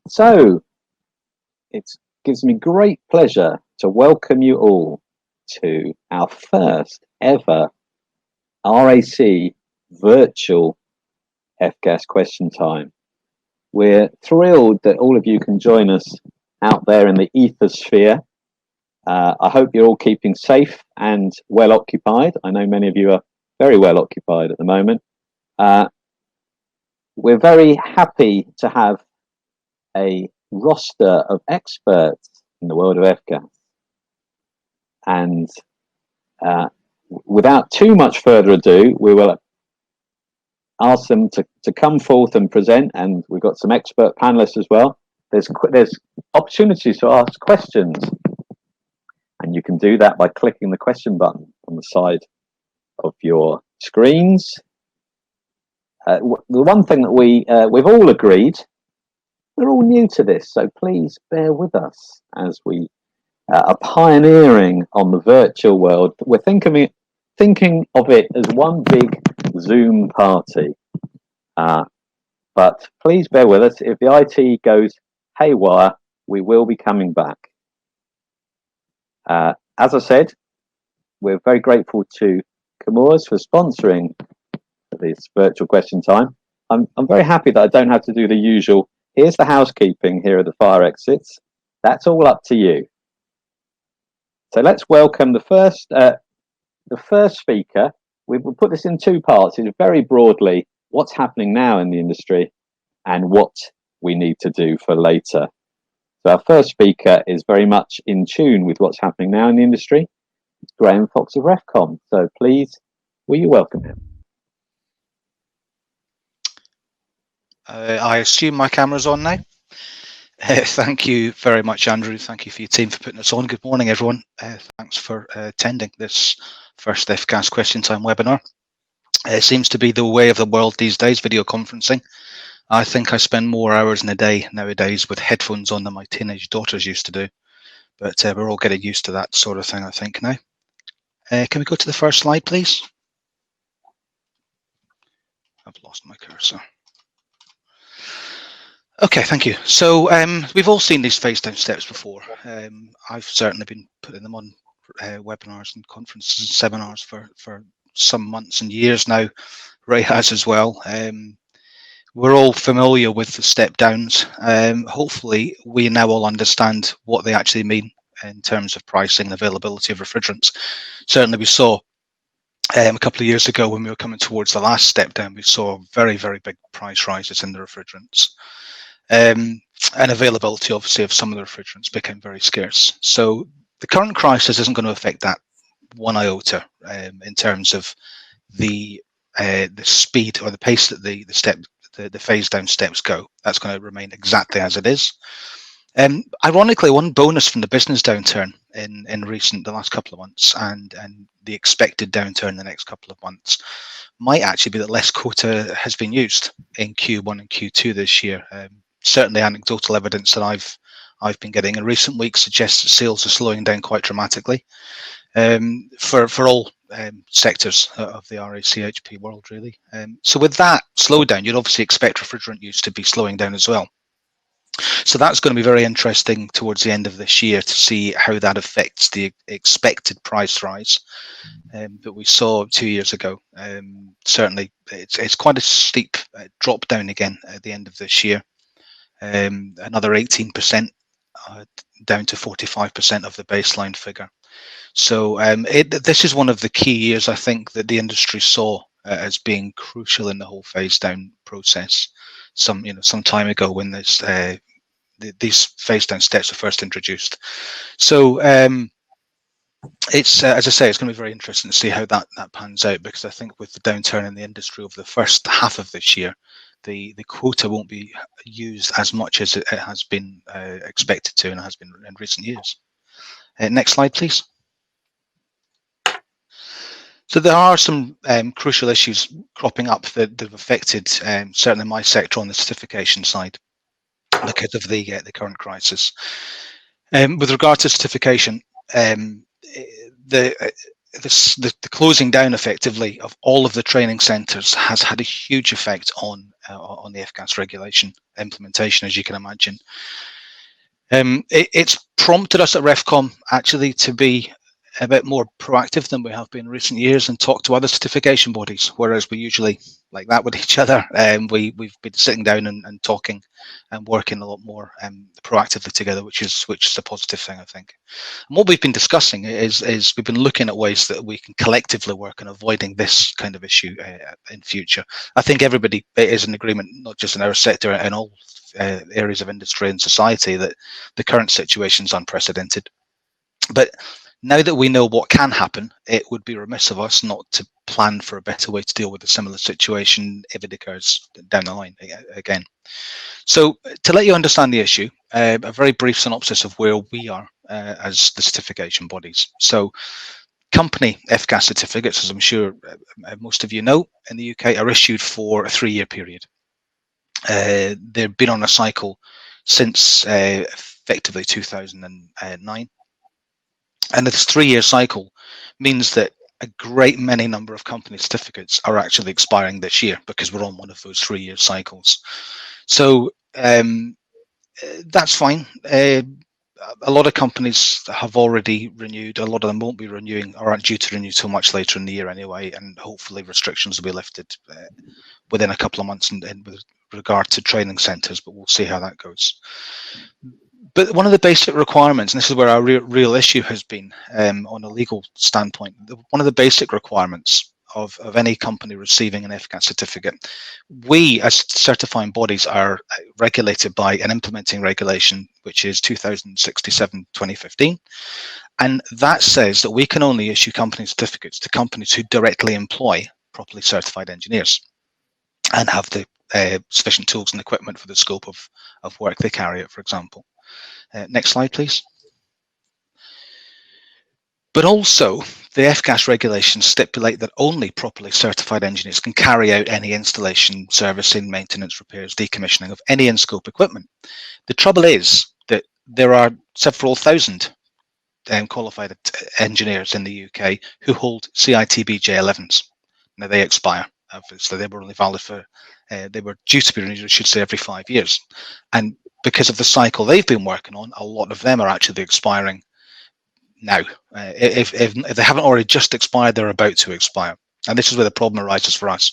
So it gives me great pleasure to welcome you all to our first ever RAC virtual FGAS question time. We're thrilled that all of you can join us out there in the ethersphere. I hope you're all keeping safe and well occupied. I know many of you are very well occupied at the moment. We're very happy to have a roster of experts in the world of FGAS. And without too much further ado, we will ask them to come forth and present, and we've got some expert panelists as well. There's opportunities to ask questions, and you can do that by clicking the question button on the side of your screens. The one thing that we've all agreed, we're all new to this, so please bear with us as we are pioneering on the virtual world. We're thinking of it as one big Zoom party. But please bear with us. If the IT goes haywire, we will be coming back. As I said, we're very grateful to Camorras for sponsoring this virtual question time. I'm very happy that I don't have to do the usual, here's the housekeeping, here are the fire exits. That's all up to you. So let's welcome the first speaker. We'll put this in two parts. It's very broadly what's happening now in the industry and what we need to do for later. So our first speaker is very much in tune with what's happening now in the industry. It's Graham Fox of REFCOM. So please, will you welcome him? I assume my camera's on now. Thank you very much, Andrew. Thank you for your team for putting us on. Good morning, everyone. Thanks for attending this first FGAS question time webinar. It seems to be the way of the world these days, video conferencing. I think I spend more hours in a day nowadays with headphones on than my teenage daughters used to do. But we're all getting used to that sort of thing, I think, now. Can we go to the first slide, please? I've lost my cursor. Okay, thank you. So we've all seen these phase down steps before. I've certainly been putting them on webinars and conferences and seminars for some months and years now. Ray has as well. We're all familiar with the step downs. Hopefully we now all understand what they actually mean in terms of pricing and availability of refrigerants. Certainly we saw a couple of years ago when we were coming towards the last step down, we saw very, very big price rises in the refrigerants. And availability, obviously, of some of the refrigerants became very scarce. So the current crisis isn't going to affect that one iota in terms of the speed or the pace that the phase down steps go. That's going to remain exactly as it is. Ironically, one bonus from the business downturn in the last couple of months and the expected downturn in the next couple of months might actually be that less quota has been used in Q1 and Q2 this year. Certainly anecdotal evidence that I've been getting in recent weeks suggests that sales are slowing down quite dramatically for all sectors of the RACHP world, really. So with that slowdown, you'd obviously expect refrigerant use to be slowing down as well. So that's going to be very interesting towards the end of this year to see how that affects the expected price rise that we saw 2 years ago. Certainly, it's quite a steep drop down again at the end of this year. Another 18% down to 45% of the baseline figure. So this is one of the key years I think that the industry saw as being crucial in the whole phase down process. Some time ago when these phase down steps were first introduced. So it's as I say, it's going to be very interesting to see how that pans out, because I think with the downturn in the industry over the first half of this year, the quota won't be used as much as it has been expected to and has been in recent years. Next slide, please. So there are some crucial issues cropping up that have affected certainly my sector on the certification side because of the current crisis. With regard to certification, the closing down effectively of all of the training centres has had a huge effect on on the F-gas regulation implementation, as you can imagine. It's prompted us at REFCOM actually to be a bit more proactive than we have been in recent years and talk to other certification bodies, whereas we usually like that with each other. We've been sitting down and talking and working a lot more proactively together, which is a positive thing, I think. And what we've been discussing is we've been looking at ways that we can collectively work on avoiding this kind of issue in future. I think everybody is in agreement, not just in our sector, in all areas of industry and society, that the current situation is unprecedented. But now that we know what can happen, it would be remiss of us not to plan for a better way to deal with a similar situation if it occurs down the line again. So to let you understand the issue, a very brief synopsis of where we are as the certification bodies. So company F-gas certificates, as I'm sure most of you know, in the UK are issued for a 3-year period. They've been on a cycle since effectively 2009. And this 3-year cycle means that a great many number of company certificates are actually expiring this year because we're on one of those 3-year cycles. So that's fine. A lot of companies have already renewed. A lot of them won't be renewing or aren't due to renew till much later in the year anyway. And hopefully restrictions will be lifted within a couple of months in with regard to training centres, but we'll see how that goes. But one of the basic requirements, and this is where our real issue has been on a legal standpoint, one of the basic requirements of any company receiving an F-gas certificate, we as certifying bodies are regulated by an implementing regulation, which is 2067/2015. And that says that we can only issue company certificates to companies who directly employ properly certified engineers and have the sufficient tools and equipment for the scope of work they carry out, for example. Next slide, please. But also, the F-gas regulations stipulate that only properly certified engineers can carry out any installation, servicing, maintenance, repairs, decommissioning of any in-scope equipment. The trouble is that there are several thousand qualified engineers in the UK who hold CITB J11s. Now they expire. So they were only valid for, they were due to be renewed, I should say, every 5 years. And because of the cycle they've been working on, a lot of them are actually expiring now. If they haven't already just expired, they're about to expire. And this is where the problem arises for us.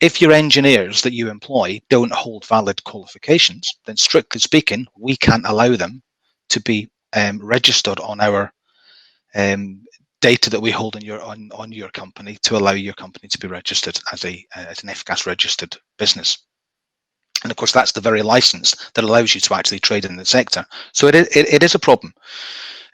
If your engineers that you employ don't hold valid qualifications, then strictly speaking, we can't allow them to be registered on our data that we hold on your company to allow your company to be registered as an F-gas registered business. And of course, that's the very license that allows you to actually trade in the sector. So it is a problem.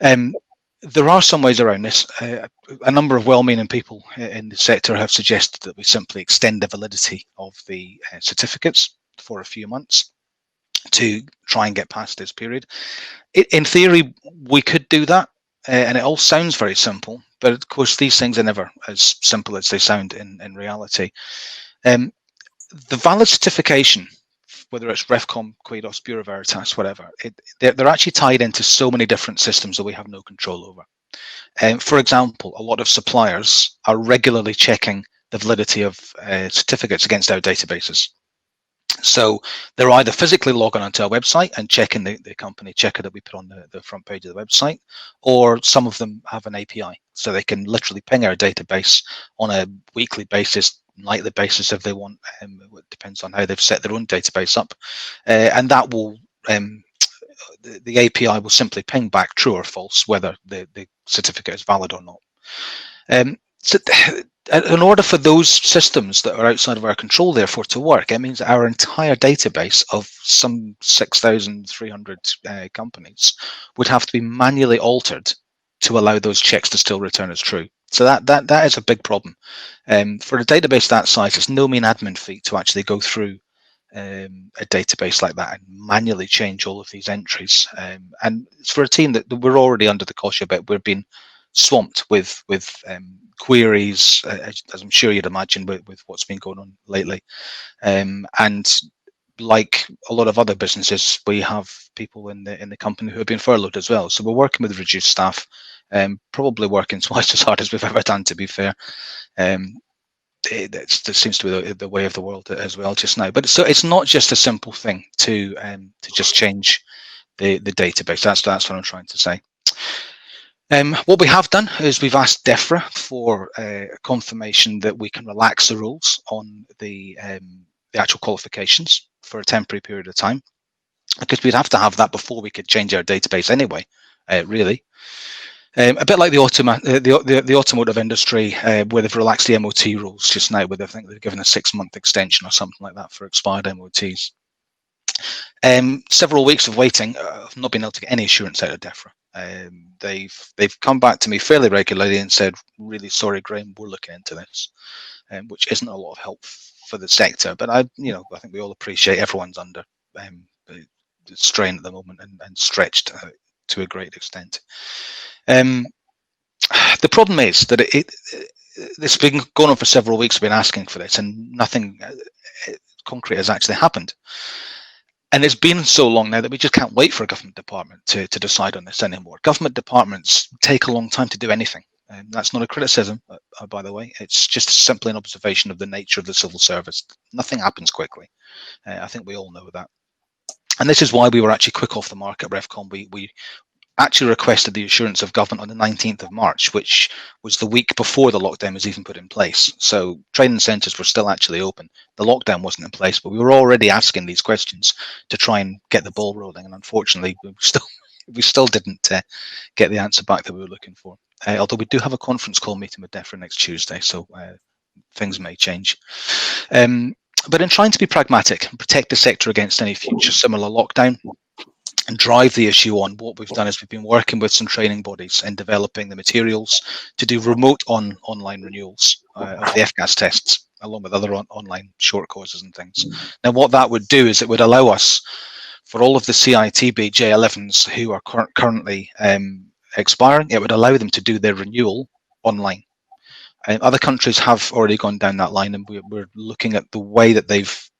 There are some ways around this. A number of well-meaning people in the sector have suggested that we simply extend the validity of the certificates for a few months to try and get past this period. In theory, we could do that, and it all sounds very simple, but of course, these things are never as simple as they sound in reality. The valid certification, whether it's REFCOM, Quidos, Bureau Veritas, whatever, they're actually tied into so many different systems that we have no control over. For example, a lot of suppliers are regularly checking the validity of certificates against our databases. So they're either physically logging onto our website and checking the company checker that we put on the front page of the website, or some of them have an API. So they can literally ping our database on a weekly basis, nightly basis if they want. It depends on how they've set their own database up. And that will, the API will simply ping back true or false, whether the certificate is valid or not. So in order for those systems that are outside of our control, therefore, to work, it means that our entire database of some 6,300 companies would have to be manually altered to allow those checks to still return as true. So that is a big problem. For a database that size, it's no mean admin feat to actually go through a database like that and manually change all of these entries. And it's for a team that we're already under the cosh a bit. We've been swamped with queries, as I'm sure you'd imagine, with what's been going on lately. And like a lot of other businesses, we have people in the company who have been furloughed as well. So we're working with reduced staff, probably working twice as hard as we've ever done, to be fair. that seems to be the way of the world as well just now. But it's not just a simple thing to just change the database. That's what I'm trying to say. What we have done is we've asked DEFRA for confirmation that we can relax the rules on the actual qualifications for a temporary period of time, because we'd have to have that before we could change our database anyway, really. A bit like the automotive industry, where they've relaxed the MOT rules just now, where I think they've given a 6-month extension or something like that for expired MOTs. Several weeks of waiting, I've not been able to get any assurance out of DEFRA. They've come back to me fairly regularly and said, "Really sorry, Graham, we're looking into this," which isn't a lot of help for the sector. But I think we all appreciate everyone's under strain at the moment and stretched to a great extent. The problem is that this has been going on for several weeks. We've been asking for this, and nothing concrete has actually happened. And it's been so long now that we just can't wait for a government department to decide on this anymore. Government departments take a long time to do anything. That's not a criticism, by the way. It's just simply an observation of the nature of the civil service. Nothing happens quickly. I think we all know that. And this is why we were actually quick off the mark at REFCON. We actually requested the assurance of government on the 19th of March, which was the week before the lockdown was even put in place. So training centres were still actually open. The lockdown wasn't in place, but we were already asking these questions to try and get the ball rolling. And unfortunately, we still didn't get the answer back that we were looking for. Although we do have a conference call meeting with DEFRA next Tuesday, so things may change. But in trying to be pragmatic and protect the sector against any future similar lockdown, and drive the issue on, what we've done is we've been working with some training bodies and developing the materials to do remote online renewals of the FGAS tests, along with other online short courses and things. Now, what that would do is it would allow us, for all of the CITB J11s who are currently expiring, it would allow them to do their renewal online. Other countries have already gone down that line, and we're looking at the way that they've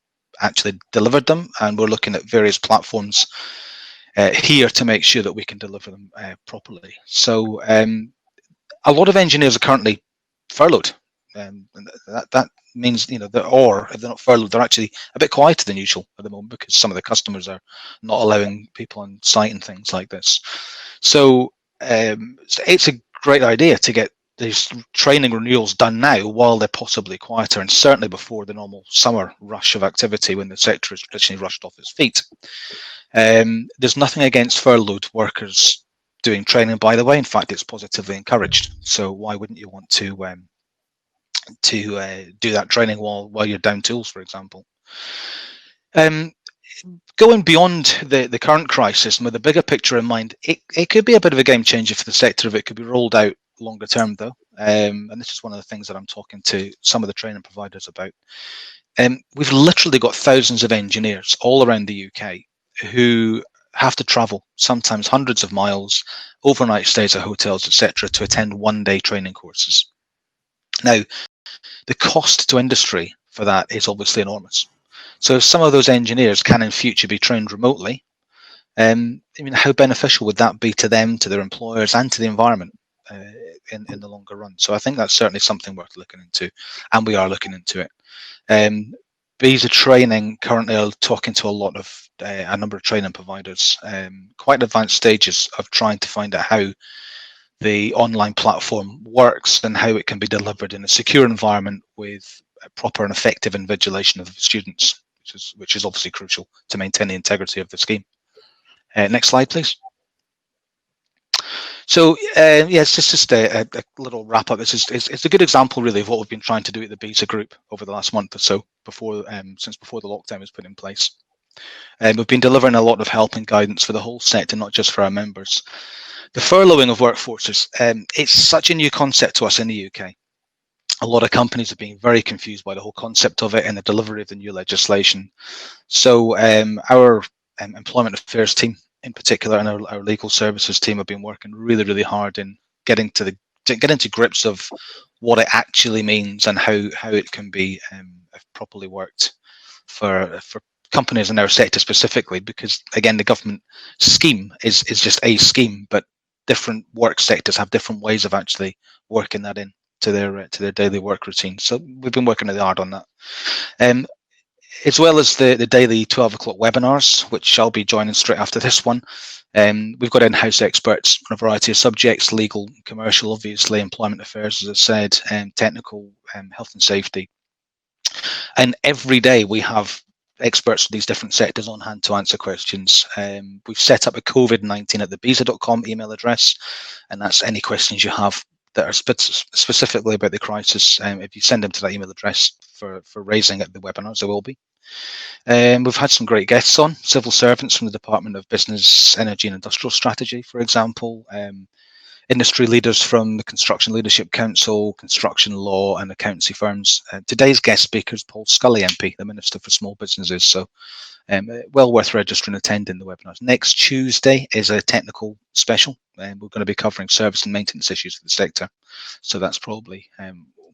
actually delivered them, and we're looking at various platforms here to make sure that we can deliver them properly. So a lot of engineers are currently furloughed. That means, or if they're not furloughed, they're actually a bit quieter than usual at the moment, because some of the customers are not allowing people on site and things like this. So it's a great idea to get these training renewals done now while they're possibly quieter, and certainly before the normal summer rush of activity when the sector is traditionally rushed off its feet. There's nothing against furloughed workers doing training, by the way. In fact, it's positively encouraged. So why wouldn't you want to do that training while you're down tools, for example? Going beyond the current crisis and with a bigger picture in mind, it could be a bit of a game changer for the sector if it could be rolled out longer term, though. And this is one of the things that I'm talking to some of the training providers about. We've literally got thousands of engineers all around the UK who have to travel, sometimes hundreds of miles, overnight stays at hotels, etc., to attend one-day training courses. Now, the cost to industry for that is obviously enormous. So if some of those engineers can in future be trained remotely, how beneficial would that be to them, to their employers, and to the environment in the longer run? So I think that's certainly something worth looking into, and we are looking into it. Visa training currently are talking to a number of training providers, quite advanced stages of trying to find out how the online platform works and how it can be delivered in a secure environment with a proper and effective invigilation of students, which is obviously crucial to maintain the integrity of the scheme. Next slide, please. So it's just a little wrap up. It's a good example, really, of what we've been trying to do at the BESA group over the last month or so, since before the lockdown was put in place. We've been delivering a lot of help and guidance for the whole sector, not just for our members. The furloughing of workforces, it's such a new concept to us in the UK. A lot of companies have been very confused by the whole concept of it and the delivery of the new legislation. So our employment affairs team in particular, and our legal services team have been working really, really hard in getting to grips of what it actually means and how it can be properly worked for companies in our sector specifically, because again, the government scheme is just a scheme, but different work sectors have different ways of actually working that in. to their daily work routine. So we've been working really hard on that. As well as the daily 12 o'clock webinars, which I'll be joining straight after this one. We've got in-house experts on a variety of subjects: legal, commercial, obviously, employment affairs, as I said, technical, health and safety. And every day we have experts from these different sectors on hand to answer questions. We've set up a COVID-19 at thebisa.com email address, and that's any questions you have that are specifically about the crisis. If you send them to that email address for raising at the webinars, there will be. We've had some great guests on, civil servants from the Department of Business, Energy and Industrial Strategy, for example, industry leaders from the Construction Leadership Council, construction law and accountancy firms. Today's guest speaker is Paul Scully MP, the Minister for Small Businesses, so well worth registering and attending the webinars. Next Tuesday is a technical special, and we're going to be covering service and maintenance issues for the sector, so that's probably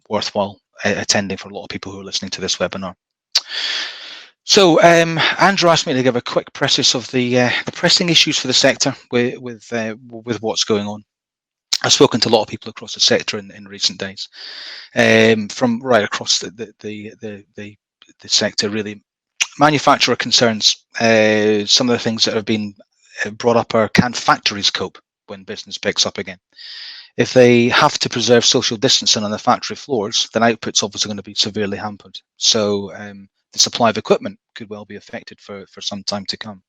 worthwhile attending for a lot of people who are listening to this webinar. So Andrew asked me to give a quick preface of the pressing issues for the sector with what's going on. I've spoken to a lot of people across the sector in recent days, from right across the sector, really. Manufacturer concerns. Some of the things that have been brought up are: can factories cope when business picks up again? If they have to preserve social distancing on the factory floors, then output's obviously going to be severely hampered. So the supply of equipment could well be affected for some time to come.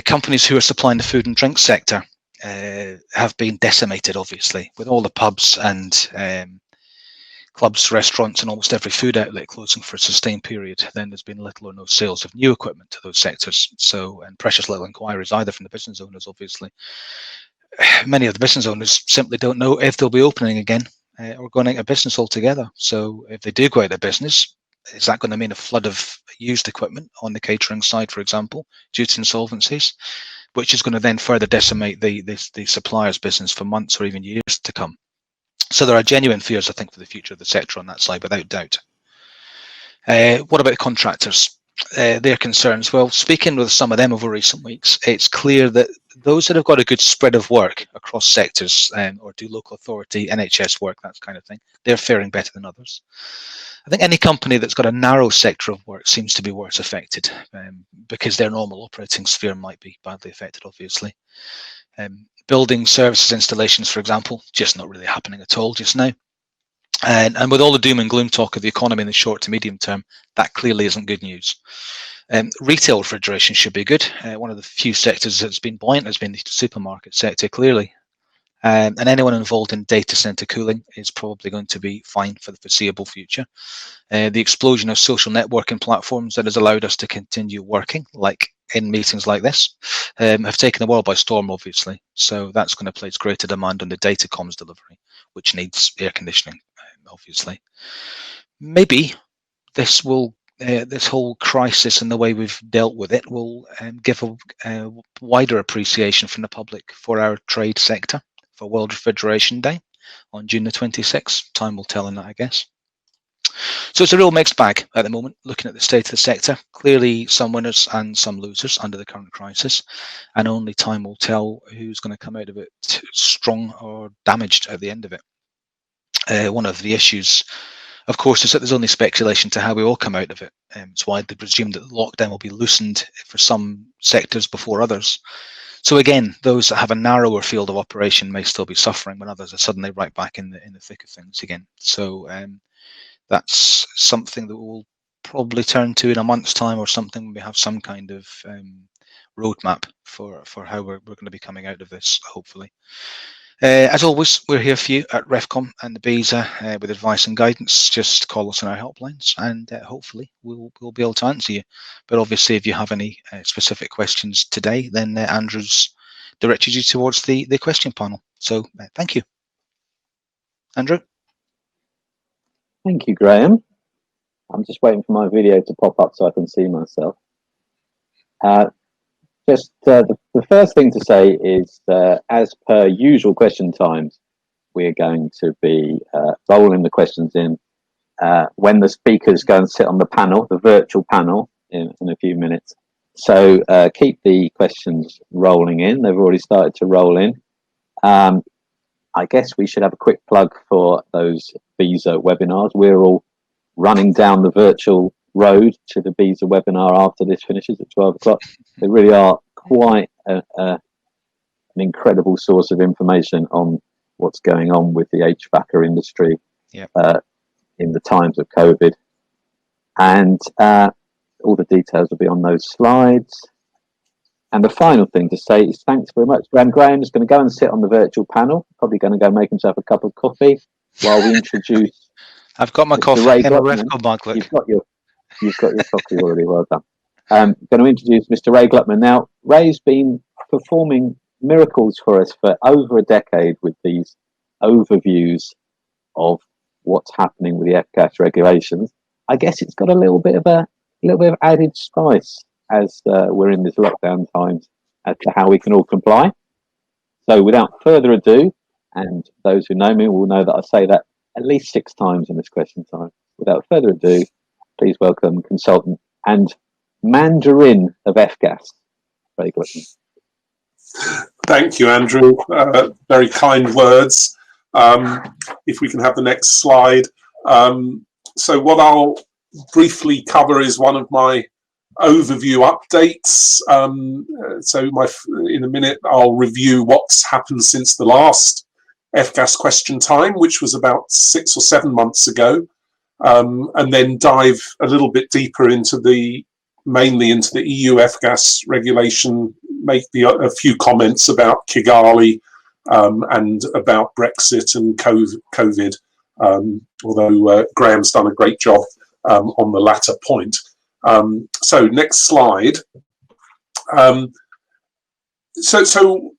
Companies who are supplying the food and drink sector have been decimated, obviously, with all the pubs and clubs, restaurants, and almost every food outlet closing for a sustained period. Then there's been little or no sales of new equipment to those sectors. So, and precious little inquiries either from the business owners, obviously. Many of the business owners simply don't know if they'll be opening again or going out of business altogether. So if they do go out of business, is that going to mean a flood of used equipment on the catering side, for example, due to insolvencies, which is going to then further decimate the supplier's business for months or even years to come? So there are genuine fears, I think, for the future of the sector on that side, without doubt. What about contractors? Their concerns? Well, speaking with some of them over recent weeks, it's clear that those that have got a good spread of work across sectors, or do local authority, NHS work, that kind of thing, they're faring better than others. I think any company that's got a narrow sector of work seems to be worse affected, because their normal operating sphere might be badly affected, obviously. Building services installations, for example, just not really happening at all just now. And with all the doom and gloom talk of the economy in the short to medium term, that clearly isn't good news. Retail refrigeration should be good. One of the few sectors that's been buoyant has been the supermarket sector, clearly. And anyone involved in data center cooling is probably going to be fine for the foreseeable future. The explosion of social networking platforms that has allowed us to continue working, like in meetings like this, have taken the world by storm, obviously. So that's going to place greater demand on the data comms delivery, which needs air conditioning, obviously. Maybe this will, this whole crisis and the way we've dealt with it will give a wider appreciation from the public for our trade sector for World Refrigeration Day on June the 26th. Time will tell on that, I guess. So it's a real mixed bag at the moment, looking at the state of the sector. Clearly some winners and some losers under the current crisis, and only time will tell who's going to come out of it strong or damaged at the end of it. One of the issues, of course, is that there's only speculation to how we all come out of it. It's widely presumed that the lockdown will be loosened for some sectors before others. So again, those that have a narrower field of operation may still be suffering when others are suddenly right back in the thick of things again. So that's something that we'll probably turn to in a month's time or something when we have some kind of roadmap for how we're going to be coming out of this, hopefully. As always, we're here for you at REFCOM and the BISA with advice and guidance. Just call us on our helplines and hopefully we'll be able to answer you. But obviously, if you have any specific questions today, then Andrew's directed you towards the question panel. So thank you. Andrew? Thank you, Graham. I'm just waiting for my video to pop up so I can see myself. The first thing to say is, as per usual question times, we are going to be rolling the questions in when the speakers go and sit on the panel, the virtual panel, in a few minutes. So keep the questions rolling in. They've already started to roll in. I guess we should have a quick plug for those visa webinars. We're all running down the virtual road to the visa webinar after this finishes at 12 o'clock. They really are quite an incredible source of information on what's going on with the HVAC industry in the times of COVID. And all the details will be on those slides. And the final thing to say is thanks very much. Graham is going to go and sit on the virtual panel, probably going to go make himself a cup of coffee while we introduce. I've got my coffee in a Refco mug. You've got your coffee already. Well done. Going to introduce Mr. Ray Gluckman. Now, Ray's been performing miracles for us for over a decade with these overviews of what's happening with the F-gas regulations. I guess it's got a little bit of added spice as we're in this lockdown times as to how we can all comply. So without further ado, and those who know me will know that I say that at least 6 times in this question time. Without further ado, please welcome consultant and Mandarin of F-gas, Ray Gluckman. Thank you, Andrew. Very kind words. If we can have the next slide. So what I'll briefly cover is one of my overview updates. In a minute, I'll review what's happened since the last F-gas question time, which was about 6 or 7 months ago, and then dive a little bit deeper into mainly into the EU F-gas regulation, make a few comments about Kigali and about Brexit and COVID, although Graham's done a great job on the latter point. So next slide. So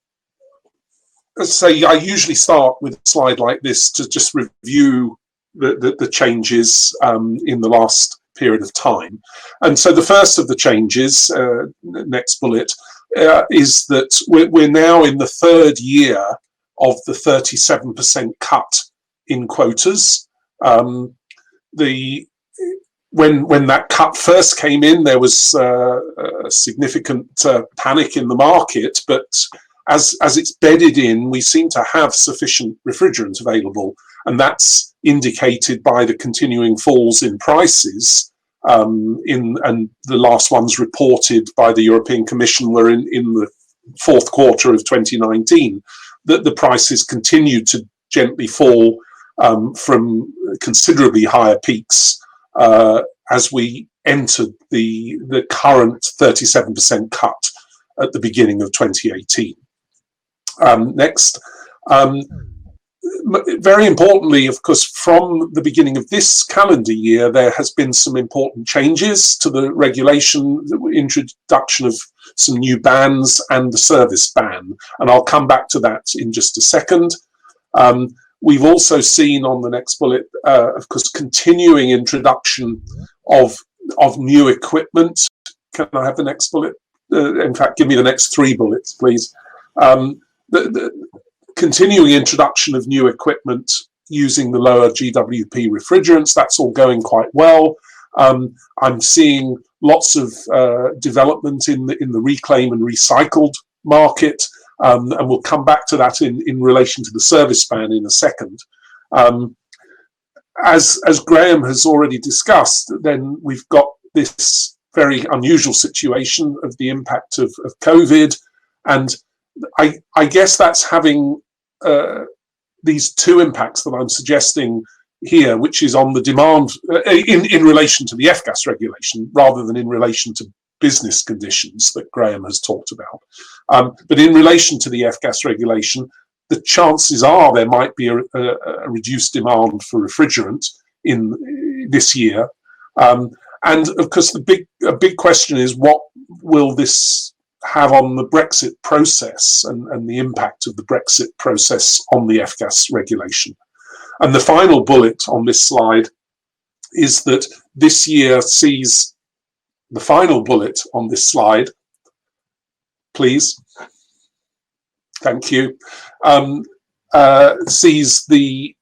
let's say I usually start with a slide like this to just review the changes in the last period of time. And so the first of the changes, next bullet, is that we're now in the 3rd year of the 37% cut in quotas. When that cut first came in, there was a significant panic in the market, but as it's bedded in, we seem to have sufficient refrigerant available, and that's indicated by the continuing falls in prices. And the last ones reported by the European Commission were in the 4th quarter of 2019, that the prices continued to gently fall from considerably higher peaks as we entered the current 37% cut at the beginning of 2018. Next. Very importantly, of course, from the beginning of this calendar year, there has been some important changes to the regulation, the introduction of some new bans and the service ban. And I'll come back to that in just a second. We've also seen on the next bullet, of course, continuing introduction of new equipment. Can I have the next bullet? In fact, give me the next 3 bullets, please. The continuing introduction of new equipment using the lower GWP refrigerants, that's all going quite well. I'm seeing lots of development in the reclaim and recycled market, and we'll come back to that in relation to the service ban in a second. As Graham has already discussed, then we've got this very unusual situation of the impact of COVID, and I guess that's having these 2 impacts that I'm suggesting here, which is on the demand in relation to the F-gas regulation rather than in relation to business conditions that Graham has talked about. But in relation to the F-gas regulation, the chances are there might be a reduced demand for refrigerant in this year. And of course, a big question is, what will this have on the Brexit process and the impact of the Brexit process on the F-gas regulation? And the final bullet on this slide is that this year sees the final bullet on this slide, please. Thank you. Sees the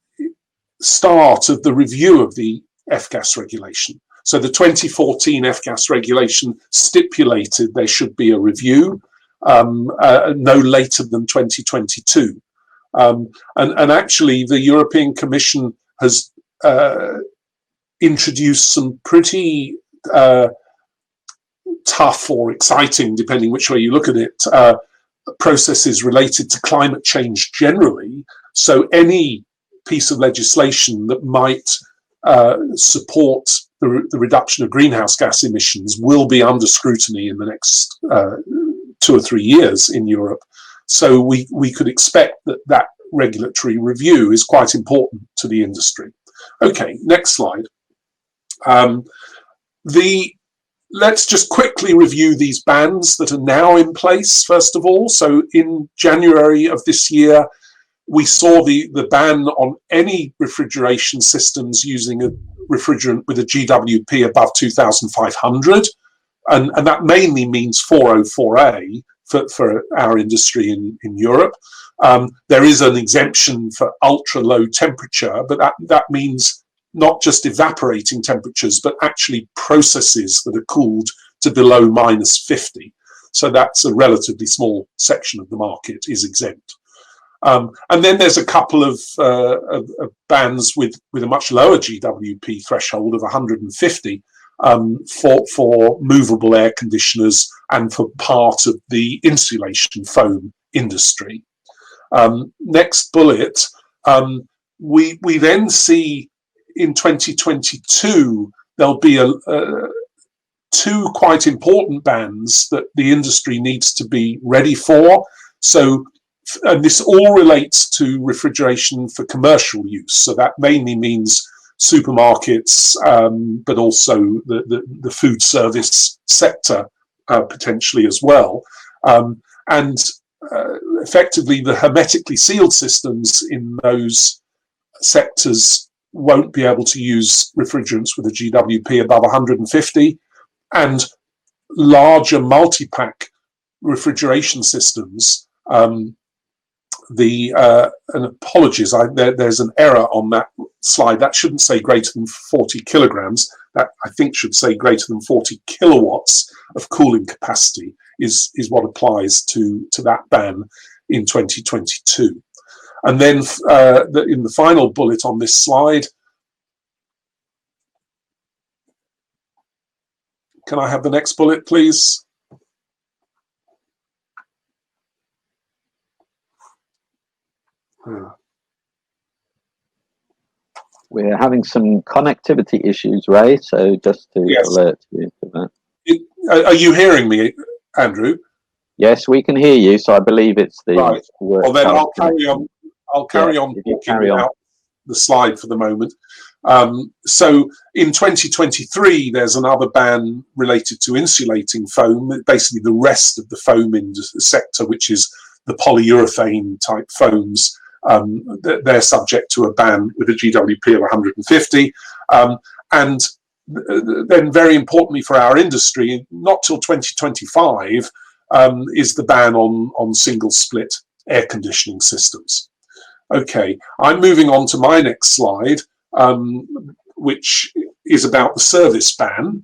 start of the review of the F-gas regulation. So the 2014 F-gas regulation stipulated there should be a review no later than 2022. And actually, the European Commission has introduced some pretty tough or exciting, depending which way you look at it, processes related to climate change generally. So any piece of legislation that might support the reduction of greenhouse gas emissions will be under scrutiny in the next 2 or 3 years in Europe. So we could expect that regulatory review is quite important to the industry. Okay, next slide. Let's just quickly review these bans that are now in place, first of all. So in January of this year, we saw the ban on any refrigeration systems using a refrigerant with a GWP above 2,500. And that mainly means 404A for our industry in Europe. There is an exemption for ultra low temperature, but that means not just evaporating temperatures, but actually processes that are cooled to below -50. So that's a relatively small section of the market is exempt. And then there's a couple of bans with a much lower GWP threshold of 150 for movable air conditioners and for part of the insulation foam industry. Next bullet, we then see in 2022, there'll be two quite important bans that the industry needs to be ready for. So, and this all relates to refrigeration for commercial use. So that mainly means supermarkets, but also the food service sector potentially as well. And effectively, the hermetically sealed systems in those sectors won't be able to use refrigerants with a GWP above 150, and larger multi-pack refrigeration systems. And apologies, there's an error on that slide. That shouldn't say greater than 40 kilograms. That I think should say greater than 40 kilowatts of cooling capacity is what applies to that ban in 2022. And then in the final bullet on this slide, can I have the next bullet, please? We're having some connectivity issues, Ray, so just to alert you to that. Are you hearing me, Andrew? Yes, we can hear you, so I believe it's the right. Well, then I'll carry on. I'll carry on talking without the slide for the moment. So in 2023, there's another ban related to insulating foam, basically the rest of the foam sector, which is the polyurethane type foams. They're subject to a ban with a GWP of 150. And then very importantly for our industry, not till 2025, is the ban on single split air conditioning systems. Okay, I'm moving on to my next slide, which is about the service ban.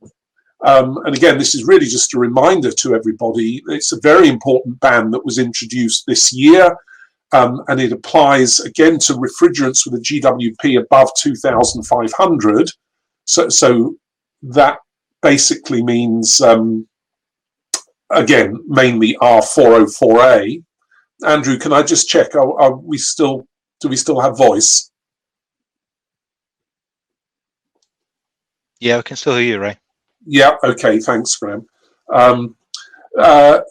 And again, this is really just a reminder to everybody. It's a very important ban that was introduced this year, and it applies again to refrigerants with a GWP above 2,500. So that basically means, again, mainly R404A. Andrew, can I just check? Do we still have voice? Yeah, I can still hear you, Ray. Yeah, okay, thanks, Graham.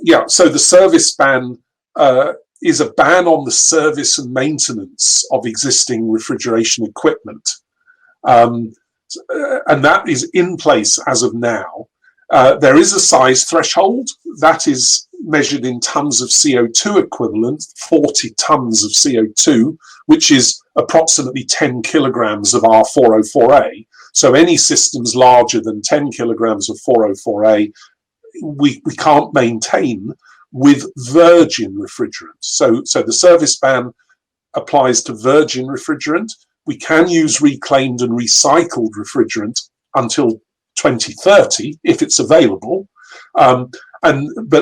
Yeah, so the service ban is a ban on the service and maintenance of existing refrigeration equipment. And that is in place as of now. There is a size threshold that is measured in tons of CO2 equivalent, 40 tons of CO2, which is approximately 10 kilograms of R404A. So any systems larger than 10 kilograms of 404A, we can't maintain with virgin refrigerant. So the service ban applies to virgin refrigerant. We can use reclaimed and recycled refrigerant until 2030 if it's available. But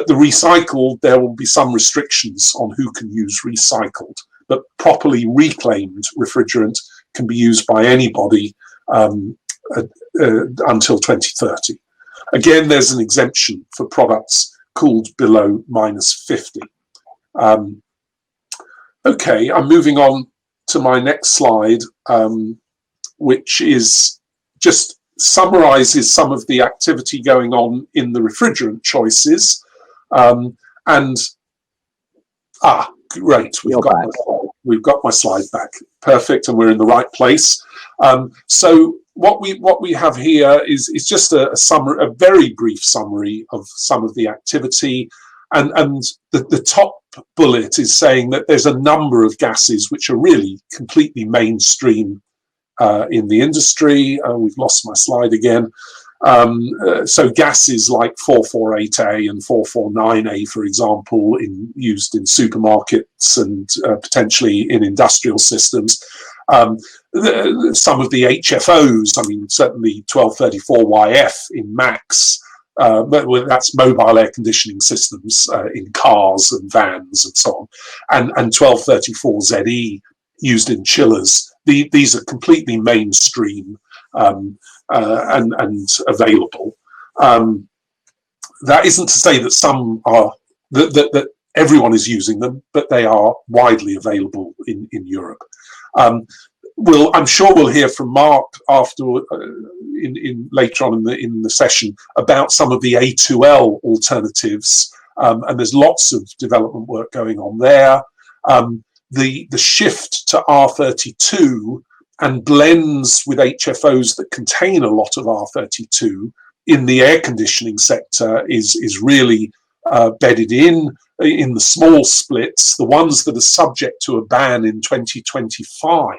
the recycled, there will be some restrictions on who can use recycled. but properly reclaimed refrigerant can be used by anybody until 2030. Again, there's an exemption for products cooled below -50. Okay, I'm moving on to my next slide, which is just summarizes some of the activity going on in the refrigerant choices. Great, we've got my slide back. Perfect, and we're in the right place. So what we have here is just a summary, a very brief summary of some of the activity, and the top bullet is saying that there's a number of gases which are really completely mainstream in the industry. We've lost my slide again. So gases like 448A and 449A, for example, used in supermarkets and potentially in industrial systems. Some of the HFOs, I mean, certainly 1234YF in Macs, that's mobile air conditioning systems in cars and vans and so on, and 1234ZE used in chillers. These are completely mainstream and available. That isn't to say that some are that everyone is using them, but they are widely available in Europe. I'm sure we'll hear from Mark after later on in the session about some of the A2L alternatives, and there's lots of development work going on there. The shift to R32 and blends with HFOs that contain a lot of R32 in the air conditioning sector is really bedded in the small splits. The ones that are subject to a ban in 2025,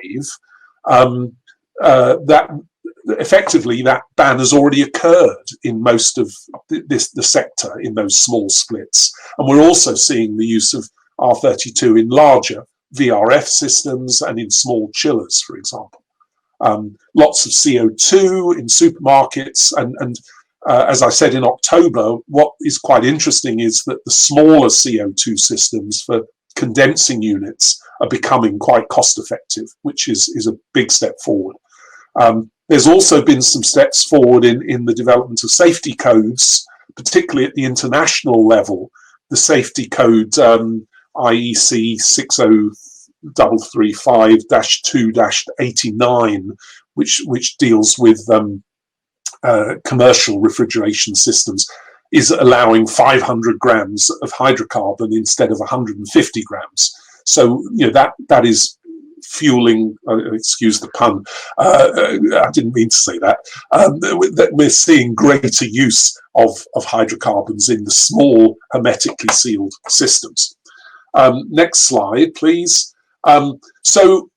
that effectively that ban has already occurred in most of the sector in those small splits. And we're also seeing the use of R32 in larger VRF systems and in small chillers, for example. Lots of CO2 in supermarkets, and as I said in October, what is quite interesting is that the smaller CO2 systems for condensing units are becoming quite cost effective, which is a big step forward. There's also been some steps forward in the development of safety codes, particularly at the international level. The safety code IEC 60335-2-89, which deals with commercial refrigeration systems, is allowing 500 grams of hydrocarbon instead of 150 grams. So that is fueling, excuse the pun, I didn't mean to say that, that we're seeing greater use of hydrocarbons in the small hermetically sealed systems. Next slide, please. So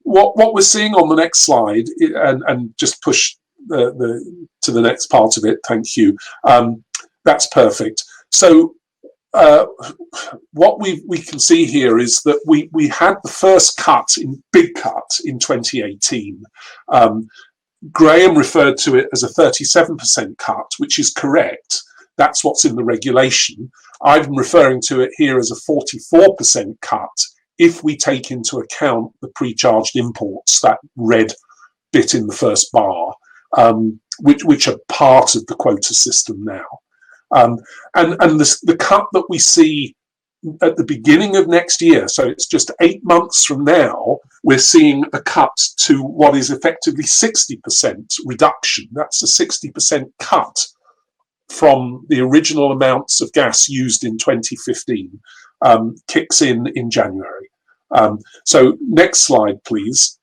what we're seeing on the next slide, and just push to the next part of it, thank you. That's perfect. So what we can see here is that we had the first big cut in 2018. Graham referred to it as a 37% cut, which is correct. That's what's in the regulation. I'm referring to it here as a 44% cut if we take into account the pre-charged imports, that red bit in the first bar, which are part of the quota system now. And the cut that we see at the beginning of next year, so it's just 8 months from now, we're seeing a cut to what is effectively 60% reduction. That's a 60% cut from the original amounts of gas used in 2015, kicks in January. So next slide, please.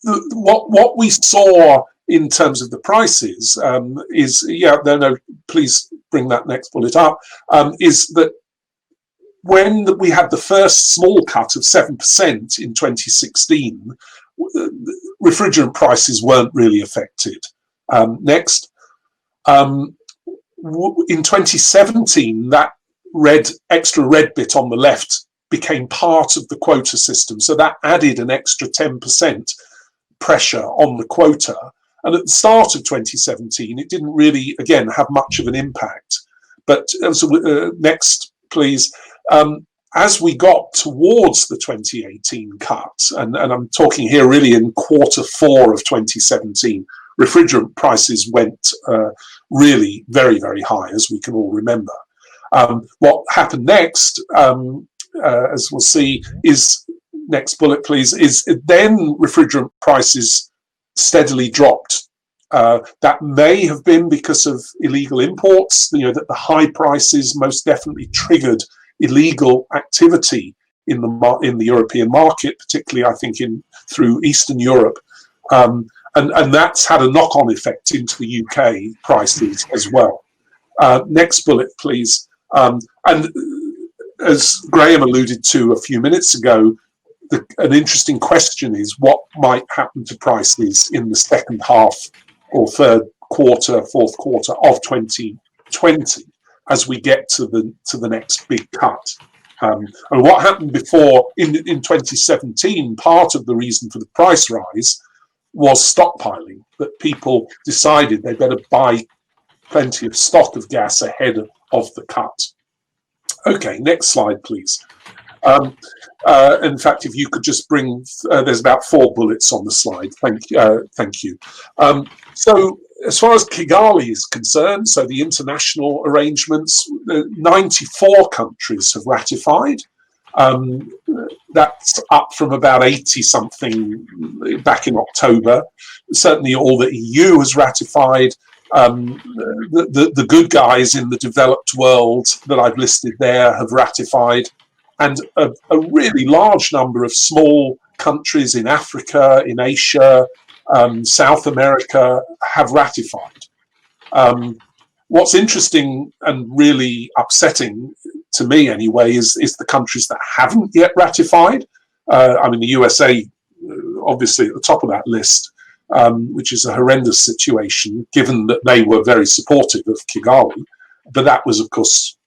What we saw in terms of the prices is, please bring that next bullet up, is that when we had the first small cut of 7% in 2016, refrigerant prices weren't really affected. Next. In 2017, that extra red bit on the left became part of the quota system. So that added an extra 10% pressure on the quota. And at the start of 2017, it didn't really, again, have much of an impact. But next, please. as we got towards the 2018 cut, and I'm talking here really in Q4 of 2017, refrigerant prices went really very, very high, as we can all remember. What happened next, as we'll see, is, next bullet please, is then refrigerant prices steadily dropped. That may have been because of illegal imports, that the high prices most definitely triggered illegal activity in the European market, particularly I think through Eastern Europe, and that's had a knock-on effect into the UK prices as well. Next bullet, please. And as Graham alluded to a few minutes ago, an interesting question is what might happen to prices in the second half or third quarter, fourth quarter of 2020 as we get to the next big cut. And what happened before in 2017, part of the reason for the price rise was stockpiling, that people decided they better buy plenty of stock of gas ahead of the cut. Okay, next slide, please. In fact, if you could just bring, there's about 4 bullets on the slide. Thank you. So as far as Kigali is concerned, so the international arrangements, 94 countries have ratified. That's up from about 80 something back in October. Certainly all the EU has ratified. The good guys in the developed world that I've listed there have ratified, and a really large number of small countries in Africa, in Asia, South America have ratified. What's interesting and really upsetting to me anyway is the countries that haven't yet ratified. I mean, the USA obviously at the top of that list, which is a horrendous situation given that they were very supportive of Kigali, but that was of course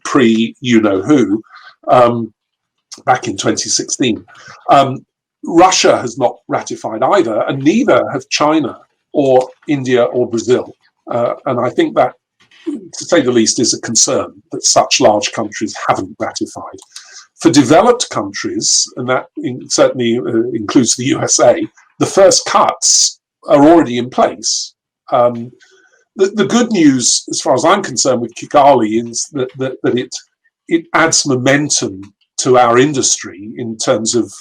pre-you-know-who, back in 2016. Russia has not ratified either, and neither have China or India or Brazil. And I think that, to say the least, is a concern that such large countries haven't ratified. For developed countries, and that certainly includes the USA, the first cuts are already in place. The good news, as far as I'm concerned, with Kigali is that it adds momentum to our industry in terms of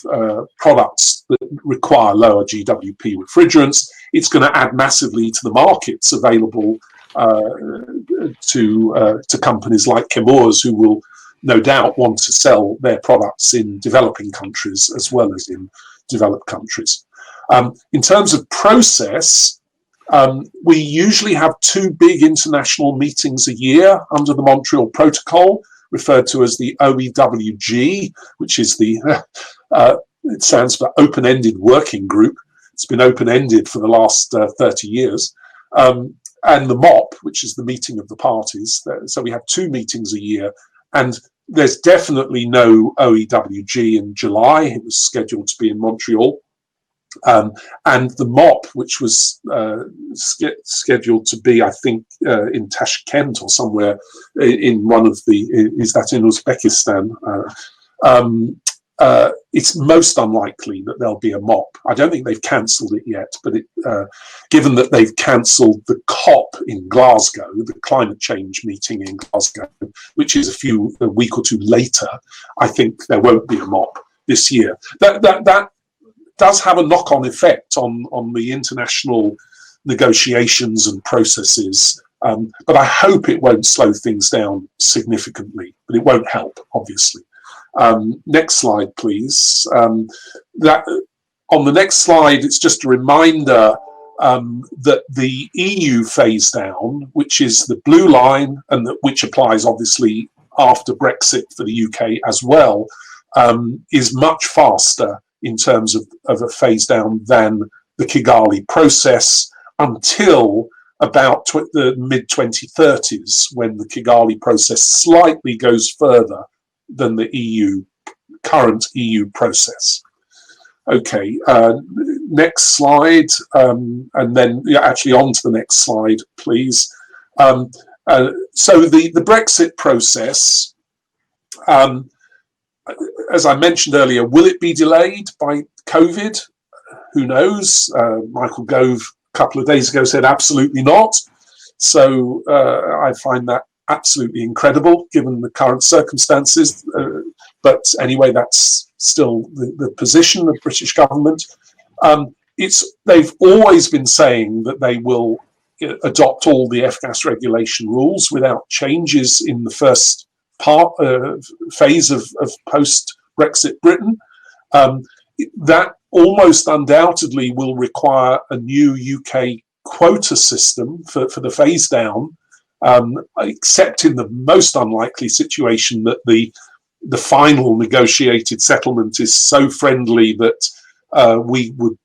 products that require lower GWP refrigerants. It's going to add massively to the markets available to companies like Chemours, who will no doubt want to sell their products in developing countries as well as in developed countries. In terms of process, we usually have 2 big international meetings a year under the Montreal Protocol, referred to as the OEWG, which is it stands for Open-Ended Working Group. It's been open-ended for the last 30 years. And the MOP, which is the meeting of the parties. So we have 2 meetings a year, and there's definitely no OEWG in July. It was scheduled to be in Montreal. And the MOP, which was scheduled to be, I think, in Tashkent or somewhere in one of is that in Uzbekistan? It's most unlikely that there'll be a MOP. I don't think they've cancelled it yet, but given that they've cancelled the COP in Glasgow, the climate change meeting in Glasgow, which is a week or 2 later, I think there won't be a MOP this year. That does have a knock-on effect on the international negotiations and processes, but I hope it won't slow things down significantly, but it won't help, obviously. Next slide, please. That on the next slide, it's just a reminder that the EU phase down, which is the blue line, and which applies obviously after Brexit for the UK as well, is much faster in terms of a phase down than the Kigali process, until about the mid-2030s, when the Kigali process slightly goes further than the current EU process. Okay, next slide, and then actually on to the next slide, please. So the Brexit process, as I mentioned earlier, will it be delayed by COVID? Who knows? Michael Gove a couple of days ago said absolutely not. So I find that absolutely incredible given the current circumstances. But anyway, that's still the position of the British government. They've always been saying that they will adopt all the F-gas regulation rules without changes in the first phase of post-Brexit Britain. That almost undoubtedly will require a new UK quota system for the phase down, except in the most unlikely situation that the final negotiated settlement is so friendly that we would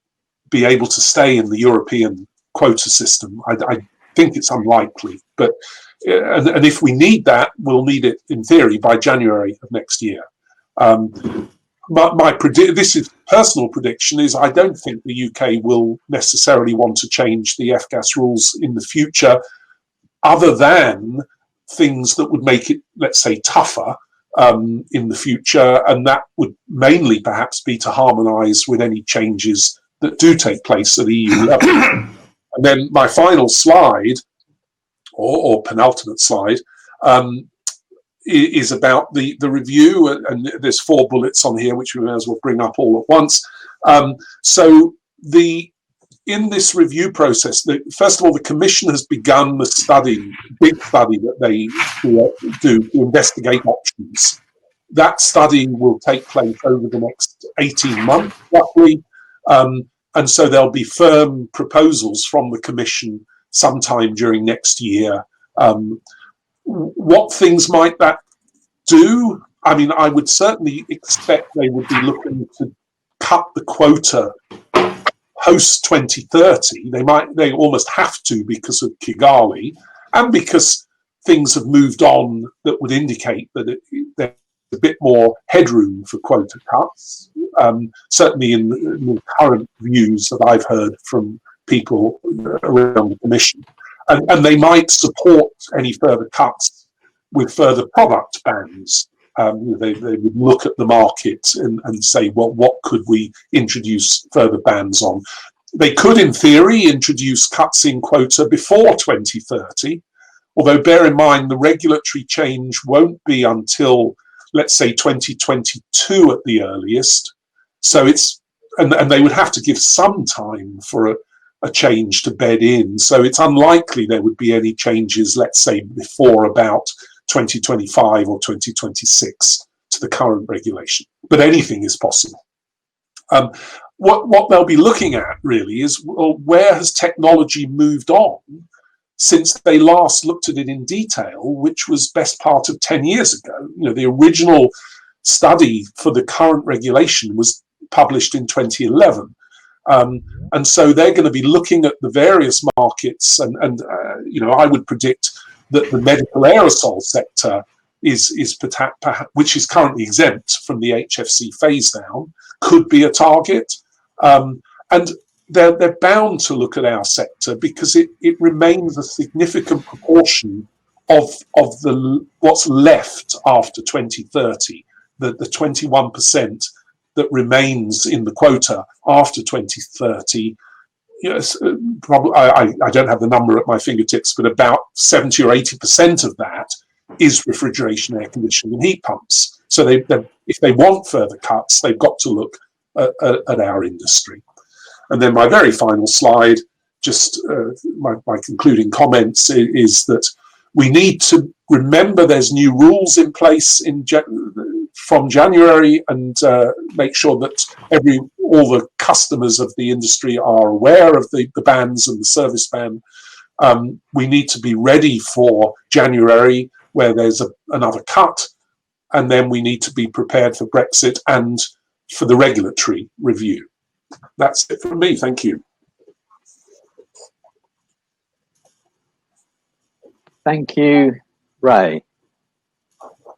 be able to stay in the European quota system. I think it's unlikely, but and if we need that, we'll need it in theory by January of next year. This is personal prediction is I don't think the UK will necessarily want to change the F-gas rules in the future, other than things that would make it, let's say, tougher in the future, and that would mainly perhaps be to harmonise with any changes that do take place at EU level. And then my final slide, or penultimate slide, is about the review, and there's 4 bullets on here which we may as well bring up all at once. So in this review process, first of all, the Commission has begun the big study that they do to investigate options. That study will take place over the next 18 months, roughly, and so there'll be firm proposals from the Commission sometime during next year. What things might that do? I mean, I would certainly expect they would be looking to cut the quota post 2030. They almost have to because of Kigali, and because things have moved on that would indicate that there's a bit more headroom for quota cuts. Certainly in the current views that I've heard from people around the Commission. And they might support any further cuts with further product bans. They would look at the market and say, well, what could we introduce further bans on? They could, in theory, introduce cuts in quota before 2030, although bear in mind the regulatory change won't be until, let's say, 2022 at the earliest. So and they would have to give some time for a change to bed in. So it's unlikely there would be any changes, let's say, before about 2025 or 2026 to the current regulation. But anything is possible. What they'll be looking at really is, well, where has technology moved on since they last looked at it in detail, which was best part of 10 years ago. The original study for the current regulation was published in 2011. And so they're going to be looking at the various markets, and I would predict that the medical aerosol sector is which is currently exempt from the HFC phase down, could be a target. And they're bound to look at our sector because it remains a significant proportion of what's left after 2030, the 21% that remains in the quota after 2030. Probably, I don't have the number at my fingertips, but about 70 or 80% of that is refrigeration, air conditioning, and heat pumps. So if they want further cuts, they've got to look at our industry. And then my very final slide, just my concluding comments, is that we need to remember there's new rules in place from January, and make sure that all the customers of the industry are aware of the bans and the service ban. We need to be ready for January, where there's another cut, and then we need to be prepared for Brexit and for the regulatory review. That's it from me. Thank you. Thank you, Ray.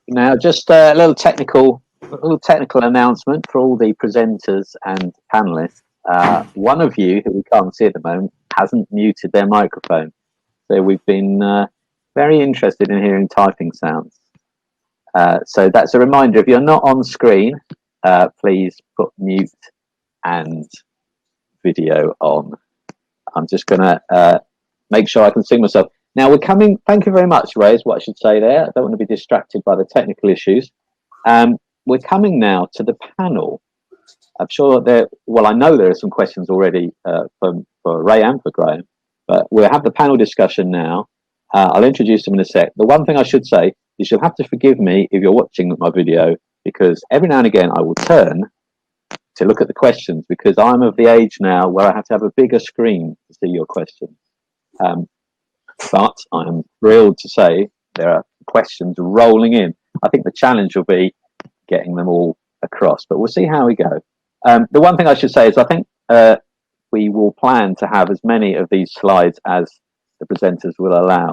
Now, just a little technical announcement for all the presenters and panelists. One of you, who we can't see at the moment, hasn't muted their microphone. So we've been very interested in hearing typing sounds. So that's a reminder, if you're not on screen, please put mute and video on. I'm just going to make sure I can see myself. Now we're coming, thank you very much, Ray, is what I should say there. I don't want to be distracted by the technical issues. We're coming now to the panel. I'm sure I know there are some questions already for Ray and for Graham, but we'll have the panel discussion now. I'll introduce them in a sec. The one thing I should say is you'll have to forgive me if you're watching my video, because every now and again I will turn to look at the questions, because I'm of the age now where I have to have a bigger screen to see your questions. But I am thrilled to say there are questions rolling in. I think the challenge will be getting them all across, but we'll see how we go. The one thing I should say is I think we will plan to have as many of these slides as the presenters will allow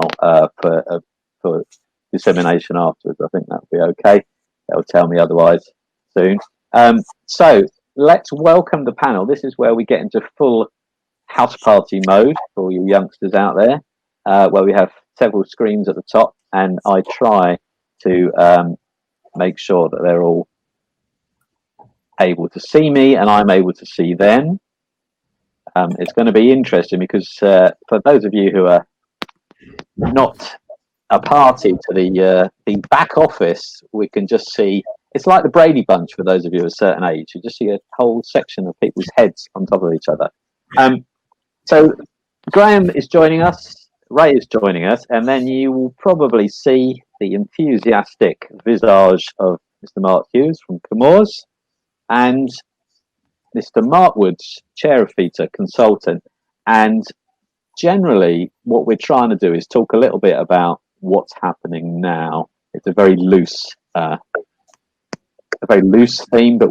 for dissemination afterwards. I think that'll be okay. They'll tell me otherwise soon. So let's welcome the panel. This is where we get into full house party mode for all you youngsters out there, where we have several screens at the top, and I try to make sure that they're all able to see me and I'm able to see them. It's going to be interesting because for those of you who are not a party to the back office, we can just see, it's like the Brady Bunch for those of you of a certain age. You just see a whole section of people's heads on top of each other. So Graham is joining us, Ray is joining us, and then you will probably see the enthusiastic visage of Mr. Mark Hughes from Comores and Mr. Mark Woods, chair of FETA, consultant. And generally what we're trying to do is talk a little bit about what's happening now. It's a very loose theme, but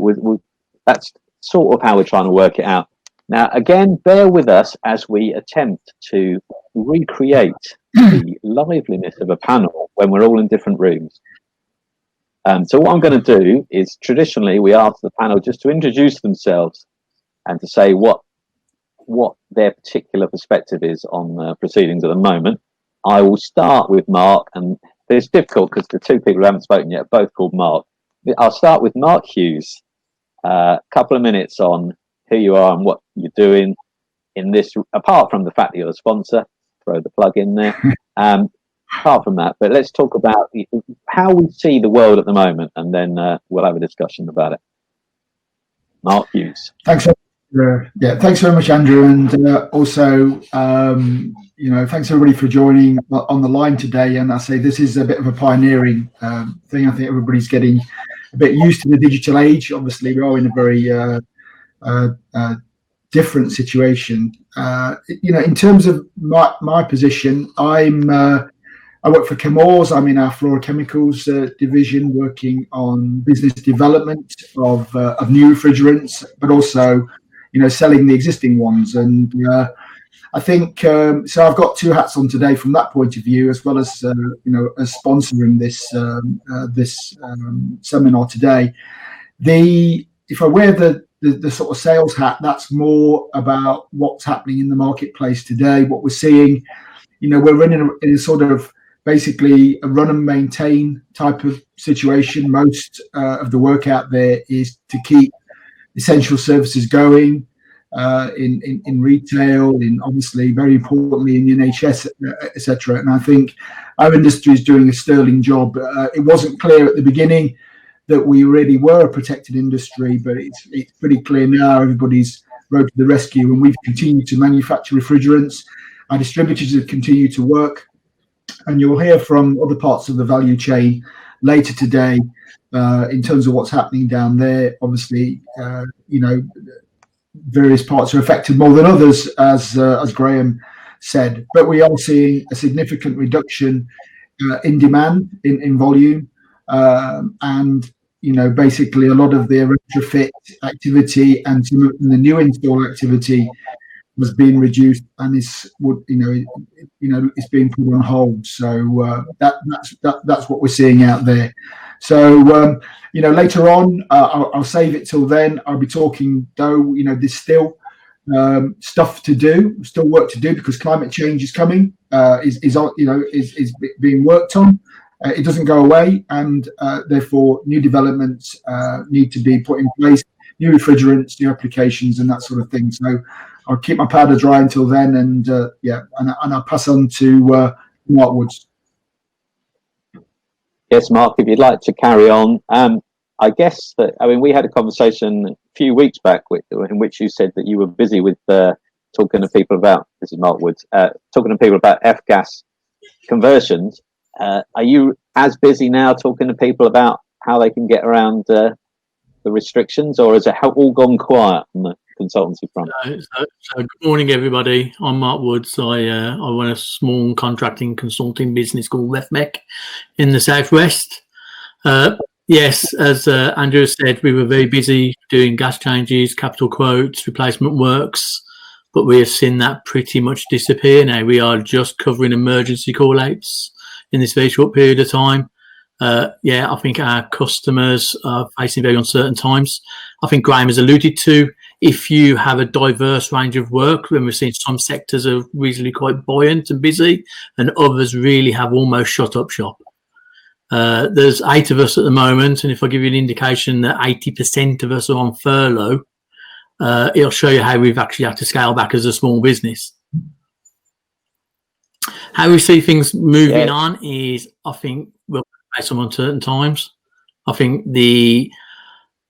that's sort of how we're trying to work it out. Now, again, bear with us as we attempt to recreate the liveliness of a panel when we're all in different rooms. So what I'm going to do is, traditionally, we ask the panel just to introduce themselves and to say what their particular perspective is on the proceedings at the moment. I will start with Mark, and it's difficult because the two people who haven't spoken yet are both called Mark. I'll start with Mark Hughes. A couple of minutes on who you are and what you're doing in this, apart from the fact that you're the sponsor, throw the plug in there. Apart from that, but let's talk about how we see the world at the moment, and then we'll have a discussion about it. Mark Hughes. Thanks. Thanks very much, Andrew, and also, thanks everybody for joining on the line today. And I say this is a bit of a pioneering thing. I think everybody's getting a bit used to the digital age. Obviously, we are in a very different situation. In terms of my position, I work for Comores. I'm in our fluorochemicals division, working on business development of new refrigerants, but also, selling the existing ones. And I think so. I've got two hats on today from that point of view, as well as as sponsoring this seminar today. If I wear the sort of sales hat, that's more about what's happening in the marketplace today. What we're seeing, we're running in a sort of basically a run and maintain type of situation. Most of the work out there is to keep essential services going in retail, in obviously very importantly in the NHS, etc. And I think our industry is doing a sterling job. It wasn't clear at the beginning that we really were a protected industry, but it's pretty clear now. Everybody's rode to the rescue, and we've continued to manufacture refrigerants. Our distributors have continued to work. And you'll hear from other parts of the value chain later today in terms of what's happening down there. Obviously, various parts are affected more than others, as Graham said. But we are seeing a significant reduction in demand, in volume, and basically a lot of the retrofit activity and some of the new install activity has been reduced and it's being put on hold. So that's what we're seeing out there. So later on, I'll save it till then. I'll be talking though. There's still stuff to do, still work to do, because climate change is coming. Is being worked on. it doesn't go away, and therefore new developments need to be put in place, new refrigerants, new applications, and that sort of thing. So I'll keep my powder dry until then, and I'll pass on to Mark Woods. Yes, Mark, if you'd like to carry on. I guess that, we had a conversation a few weeks back in which you said that you were busy with talking to people about, this is Mark Woods, talking to people about F-gas conversions. Are you as busy now talking to people about how they can get around the restrictions, or has it all gone quiet on the consultancy front? So good morning, everybody. I'm Mark Woods. I run a small contracting consulting business called RefMec in the southwest. Yes, as Andrew said, we were very busy doing gas changes, capital quotes, replacement works, but we have seen that pretty much disappear now. We are just covering emergency call-outs in this very short period of time. I think our customers are facing very uncertain times. I think Graham has alluded to, if you have a diverse range of work, when we're seeing some sectors are reasonably quite buoyant and busy, and others really have almost shut up shop. There's 8 of us at the moment, and if I give you an indication that 80% of us are on furlough, it'll show you how we've actually had to scale back as a small business. How we see things moving on is, I think we'll face some uncertain times. I think the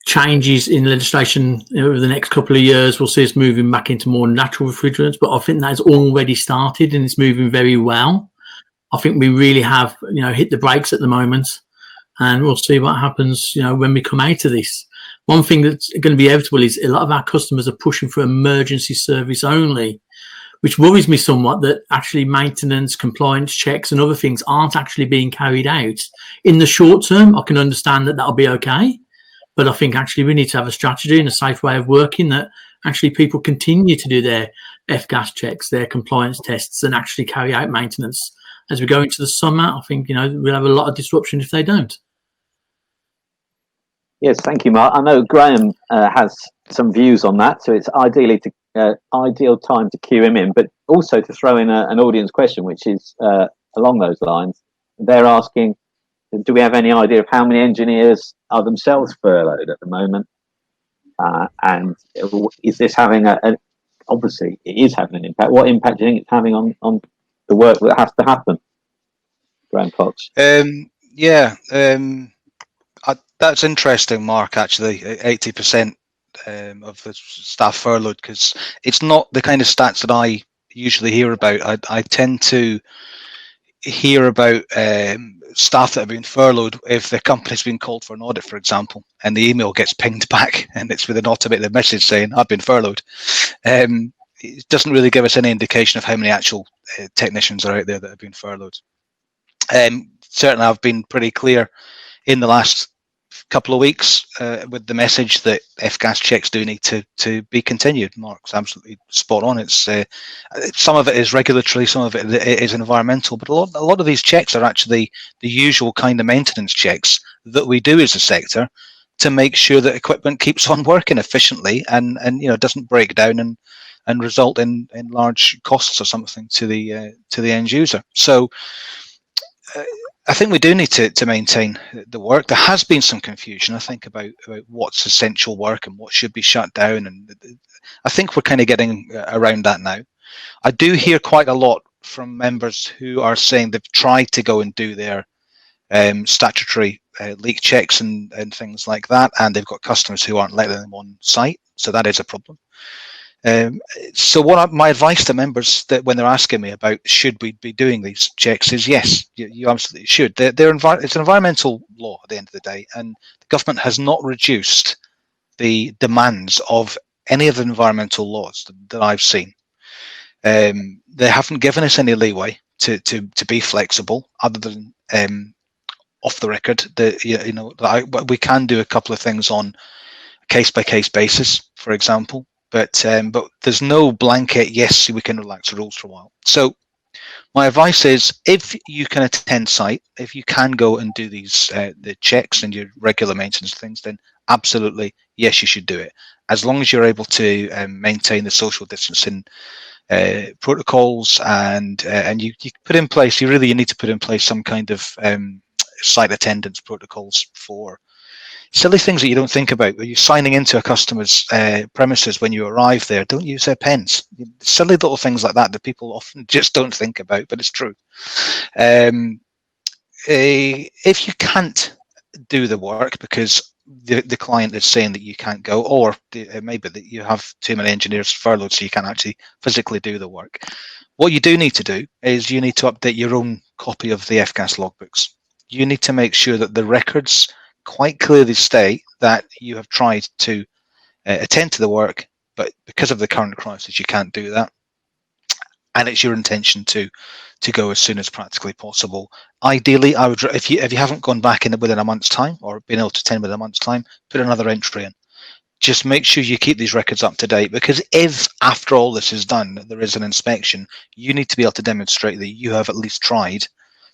changes in legislation over the next couple of years will see us moving back into more natural refrigerants, but I think that's already started and it's moving very well. I think we really have, hit the brakes at the moment, and we'll see what happens, when we come out of this. One thing that's going to be inevitable is a lot of our customers are pushing for emergency service only, which worries me somewhat, that actually maintenance, compliance checks and other things aren't actually being carried out. In the short term, I can understand that that'll be okay, but I think actually we need to have a strategy and a safe way of working that actually people continue to do their F-gas checks, their compliance tests, and actually carry out maintenance. As we go into the summer, I think, we'll have a lot of disruption if they don't. Yes, thank you, Mark. I know Graham has some views on that, so it's ideal time to cue him in, but also to throw in an audience question, which is along those lines. They're asking, do we have any idea of how many engineers are themselves furloughed at the moment? And is this having obviously it is having an impact. What impact do you think it's having on the work that has to happen? Graham Fox. That's interesting, Mark, actually, 80% of the staff furloughed, because it's not the kind of stats that I usually hear about. I tend to hear about staff that have been furloughed if the company's been called for an audit, for example, and the email gets pinged back and it's with an automated message saying, I've been furloughed. It doesn't really give us any indication of how many actual technicians are out there that have been furloughed. Certainly, I've been pretty clear in the last couple of weeks with the message that F-gas checks do need to be continued. Mark's absolutely spot on. It's some of it is regulatory, some of it is environmental, but a lot of these checks are actually the usual kind of maintenance checks that we do as a sector to make sure that equipment keeps on working efficiently and doesn't break down and result in large costs or something to the end user. So I think we do need to maintain the work. There has been some confusion, I think, about what's essential work and what should be shut down, and I think we're kind of getting around that now. I do hear quite a lot from members who are saying they've tried to go and do their statutory leak checks and things like that, and they've got customers who aren't letting them on site, so that is a problem. So my advice to members that when they're asking me about should we be doing these checks is yes, you absolutely should. It's an environmental law at the end of the day, and the government has not reduced the demands of any of the environmental laws that I've seen. They haven't given us any leeway to be flexible, other than off the record that we can do a couple of things on a case by case basis, for example. But there's no blanket, yes, we can relax the rules for a while. So my advice is, if you can attend site, if you can go and do these the checks and your regular maintenance things, then absolutely, yes, you should do it. As long as you're able to maintain the social distancing protocols and you put in place, you need to put in place some kind of site attendance protocols for silly things that you don't think about. When you're signing into a customer's premises when you arrive there, don't use their pens. Silly little things like that people often just don't think about, but it's true. If you can't do the work because the client is saying that you can't go, or it may be that you have too many engineers furloughed so you can't actually physically do the work, what you do need to do is you need to update your own copy of the F-gas logbooks. You need to make sure that the records quite clearly state that you have tried to attend to the work, but because of the current crisis you can't do that, and it's your intention to go as soon as practically possible. Ideally, I would, if you haven't gone back in within a month's time or been able to attend within a month's time, put another entry in. Just make sure you keep these records up to date, because if after all this is done there is an inspection, you need to be able to demonstrate that you have at least tried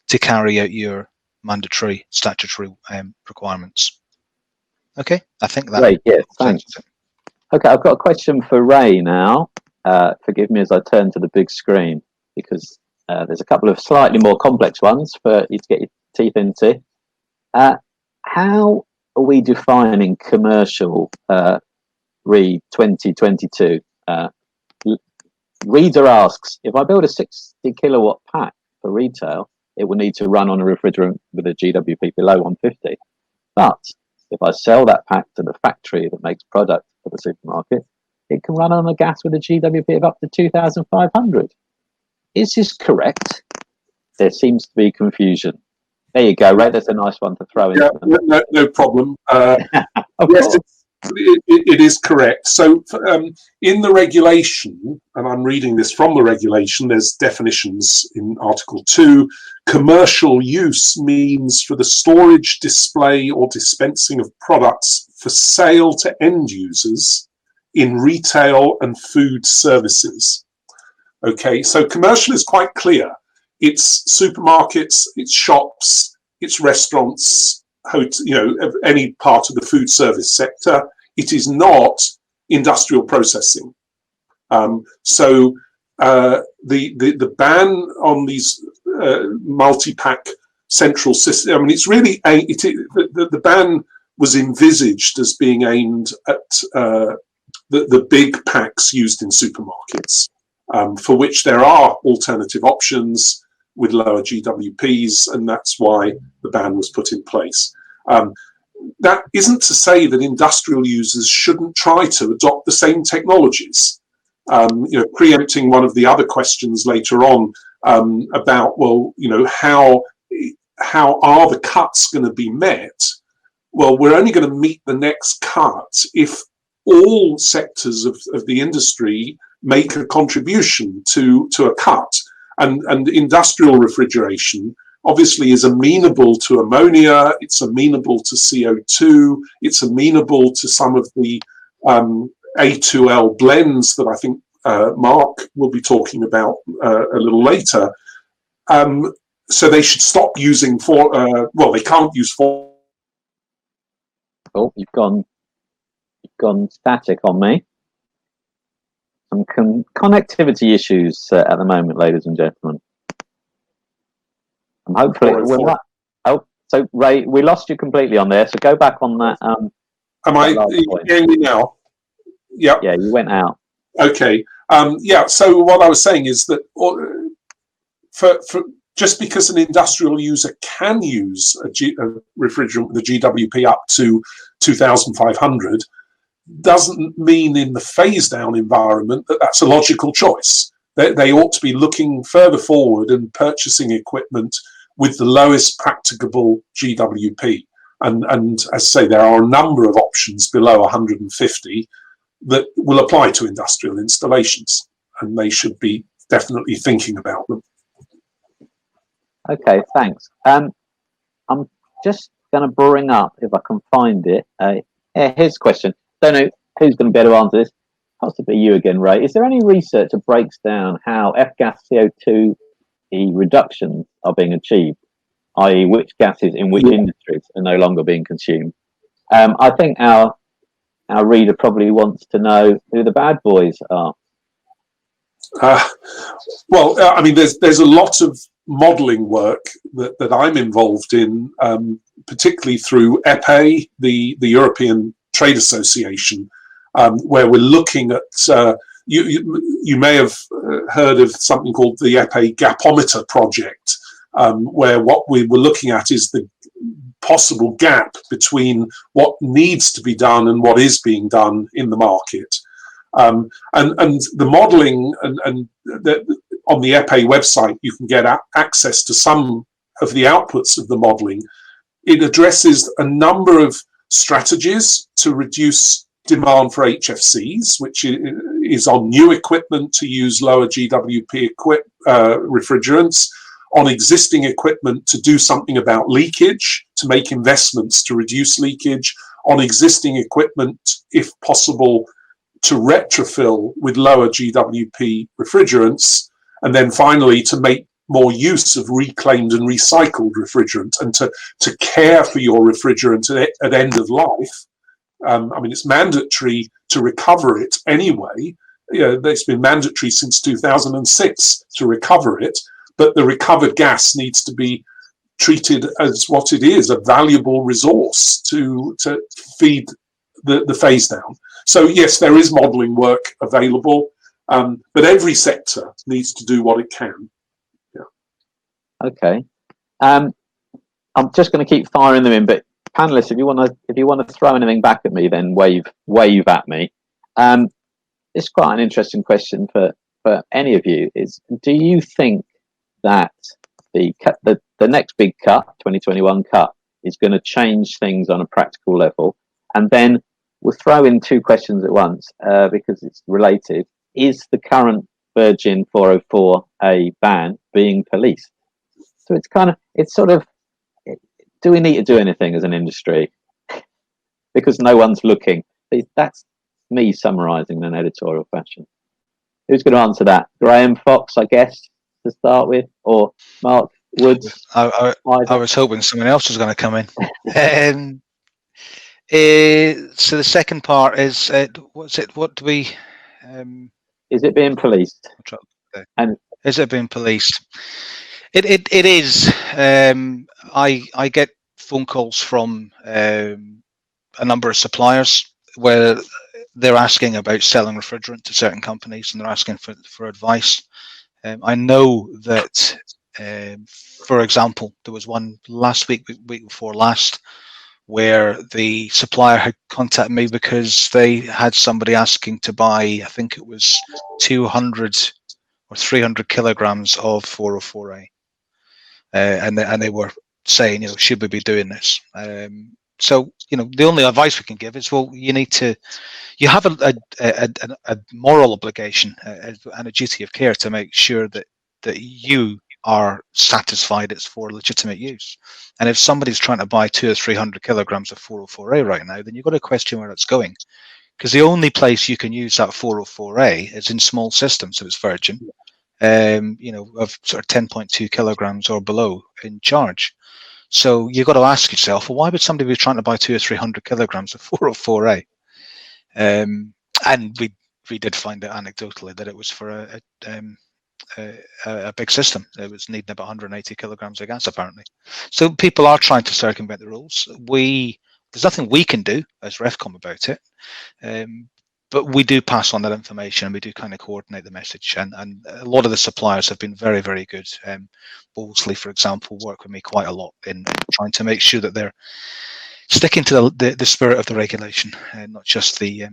to carry out your mandatory statutory requirements. Okay, I think that. Great, yes, thanks. Okay, I've got a question for Ray now. Forgive me as I turn to the big screen, because there's a couple of slightly more complex ones for you to get your teeth into. How are we defining commercial re 2022? Reader asks, if I build a 60 kilowatt pack for retail, it will need to run on a refrigerant with a GWP below 150. But if I sell that pack to the factory that makes product for the supermarket, it can run on a gas with a GWP of up to 2,500. Is this correct? There seems to be confusion. There you go, Ray. That's a nice one to throw in. Yeah, no problem. Yes, it is correct. So in the regulation, and I'm reading this from the regulation, there's definitions in Article 2. Commercial use means for the storage, display, or dispensing of products for sale to end users in retail and food services. Okay, so commercial is quite clear. It's supermarkets, it's shops, it's restaurants, any part of the food service sector. It is not industrial processing. So the ban on these multi-pack central systems, I mean, it's really the ban was envisaged as being aimed at the big packs used in supermarkets, for which there are alternative options with lower GWPs, and that's why the ban was put in place. That isn't to say that industrial users shouldn't try to adopt the same technologies. Preempting one of the other questions later on about, well, how are the cuts going to be met? Well, we're only going to meet the next cut if all sectors of the industry make a contribution to a cut. And industrial refrigeration obviously is amenable to ammonia, it's amenable to CO2, it's amenable to some of the A2L blends that I think Mark will be talking about a little later. So they should stop using they can't use Oh, you've gone static on me. Some connectivity issues at the moment, ladies and gentlemen. And hopefully we're not. Oh, so Ray, we lost you completely on there. So go back on that. Am I hearing me now? Yeah. Yeah, you went out. Okay. So what I was saying is that for just because an industrial user can use a refrigerant with a GWP up to 2,500 doesn't mean in the phase down environment that that's a logical choice. They ought to be looking further forward and purchasing equipment with the lowest practicable GWP. And as I say, there are a number of options below 150 that will apply to industrial installations, and they should be definitely thinking about them. Okay, thanks. I'm just going to bring up, if I can find it, here's a question. Don't know who's going to be able to answer this. Possibly you again, Ray. Is there any research that breaks down how F-gas CO2 reductions are being achieved, i.e. which gases in which industries are no longer being consumed? I think our reader probably wants to know who the bad boys are. I mean, there's a lot of modelling work that I'm involved in, particularly through EPE, the European Trade Association, where we're looking at, you may have heard of something called the EPE Gapometer project, where what we were looking at is the possible gap between what needs to be done and what is being done in the market. And the modelling and on the EPE website, you can get access to some of the outputs of the modelling. It addresses a number of strategies to reduce demand for HFCs, which is on new equipment to use lower GWP refrigerants, on existing equipment to do something about leakage, to make investments to reduce leakage, on existing equipment, if possible, to retrofill with lower GWP refrigerants, and then finally to make more use of reclaimed and recycled refrigerant, and to care for your refrigerant at end of life. I mean, it's mandatory to recover it anyway. It's been mandatory since 2006 to recover it, but the recovered gas needs to be treated as what it is, a valuable resource to feed the phase down. So yes, there is modelling work available, but every sector needs to do what it can. Yeah. Okay. I'm just going to keep firing them in, but panelists, if you want to throw anything back at me, then wave at me. It's quite an interesting question for any of you. Is, do you think that the next big cut, 2021 cut, is going to change things on a practical level? And then we'll throw in two questions at once because it's related. Is the current Virgin 404A ban being policed? So it's sort of, do we need to do anything as an industry? Because no one's looking. That's me summarising in an editorial fashion. Who's going to answer that? Graham Fox, I guess, to start with, or Mark Woods? I was hoping someone else was going to come in. So the second part is, what's it? What do we? Is it being policed? And is it being policed? It is. I get phone calls from a number of suppliers where they're asking about selling refrigerant to certain companies, and they're asking for advice. I know that, for example, there was one last week before last, where the supplier had contacted me because they had somebody asking to buy, I think it was 200 or 300 kilograms of 404A. And they were saying, should we be doing this? So, the only advice we can give is, well, you have a moral obligation and a duty of care to make sure that you are satisfied it's for legitimate use. And if somebody's trying to buy 200 or 300 kilograms of 404A right now, then you've got to question where it's going. Because the only place you can use that 404A is in small systems, so it's Virgin, of sort of 10.2 kilograms or below in charge. So you've got to ask yourself, well, why would somebody be trying to buy 200 or 300 kilograms of 404A? And we did find out anecdotally that it was for a big system. It was needing about 180 kilograms of gas, apparently. So people are trying to circumvent the rules. There's nothing we can do as REFCOM about it. But we do pass on that information, and we do kind of coordinate the message. And a lot of the suppliers have been very, very good. Wolseley, for example, work with me quite a lot in trying to make sure that they're sticking to the spirit of the regulation, and not just the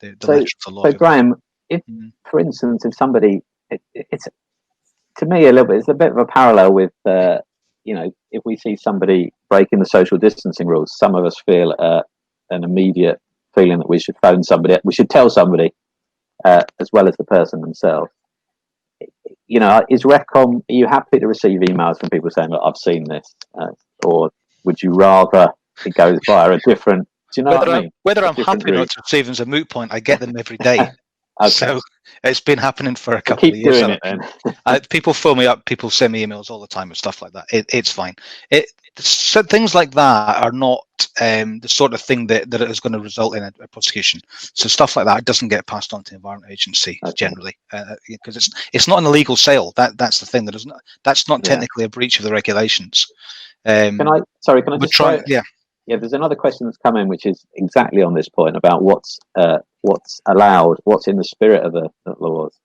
letter of the law. So, Graham, if, for instance, if somebody, it's to me it's a bit of a parallel with, if we see somebody breaking the social distancing rules, some of us feel an immediate feeling that we should phone somebody, we should tell somebody, as well as the person themselves. Is REFCOM, are you happy to receive emails from people saying, look, I've seen this, or would you rather it goes via a different, do you know what I mean? Whether I'm happy or not to receive them is a moot point. I get them every day. Okay. So it's been happening for a couple Keep of years. doing it then. People phone me up, people send me emails all the time and stuff like that. It's fine. So things like that are not the sort of thing that is going to result in a prosecution. So stuff like that doesn't get passed on to the Environment Agency generally, because it's not an illegal sale. That's the thing. That's not technically a breach of the regulations. Can I just try? Yeah, there's another question that's come in, which is exactly on this point about what's allowed, what's in the spirit of the laws.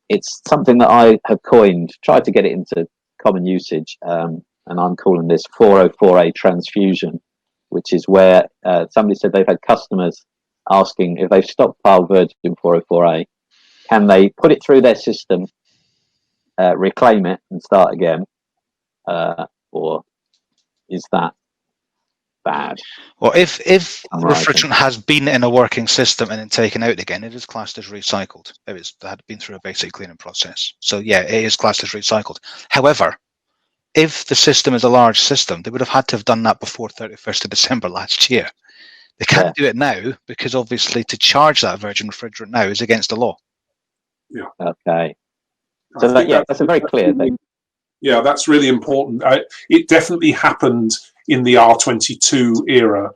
It's something that I have coined, tried to get it into common usage, and I'm calling this 404A transfusion, which is where somebody said they've had customers asking if they've stockpiled virgin 404A, can they put it through their system, reclaim it and start again, or is that bad? Well, if refrigerant has been in a working system and then taken out again, it is classed as recycled. If it had been through a basic cleaning process. So yeah, it is classed as recycled. However, if the system is a large system, they would have had to have done that before 31st of December last year. They can't do it now because obviously to charge that virgin refrigerant now is against the law. Yeah. Okay. So that's a very clear thing. Yeah, that's really important. It definitely happened in the R22 era.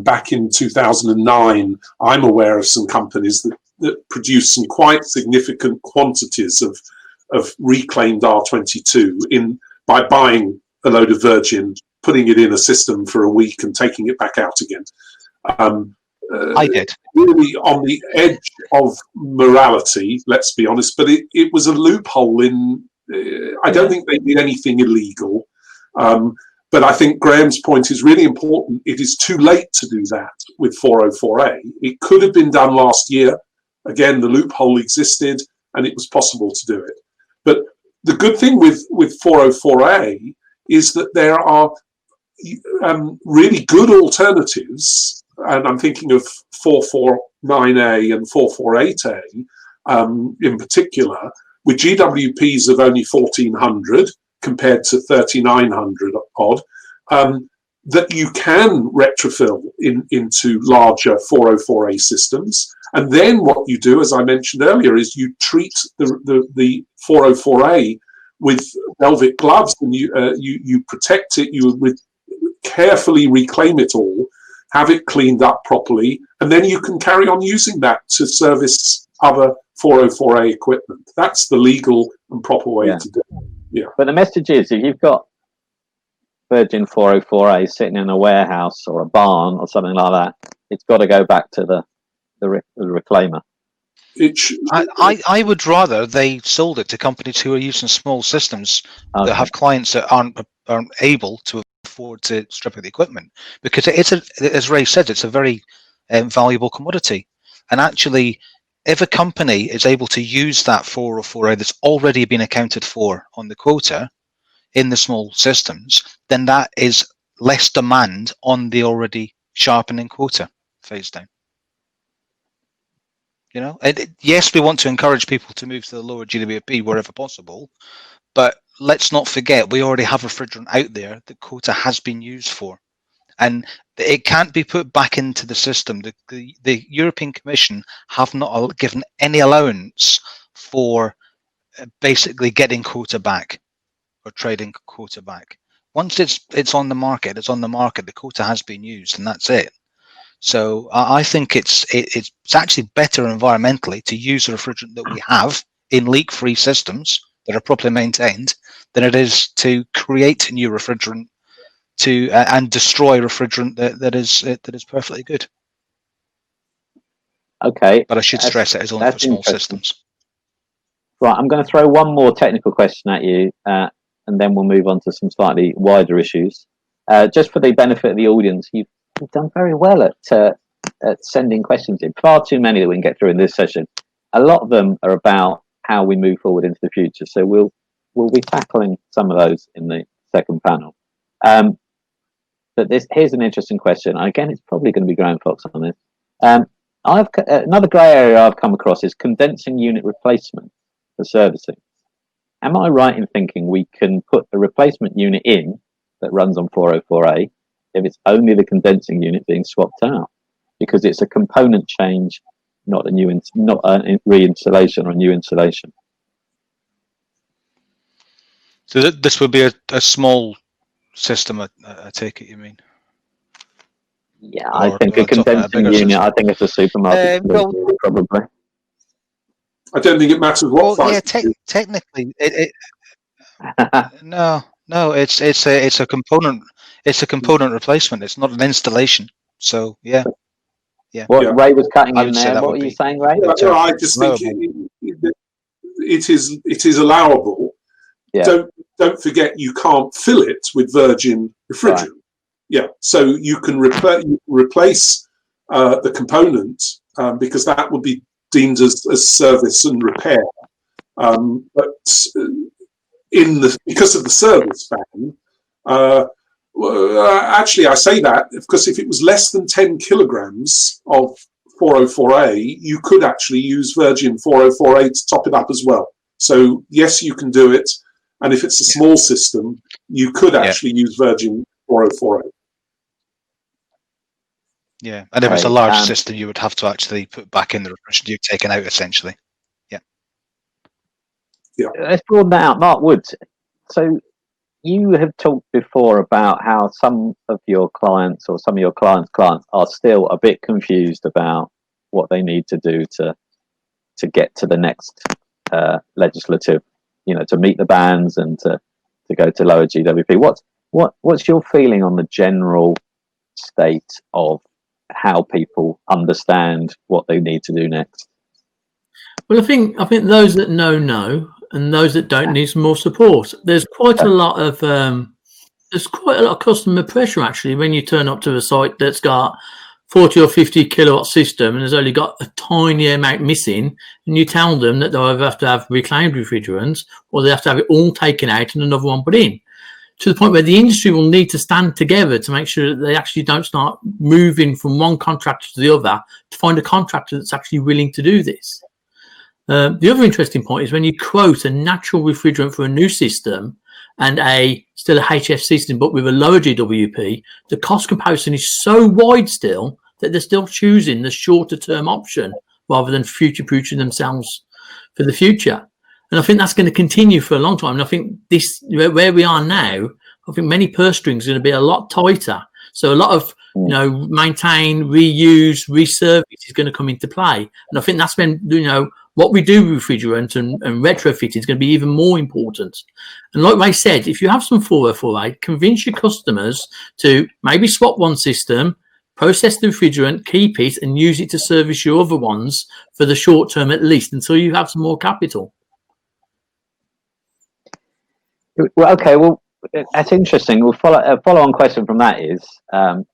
Back in 2009, I'm aware of some companies that produced some quite significant quantities of reclaimed R22 by buying a load of virgin, putting it in a system for a week and taking it back out again. I did. Really on the edge of morality, let's be honest, but it was a loophole in... I don't think they did anything illegal, but I think Graham's point is really important. It is too late to do that with 404A. It could have been done last year. Again, the loophole existed and it was possible to do it. But the good thing with 404A is that there are really good alternatives, and I'm thinking of 449A and 448A in particular, with GWPs of only 1,400 compared to 3,900 odd, that you can retrofill into larger 404A systems. And then what you do, as I mentioned earlier, is you treat the 404A with velvet gloves, and you protect it, you carefully reclaim it all, have it cleaned up properly, and then you can carry on using that to service other 404A equipment. That's the legal and proper way to do it. Yeah. But the message is, if you've got virgin 404A sitting in a warehouse or a barn or something like that, it's got to go back to the reclaimer. I would rather they sold it to companies who are using small systems that have clients that aren't able to afford to strip out the equipment, because as Ray said, it's a very valuable commodity. And actually, if a company is able to use that 404A that's already been accounted for on the quota in the small systems, then that is less demand on the already sharpening quota phase down. You know, yes, we want to encourage people to move to the lower GWP wherever possible, but let's not forget we already have refrigerant out there that quota has been used for, and it can't be put back into the system. The European Commission have not given any allowance for basically getting quota back or trading quota back. Once it's on the market, it's on the market. The quota has been used, and that's it. So I think it's actually better environmentally to use the refrigerant that we have in leak-free systems that are properly maintained than it is to create new refrigerant and destroy refrigerant that is perfectly good. Okay. But I should stress it is only for small systems. Right, I'm going to throw one more technical question at you, and then we'll move on to some slightly wider issues. Just for the benefit of the audience, you've done very well at sending questions in. Far too many that we can get through in this session. A lot of them are about how we move forward into the future. So we'll be tackling some of those in the second panel. But here's an interesting question. Again, it's probably going to be Graham Fox on this. Another grey area I've come across is condensing unit replacement for servicing. Am I right in thinking we can put a replacement unit in that runs on 404A if it's only the condensing unit being swapped out, because it's a component change not a reinstallation or a new installation. So this would be a small system, I take it you mean? Yeah, Or I think do a I talk about a condensing bigger unit. system? I think it's a supermarket solution, probably. I don't think it matters what size. Technically, no, it's a component. It's a component replacement. It's not an installation. So yeah. What Ray was cutting I in would say there. that What would were you be. saying, Ray? No, I just think it is allowable. Yeah. Don't forget you can't fill it with virgin refrigerant. Right. Yeah, so you can replace the component because that would be deemed as service and repair. But because of the service ban, actually I say that because if it was less than 10 kilograms of 404A, you could actually use virgin 404A to top it up as well. So yes, you can do it. And if it's a small system, you could actually use virgin 404A. Yeah, and if it's a large system, you would have to actually put back in the refrigerant you've taken out, essentially. Yeah. Let's broaden that out. Mark Woods, so you have talked before about how some of your clients or some of your clients' clients are still a bit confused about what they need to do to get to the next legislative, to meet the bans and to go to lower GWP. What's your feeling on the general state of how people understand what they need to do next? Well, I think those that know, and those that don't need some more support. There's quite a lot of customer pressure actually when you turn up to a site that's got 40 or 50 kilowatt system and has only got a tiny amount missing, and you tell them that they either have to have reclaimed refrigerants or they have to have it all taken out and another one put in. To the point where the industry will need to stand together to make sure that they actually don't start moving from one contractor to the other to find a contractor that's actually willing to do this. The other interesting point is when you quote a natural refrigerant for a new system and still a HF system but with a lower GWP, the cost comparison is so wide still that they're still choosing the shorter term option rather than future-proofing themselves for the future. And I think that's going to continue for a long time. And I think where we are now, I think many purse strings are going to be a lot tighter. So a lot of maintain, reuse, reservice is going to come into play. And I think that's when what we do with refrigerant and retrofit is going to be even more important. And like Ray said, if you have some 404A, convince your customers to maybe swap one system, process the refrigerant, keep it, and use it to service your other ones for the short term at least until you have some more capital. Well, okay, well, that's interesting. We'll a follow-on question from that is,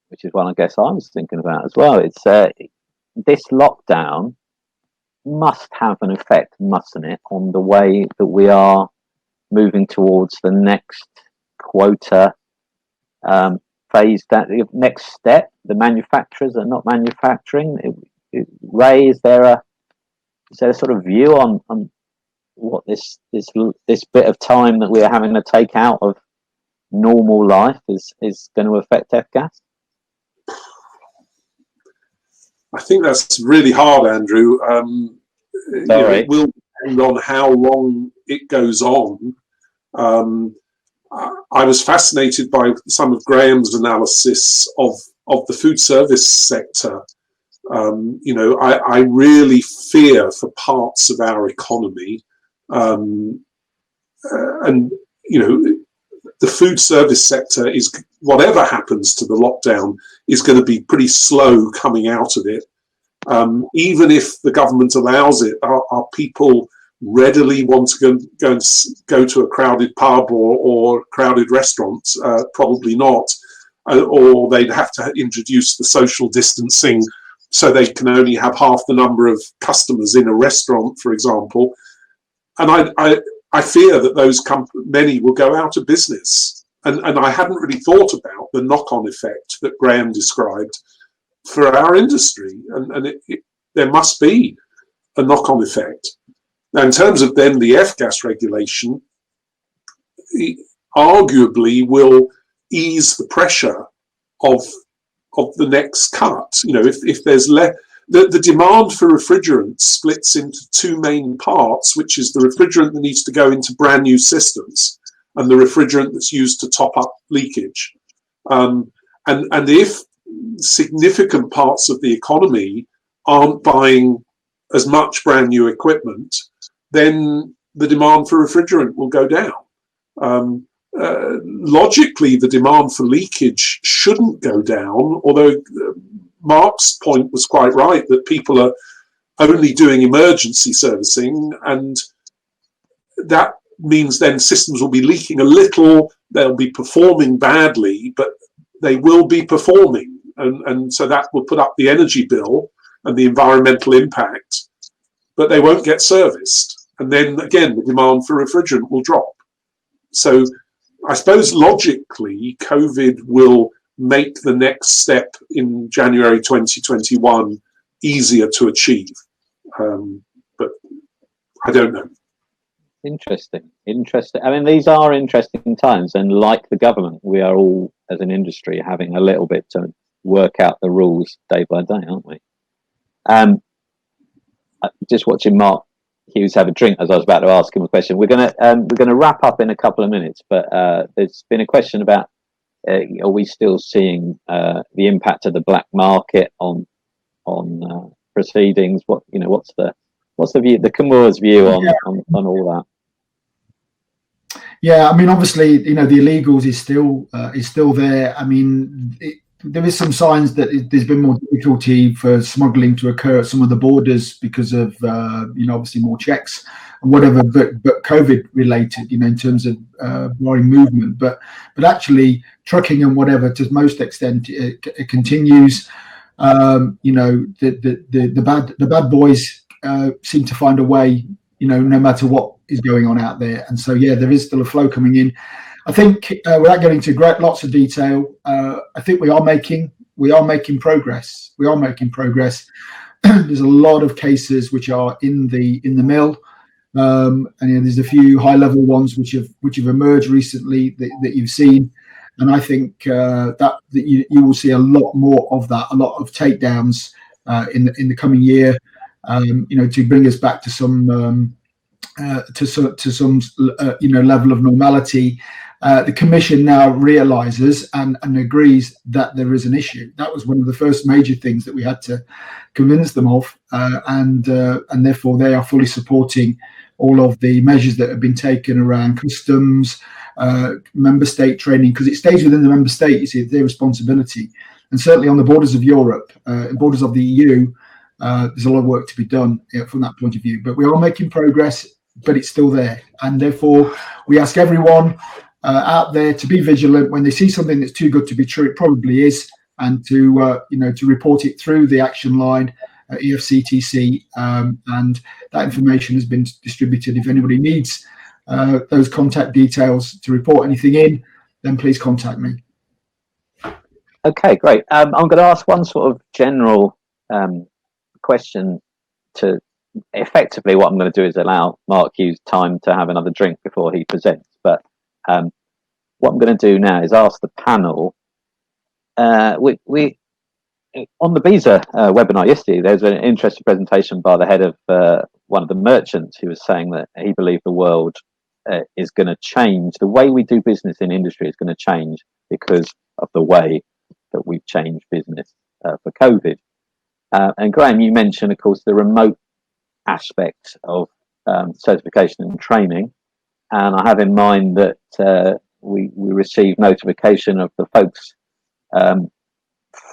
which is one I guess I was thinking about as well. It's this lockdown must have an effect, mustn't it, on the way that we are moving towards the next quota phase, that next step. The manufacturers are not manufacturing. Ray, is there a sort of view on what this bit of time that we're having to take out of normal life is going to affect F-gas? I think that's really hard, Andrew. It will depend on how long it goes on. I was fascinated by some of Graham's analysis of the food service sector. I really fear for parts of our economy, and the food service sector is, whatever happens to the lockdown, is going to be pretty slow coming out of it. Even if the government allows it, are people readily want to go to a crowded pub or crowded restaurant? Probably not. Or they'd have to introduce the social distancing so they can only have half the number of customers in a restaurant, for example. And I fear that many will go out of business. And I hadn't really thought about the knock-on effect that Graham described for our industry. And there must be a knock-on effect. Now, in terms of then the F-gas regulation, it arguably will ease the pressure of the next cut. If there's the demand for refrigerant splits into two main parts, which is the refrigerant that needs to go into brand new systems and the refrigerant that's used to top up leakage. And if significant parts of the economy aren't buying as much brand new equipment, then the demand for refrigerant will go down. Logically, the demand for leakage shouldn't go down, although Mark's point was quite right that people are only doing emergency servicing, and that means then systems will be leaking a little, they'll be performing badly, but they will be performing, and so that will put up the energy bill and the environmental impact, but they won't get serviced. And then again, the demand for refrigerant will drop. So I suppose logically, COVID will make the next step in January 2021 easier to achieve. But I don't know. Interesting. I mean, these are interesting times, and like the government, we are all, as an industry, having a little bit to work out the rules day by day, aren't we? Just watching Mark Hughes have a drink as I was about to ask him a question. We're gonna wrap up in a couple of minutes, but there's been a question about are we still seeing the impact of the black market on proceedings? What's the view, the Kimura's view on all that? Yeah, I mean, obviously, the illegals is still there. I mean, there is some signs that there's been more difficulty for smuggling to occur at some of the borders because of obviously more checks and whatever, but COVID related, in terms of barring movement. But actually, trucking and whatever, to most extent, it continues. The bad boys seem to find a way, no matter what is going on out there. And so, yeah, there is still a flow coming in. I think without getting into lots of detail, I think we are making progress. There's a lot of cases which are in the mill, and there's a few high level ones which have emerged recently that you've seen, and I think that you will see a lot more of that, a lot of takedowns in the coming year, to bring us back to some level of normality. The Commission now realises and agrees that there is an issue. That was one of the first major things that we had to convince them of, and therefore they are fully supporting all of the measures that have been taken around customs, member state training, because it stays within the member state. You see, it's their responsibility, and certainly on the borders of Europe, borders of the EU, there's a lot of work to be done from that point of view. But we are making progress, but it's still there, and therefore we ask everyone out there to be vigilant when they see something that's too good to be true. It probably is, and to report it through the action line at EFCTC, and that information has been distributed. If anybody needs those contact details to report anything in, then please contact me. Okay, great. I'm going to ask one sort of general question. To effectively, what I'm going to do is allow Mark Hughes time to have another drink before he presents. But what I'm going to do now is ask the panel. We on the Visa webinar yesterday, there was an interesting presentation by the head of one of the merchants who was saying that he believed the world is going to change. The way we do business in industry is going to change because of the way that we've changed business for COVID. And Graham, you mentioned, of course, the remote aspect of certification and training. And I have in mind that we received notification of the folks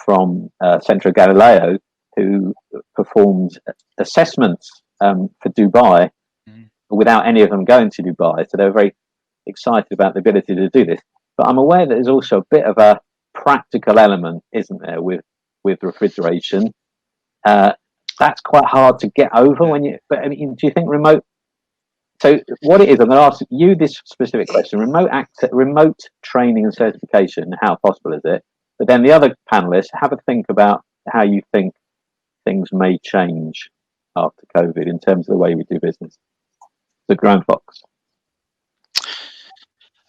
from Centro Galileo who performed assessments for Dubai without any of them going to Dubai. So they were very excited about the ability to do this. But I'm aware that there's also a bit of a practical element, isn't there, with refrigeration? That's quite hard to get over but I mean, do you think remote? So what it is, I'm going to ask you this specific question: remote training and certification. How possible is it? But then the other panelists have a think about how you think things may change after COVID in terms of the way we do business. So Graham Fox.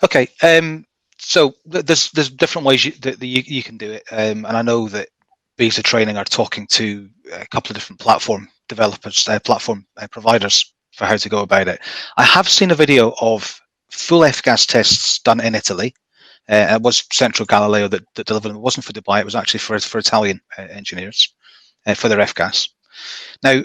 Okay. So there's different ways that you can do it, and I know that beta training are talking to a couple of different platform developers, providers for how to go about it. I have seen a video of full F-gas tests done in Italy. It was Central Galileo that delivered them. It wasn't for Dubai. It was actually for Italian engineers for their F-gas. Now,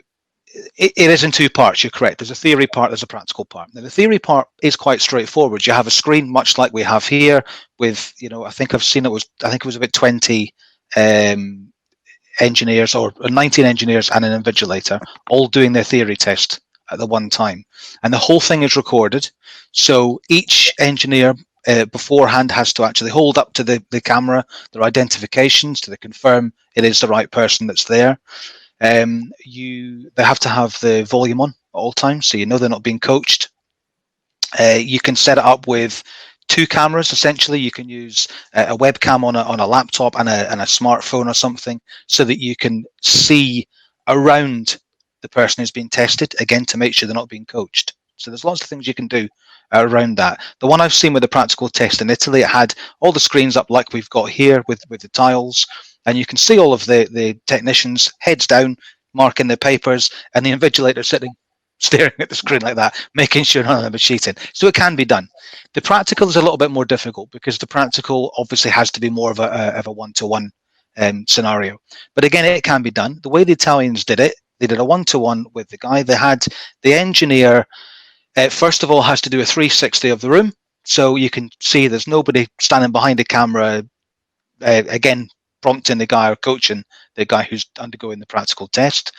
it is in two parts. You're correct. There's a theory part. There's a practical part. Now, the theory part is quite straightforward. You have a screen, much like we have here, with I think I've seen it was about 20 engineers, or 19 engineers and an invigilator, all doing their theory test at the one time, and the whole thing is recorded. So each engineer beforehand has to actually hold up to the camera their identifications to confirm it is the right person that's there. They have to have the volume on at all times, so they're not being coached. You can set it up with two cameras. Essentially, you can use a webcam on a laptop and a smartphone or something, so that you can see around the person who's being tested, again, to make sure they're not being coached. So there's lots of things you can do around that. The one I've seen with the practical test in Italy, it had all the screens up like we've got here with the tiles, and you can see all of the technicians heads down, marking their papers, and the invigilator sitting staring at the screen like that, making sure none of them are cheating. So it can be done. The practical is a little bit more difficult, because the practical obviously has to be more of a one-to-one scenario. But again, it can be done. The way the Italians did it, they did a one-to-one with the guy. They had the engineer, first of all, has to do a 360 of the room. So you can see there's nobody standing behind the camera, again, prompting the guy or coaching the guy who's undergoing the practical test.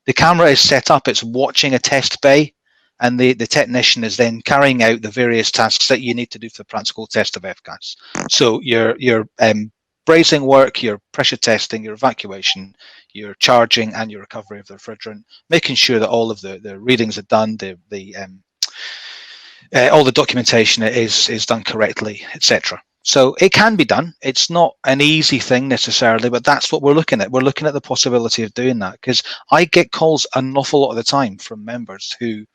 The camera is set up, it's watching a test bay, and the technician is then carrying out the various tasks that you need to do for the practical test of F-gas. So your brazing work, your pressure testing, your evacuation, your charging, and your recovery of the refrigerant, making sure that all of the readings are done, all the documentation is done correctly, etc. So it can be done. It's not an easy thing necessarily, but that's what we're looking at. We're looking at the possibility of doing that, because I get calls an awful lot of the time from members who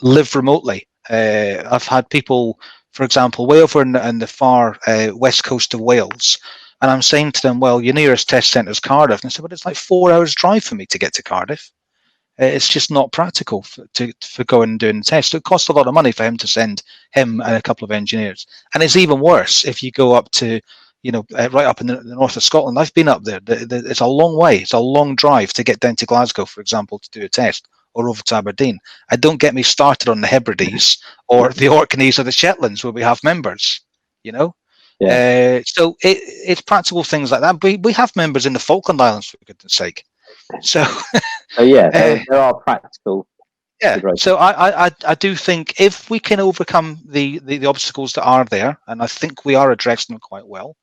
live remotely. I've had people, for example, way over in the far west coast of Wales, and I'm saying to them, well, your nearest test centre is Cardiff. And they say, but it's like 4 hours drive for me to get to Cardiff. It's just not practical for going and doing the test. So it costs a lot of money for him to send him and a couple of engineers. And it's even worse if you go up to, right up in the north of Scotland. I've been up there. It's a long way. It's a long drive to get down to Glasgow, for example, to do a test, or over to Aberdeen. And don't get me started on the Hebrides or the Orkneys or the Shetlands, where we have members, Yeah. So it's practical things like that. We have members in the Falkland Islands, for goodness sake. So there are practical. Yeah. So I do think if we can overcome the obstacles that are there, and I think we are addressing them quite well,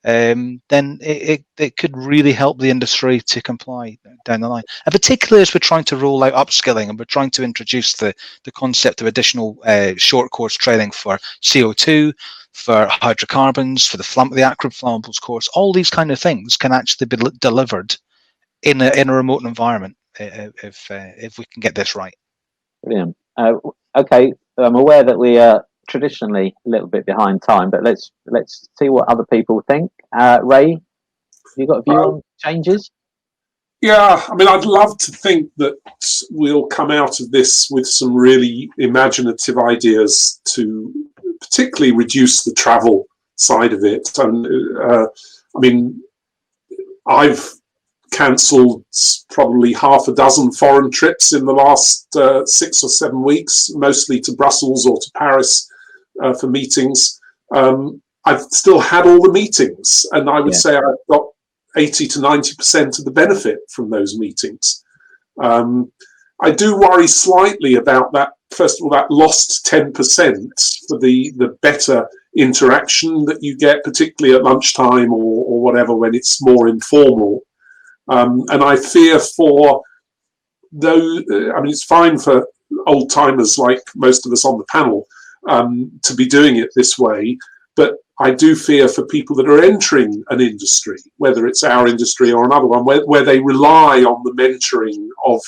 then it could really help the industry to comply down the line. And particularly as we're trying to roll out upskilling, and we're trying to introduce the concept of additional short course training for CO2, for hydrocarbons, for the acrid flammables course. All these kind of things can actually be delivered in a remote environment if we can get this right. Brilliant. Okay, I'm aware that we are traditionally a little bit behind time, but let's see what other people think. Ray, have you got a view on changes? Yeah, I mean, I'd love to think that we'll come out of this with some really imaginative ideas to particularly reduce the travel side of it. And I mean, I've cancelled probably half a dozen foreign trips in the last 6 or 7 weeks, mostly to Brussels or to Paris for meetings. I've still had all the meetings, and I would say I've got 80 to 90% of the benefit from those meetings. I do worry slightly about that, first of all, that lost 10% for the better interaction that you get, particularly at lunchtime or whatever, when it's more informal. And I fear for those, I mean, it's fine for old timers like most of us on the panel to be doing it this way, but I do fear for people that are entering an industry, whether it's our industry or another one, where they rely on the mentoring of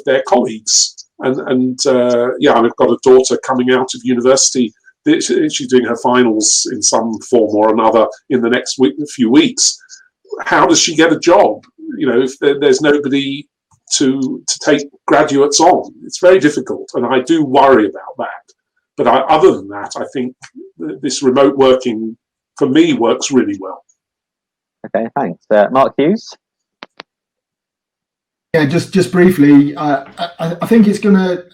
their colleagues. And I've got a daughter coming out of university. She's doing her finals in some form or another in the next few weeks. how does she get a job? You know, if there's nobody to take graduates on, it's very difficult, and I do worry about that. But other than that, I think this remote working for me works really well. Okay, thanks, Mark Hughes. Yeah, just briefly, I think it's going to.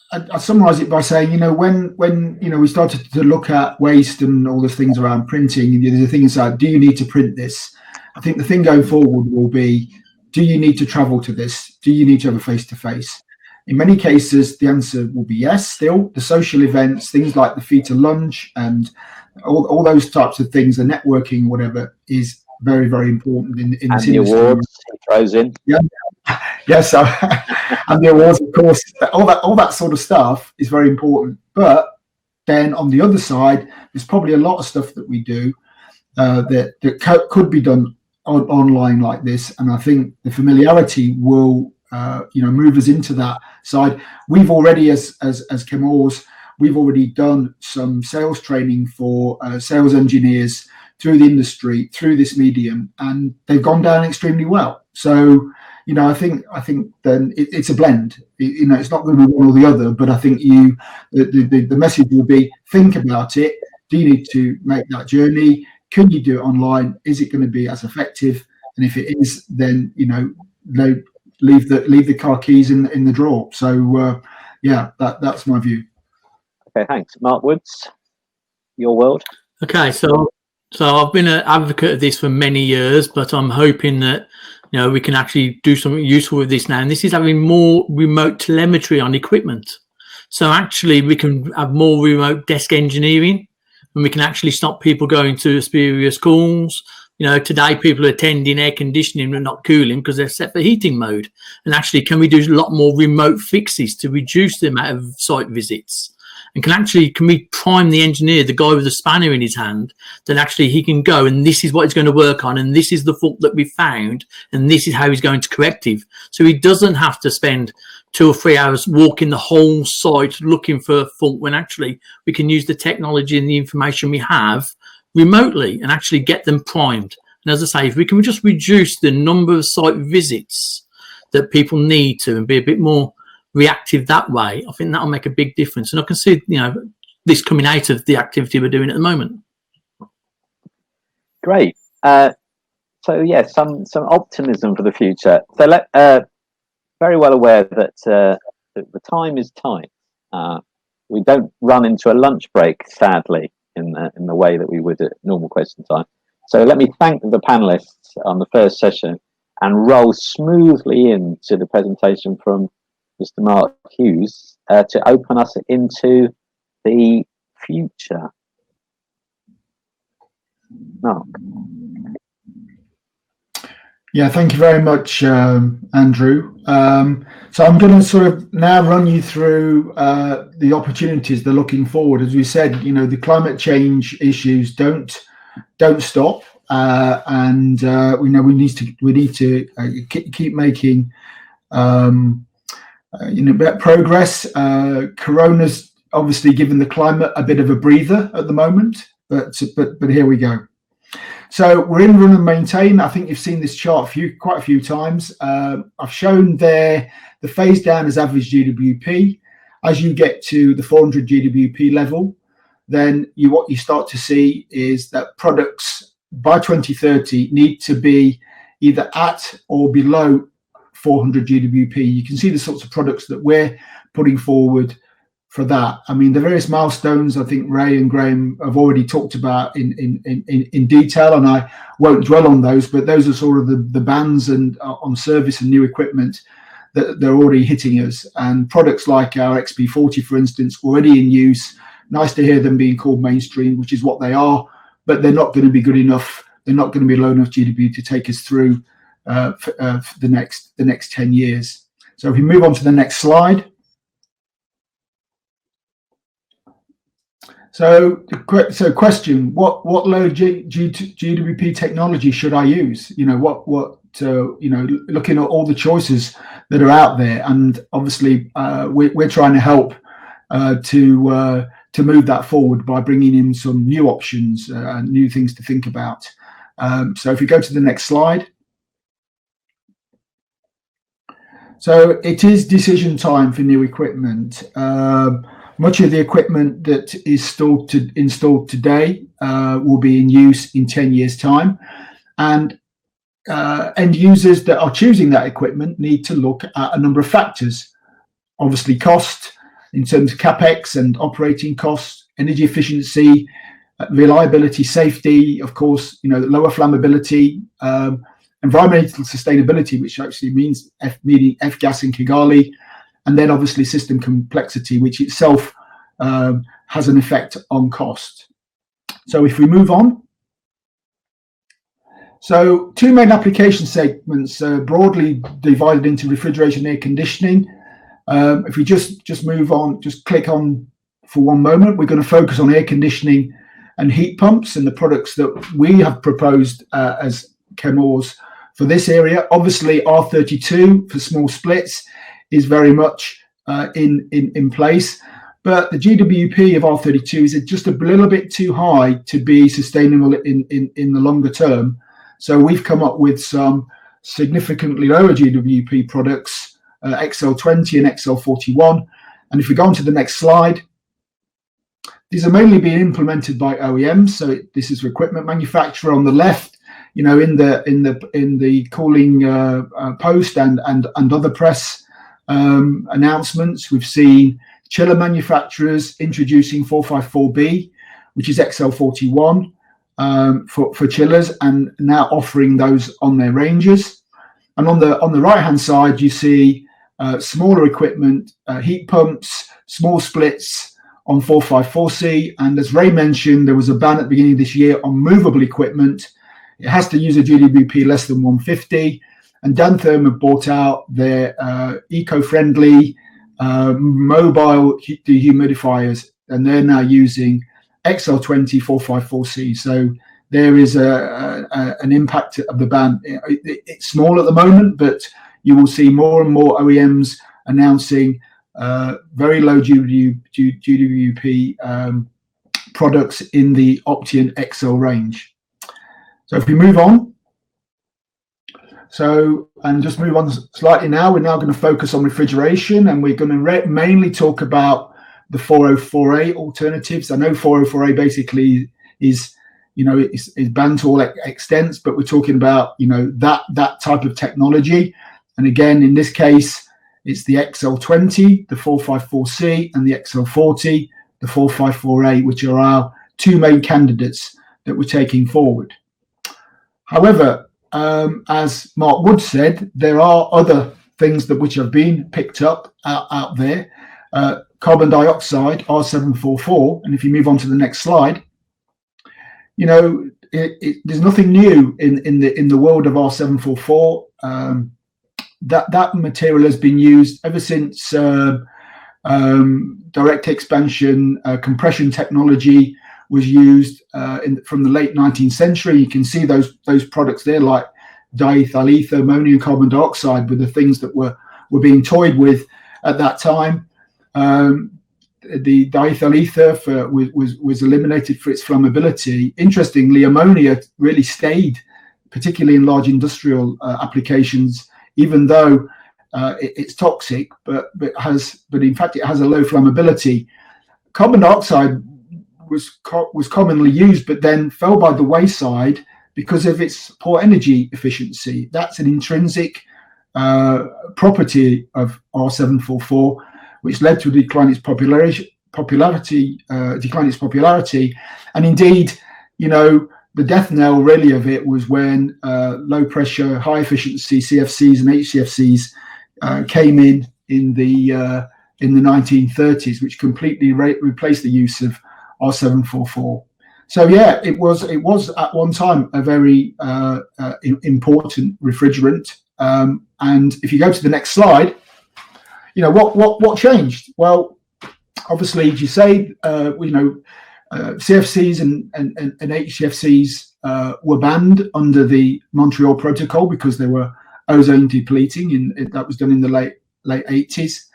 I summarise it by saying, you know, when we started to look at waste and all those things around printing, the things like, do you need to print this? I think the thing going forward will be, do you need to travel to this? Do you need to have a face-to-face? In many cases, the answer will be yes. Still, the social events, things like the Feta lunch and all those types of things, the networking, whatever, is very, very important in and this the industry. awards he throws in. Yeah. Yes, and the awards, of course, all that sort of stuff is very important. But then on the other side, there's probably a lot of stuff that we do that could be done online like this, and I think the familiarity will move us into that side. We've already, as Chemours, we've already done some sales training for sales engineers through the industry, through this medium, and they've gone down extremely well. So, you know, I think then it's a blend. You know, it's not going to be one or the other, but I think the message will be, think about it. Do you need to make that journey? Can you do it online? Is it going to be as effective? And if it is, then, you know, leave the car keys in the drawer. So that's my view. Okay, thanks. Mark Woods, your world. Okay, so I've been an advocate of this for many years, but I'm hoping that, you know, we can actually do something useful with this now. And this is having more remote telemetry on equipment. So actually we can have more remote desk engineering, and we can actually stop people going to spurious calls. You know, today people are attending air conditioning and not cooling because they're set for heating mode. And actually, can we do a lot more remote fixes to reduce the amount of site visits? And can we prime the engineer, the guy with the spanner in his hand, that actually he can go, and this is what he's going to work on, and this is the fault that we found, and this is how he's going to correct it. So he doesn't have to spend 2 or 3 hours walking the whole site looking for a fault, when actually we can use the technology and the information we have remotely and actually get them primed. And as I say, if we can just reduce the number of site visits that people need to and be a bit more reactive that way, I think that'll make a big difference. And I can see, you know, this coming out of the activity we're doing at the moment. Great. So yeah, some optimism for the future. So very well aware that the time is tight. We don't run into a lunch break, sadly, in the way that we would at normal question time. So let me thank the panelists on the first session and roll smoothly into the presentation from Mr. Mark Hughes to open us into the future. Mark. Yeah, thank you very much, Andrew. So I'm going to sort of now run you through the opportunities they're looking forward. As we said, you know, the climate change issues don't stop, and we know we need to keep making progress. Corona's obviously given the climate a bit of a breather at the moment, but here we go. So we're in run and maintain. I think you've seen this chart quite a few times. I've shown there the phase down as average GWP. As you get to the 400 GWP level, then what you start to see is that products by 2030 need to be either at or below 400 GWP. You can see the sorts of products that we're putting forward for that. I mean, the various milestones I think Ray and Graham have already talked about in detail, and I won't dwell on those, but those are sort of the bands and on service and new equipment that they're already hitting us. And products like our XP40, for instance, already in use. Nice to hear them being called mainstream, which is what they are, but they're not going to be good enough. They're not going to be low enough GWP to take us through for the next 10 years. So if we move on to the next slide. So question: what low GWP technology should I use? You know, looking at all the choices that are out there, and obviously we're trying to help to move that forward by bringing in some new options, new things to think about. So if we go to the next slide. So it is decision time for new equipment. Much of the equipment that is installed today will be in use in 10 years' time. And end users that are choosing that equipment need to look at a number of factors. Obviously, cost in terms of capex and operating costs, energy efficiency, reliability, safety, of course, lower flammability, environmental sustainability, which actually means meeting F-gas in Kigali, and then obviously system complexity, which itself has an effect on cost. So if we move on. So two main application segments, broadly divided into refrigeration and air conditioning. If we just move on, just click on for one moment, we're going to focus on air conditioning and heat pumps and the products that we have proposed as Chemours for this area. Obviously, R32 for small splits is very much in place, but the GWP of R32 is just a little bit too high to be sustainable in the longer term. So we've come up with some significantly lower GWP products, XL20 and XL41. And if we go on to the next slide, these are mainly being implemented by OEMs. So this is for equipment manufacturer on the left. In the cooling post and other press announcements, we've seen chiller manufacturers introducing 454B, which is XL41 for chillers, and now offering those on their ranges. And on the right hand side, you see smaller equipment, heat pumps, small splits on 454C. And as Ray mentioned, there was a ban at the beginning of this year on movable equipment. It has to use a GWP less than 150. And Dantherm have brought out their eco-friendly mobile dehumidifiers, and they're now using XL20 454C. So there is an impact of the ban. It's small at the moment, but you will see more and more OEMs announcing very low GWP products in the Opteon XL range. So if we move on. And just move on slightly now, we're now going to focus on refrigeration, and we're going to mainly talk about the 404A alternatives. I know 404A basically is banned to all extents, but we're talking about, that type of technology. And again, in this case, it's the XL20, the 454C, and the XL40, the 454A, which are our two main candidates that we're taking forward. However, as Mark Wood said, there are other things which have been picked up out there. Carbon dioxide, R744, and if you move on to the next slide, there's nothing new in the world of R744. That material has been used ever since direct expansion compression technology was used from the late 19th century. You can see those products there, like diethyl ether, ammonium carbon dioxide, were the things that were being toyed with at that time. The diethyl ether was eliminated for its flammability. Interestingly, ammonia really stayed, particularly in large industrial applications, even though it's toxic, but in fact it has a low flammability. Carbon dioxide was commonly used, but then fell by the wayside because of its poor energy efficiency. That's an intrinsic property of R744, which led to decline its popularity. And indeed, the death knell really of it was when low pressure, high efficiency CFCs and HCFCs came in the 1930s, which completely replaced the use of R744. So yeah, it was at one time a very important refrigerant. And if you go to the next slide, what changed? Well, obviously, as you say, CFCs and HCFCs were banned under the Montreal Protocol because they were ozone depleting, and that was done in the late 80s.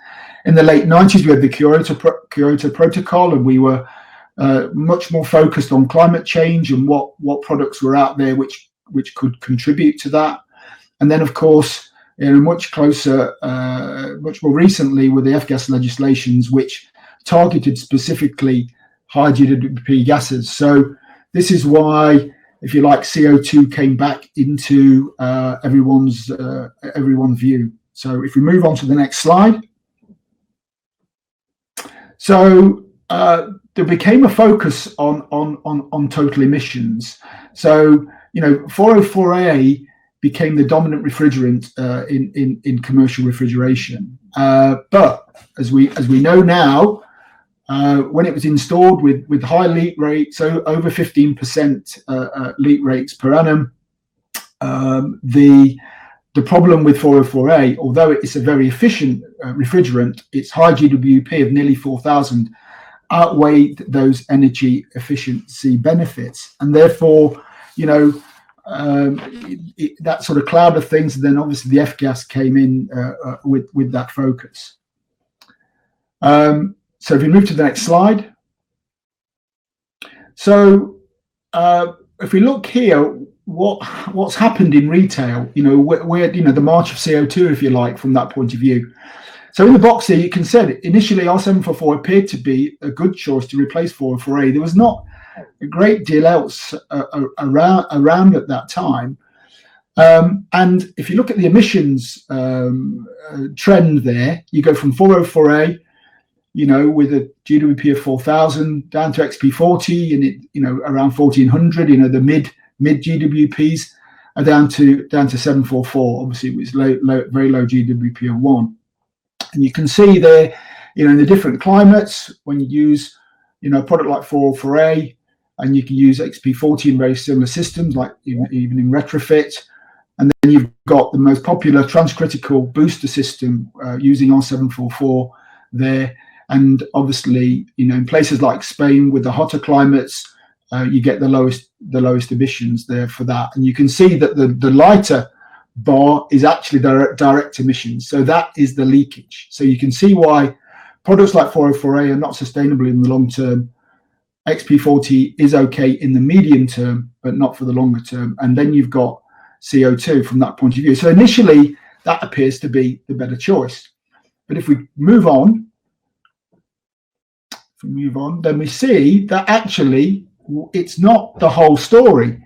In the late 90s, we had the Kyoto Protocol, and we were much more focused on climate change and what products were out there which which could contribute to that. And then, of course, much closer, much more recently, with the F-gas legislations, which targeted specifically high GWP gases. So this is why, if you like, CO2 came back into everyone's view. So if we move on to the next slide. So there became a focus on total emissions. So, 404A became the dominant refrigerant in commercial refrigeration. But as we know now, when it was installed with high leak rates, so over 15% leak rates per annum, the problem with 404A, although it's a very efficient refrigerant, its high GWP of nearly 4,000 outweighed those energy efficiency benefits, and therefore, that sort of cloud of things. And then obviously the F-gas came in with that focus. So if we move to the next slide. So if we look here, what's happened in retail, where the march of CO2, if you like, from that point of view. So in the box here, you can see initially R744 appeared to be a good choice to replace 404A. There was not a great deal else around at that time. And if you look at the emissions trend there, you go from 404A, with a GWP of 4,000 down to XP40, and it, around 1,400. The mid GWPs are down to 744. Obviously, it was very low GWP of 1. And you can see there, in the different climates, when you use, a product like 404A, and you can use XP40 in very similar systems, like even in retrofit. And then you've got the most popular transcritical booster system using R744 there. And obviously, in places like Spain with the hotter climates, you get the lowest emissions there for that. And you can see that the lighter bar is actually direct emissions. So that is the leakage. So you can see why products like 404A are not sustainable in the long term. XP40 is okay in the medium term, but not for the longer term. And then you've got CO2 from that point of view. So initially, that appears to be the better choice. But if we move on, then we see that actually it's not the whole story,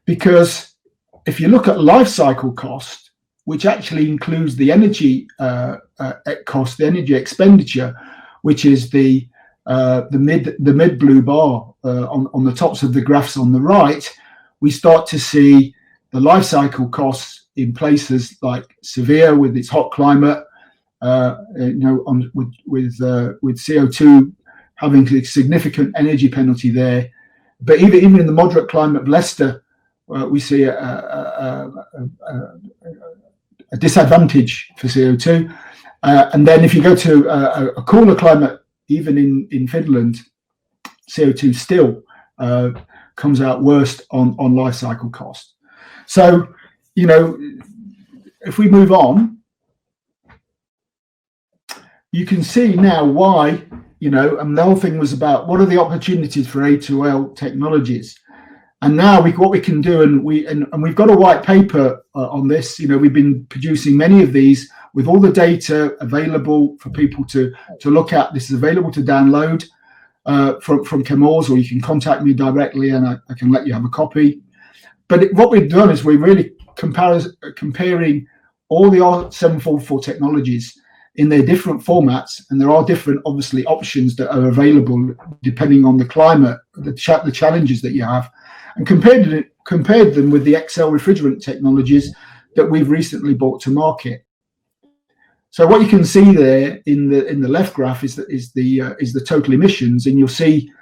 because if you look at life cycle cost, which actually includes the energy cost, the energy expenditure, which is the mid blue bar on the tops of the graphs on the right, we start to see the life cycle costs in places like Sevilla with its hot climate, with CO2 having a significant energy penalty there. But even in the moderate climate of Leicester, we see a disadvantage for CO2. And then if you go to a cooler climate, even in Finland, CO2 still comes out worst on life cycle cost. So, if we move on, you can see now why, and the whole thing was about what are the opportunities for A2L technologies. And now what we can do, and we've got a white paper on this. We've been producing many of these with all the data available for people to look at. This is available to download from Chemours, or you can contact me directly and I can let you have a copy. But what we've done is we're really comparing all the R744 technologies in their different formats, and there are different, obviously, options that are available depending on the climate, the challenges that you have, and compared them with the XL refrigerant technologies that we've recently brought to market. So what you can see there in the left graph is the total emissions, and you'll see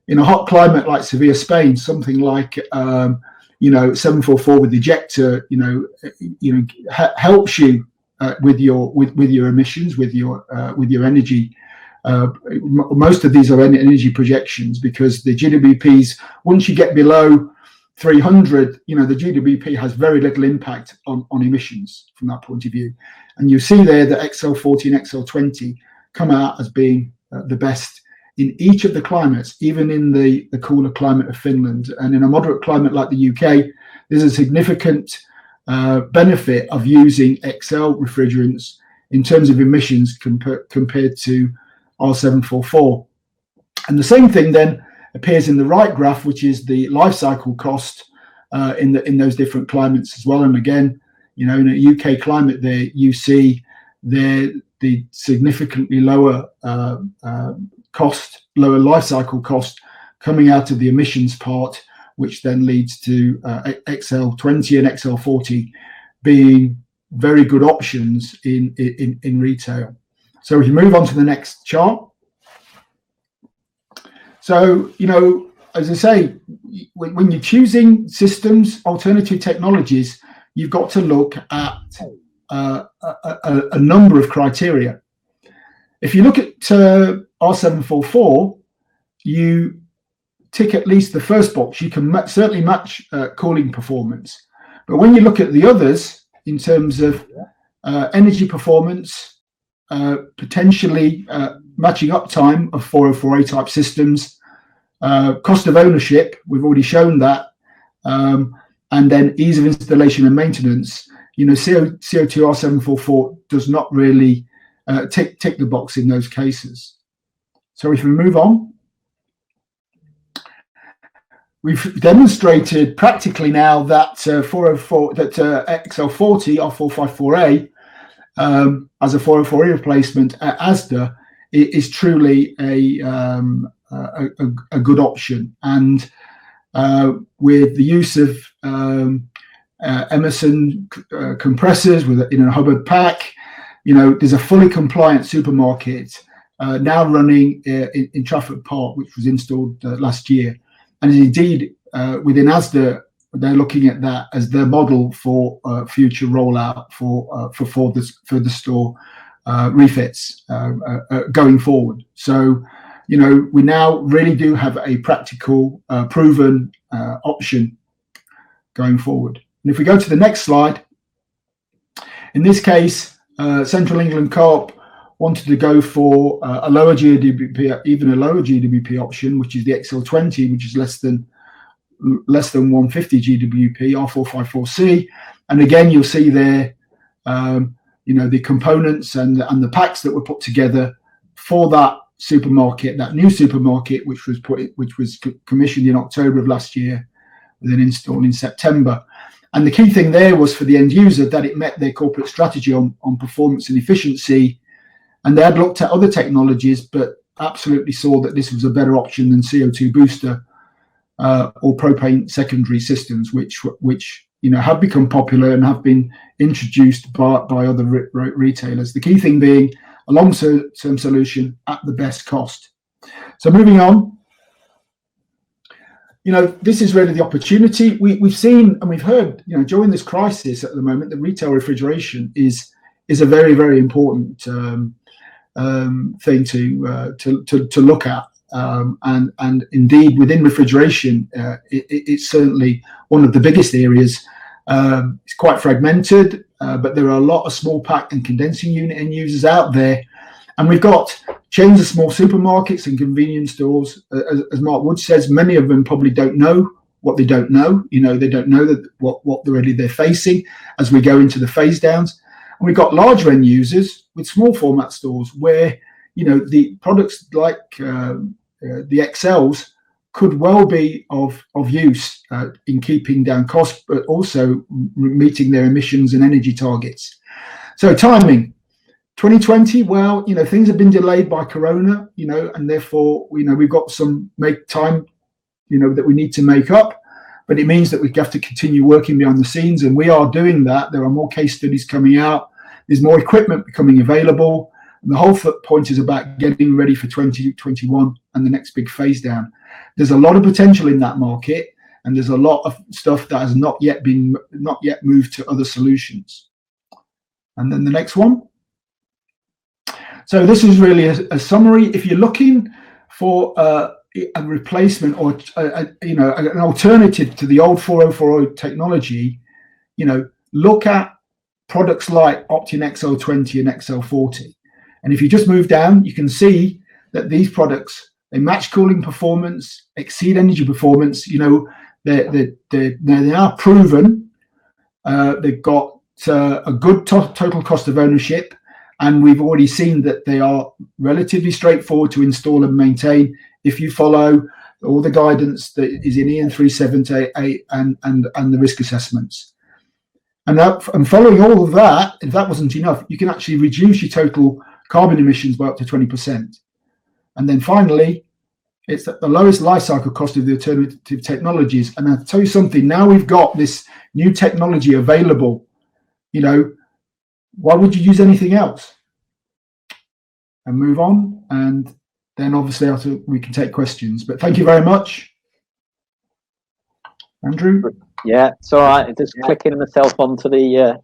in a hot climate like Sevilla, Spain, something like 744 with ejector, helps you with your emissions, with your energy. Most of these are energy projections, because the GWPs, once you get below 300, the GWP has very little impact on emissions from that point of view. And you see there that XL40 and XL20 come out as being the best in each of the climates, even in the cooler climate of Finland. And in a moderate climate like the UK, there's a significant benefit of using XL refrigerants in terms of emissions compared to R744. And the same thing then appears in the right graph, which is the life cycle cost in those different climates as well. And again, in a UK climate there, you see the significantly lower lower life cycle cost coming out of the emissions part, which then leads to XL20 and XL40 being very good options in retail. So if you move on to the next chart. So, as I say, when you're choosing systems, alternative technologies, you've got to look at a number of criteria. If you look at R744, you tick at least the first box. You can certainly match cooling performance. But when you look at the others in terms of energy performance, potentially matching uptime of 404A type systems, cost of ownership, we've already shown that, and then ease of installation and maintenance, CO2 R744 does not really tick the box in those cases. So if we move on, we've demonstrated practically now that XL40 R454A as a 404A replacement at ASDA is truly a good option, and with the use of Emerson compressors in a Hubbard pack, there's a fully compliant supermarket now running in Trafford Park, which was installed last year, and indeed within ASDA they're looking at that as their model for future rollout for the store refits going forward. So we now really do have a practical, proven option going forward. And if we go to the next slide, in this case, Central England Co-op wanted to go for a lower GWP, even a lower GWP option, which is the XL20, which is less than 150 GWP, R454C. And again, you'll see there, the components and the packs that were put together for that supermarket, that new supermarket, which was commissioned in October of last year, and then installed in September. And the key thing there was for the end user that it met their corporate strategy on performance and efficiency. And they had looked at other technologies, but absolutely saw that this was a better option than CO2 booster or propane secondary systems, which have become popular and have been introduced by other retailers. The key thing being a long-term solution at the best cost. So moving on, this is really the opportunity. We've seen and we've heard, during this crisis at the moment, that retail refrigeration is a very, very important thing to look at. And indeed, within refrigeration, it's certainly one of the biggest areas. It's quite fragmented, but there are a lot of small pack and condensing unit end users out there. And we've got chains of small supermarkets and convenience stores. As Mark Wood says, many of them probably don't know what they don't know. They don't know that what they're facing as we go into the phase downs. And we've got larger end users with small format stores where, the products like the XLs could well be of use in keeping down costs, but also meeting their emissions and energy targets. So timing, 2020, well, things have been delayed by Corona, and therefore, we've got some time, that we need to make up, but it means that we have to continue working behind the scenes, and we are doing that. There are more case studies coming out. There's more equipment becoming available. And the whole point is about getting ready for 2021 and the next big phase down. There's a lot of potential in that market, and there's a lot of stuff that has not yet moved to other solutions. And then the next one. So this is really a summary. If you're looking for a replacement or an alternative to the old 404 technology, look at products like Option XL20 and XL40. And if you just move down, you can see that these products, they match cooling performance, exceed energy performance. They are proven. They've got a good total cost of ownership, and we've already seen that they are relatively straightforward to install and maintain if you follow all the guidance that is in EN 378 and the risk assessments. And following all of that, if that wasn't enough, you can actually reduce your total carbon emissions by up to 20%. And then finally, it's at the lowest life cycle cost of the alternative technologies. And I'll tell you something, now we've got this new technology available, why would you use anything else? And move on. And then obviously after we can take questions. But thank you very much. Andrew? Yeah, it's all right. Just clicking myself onto the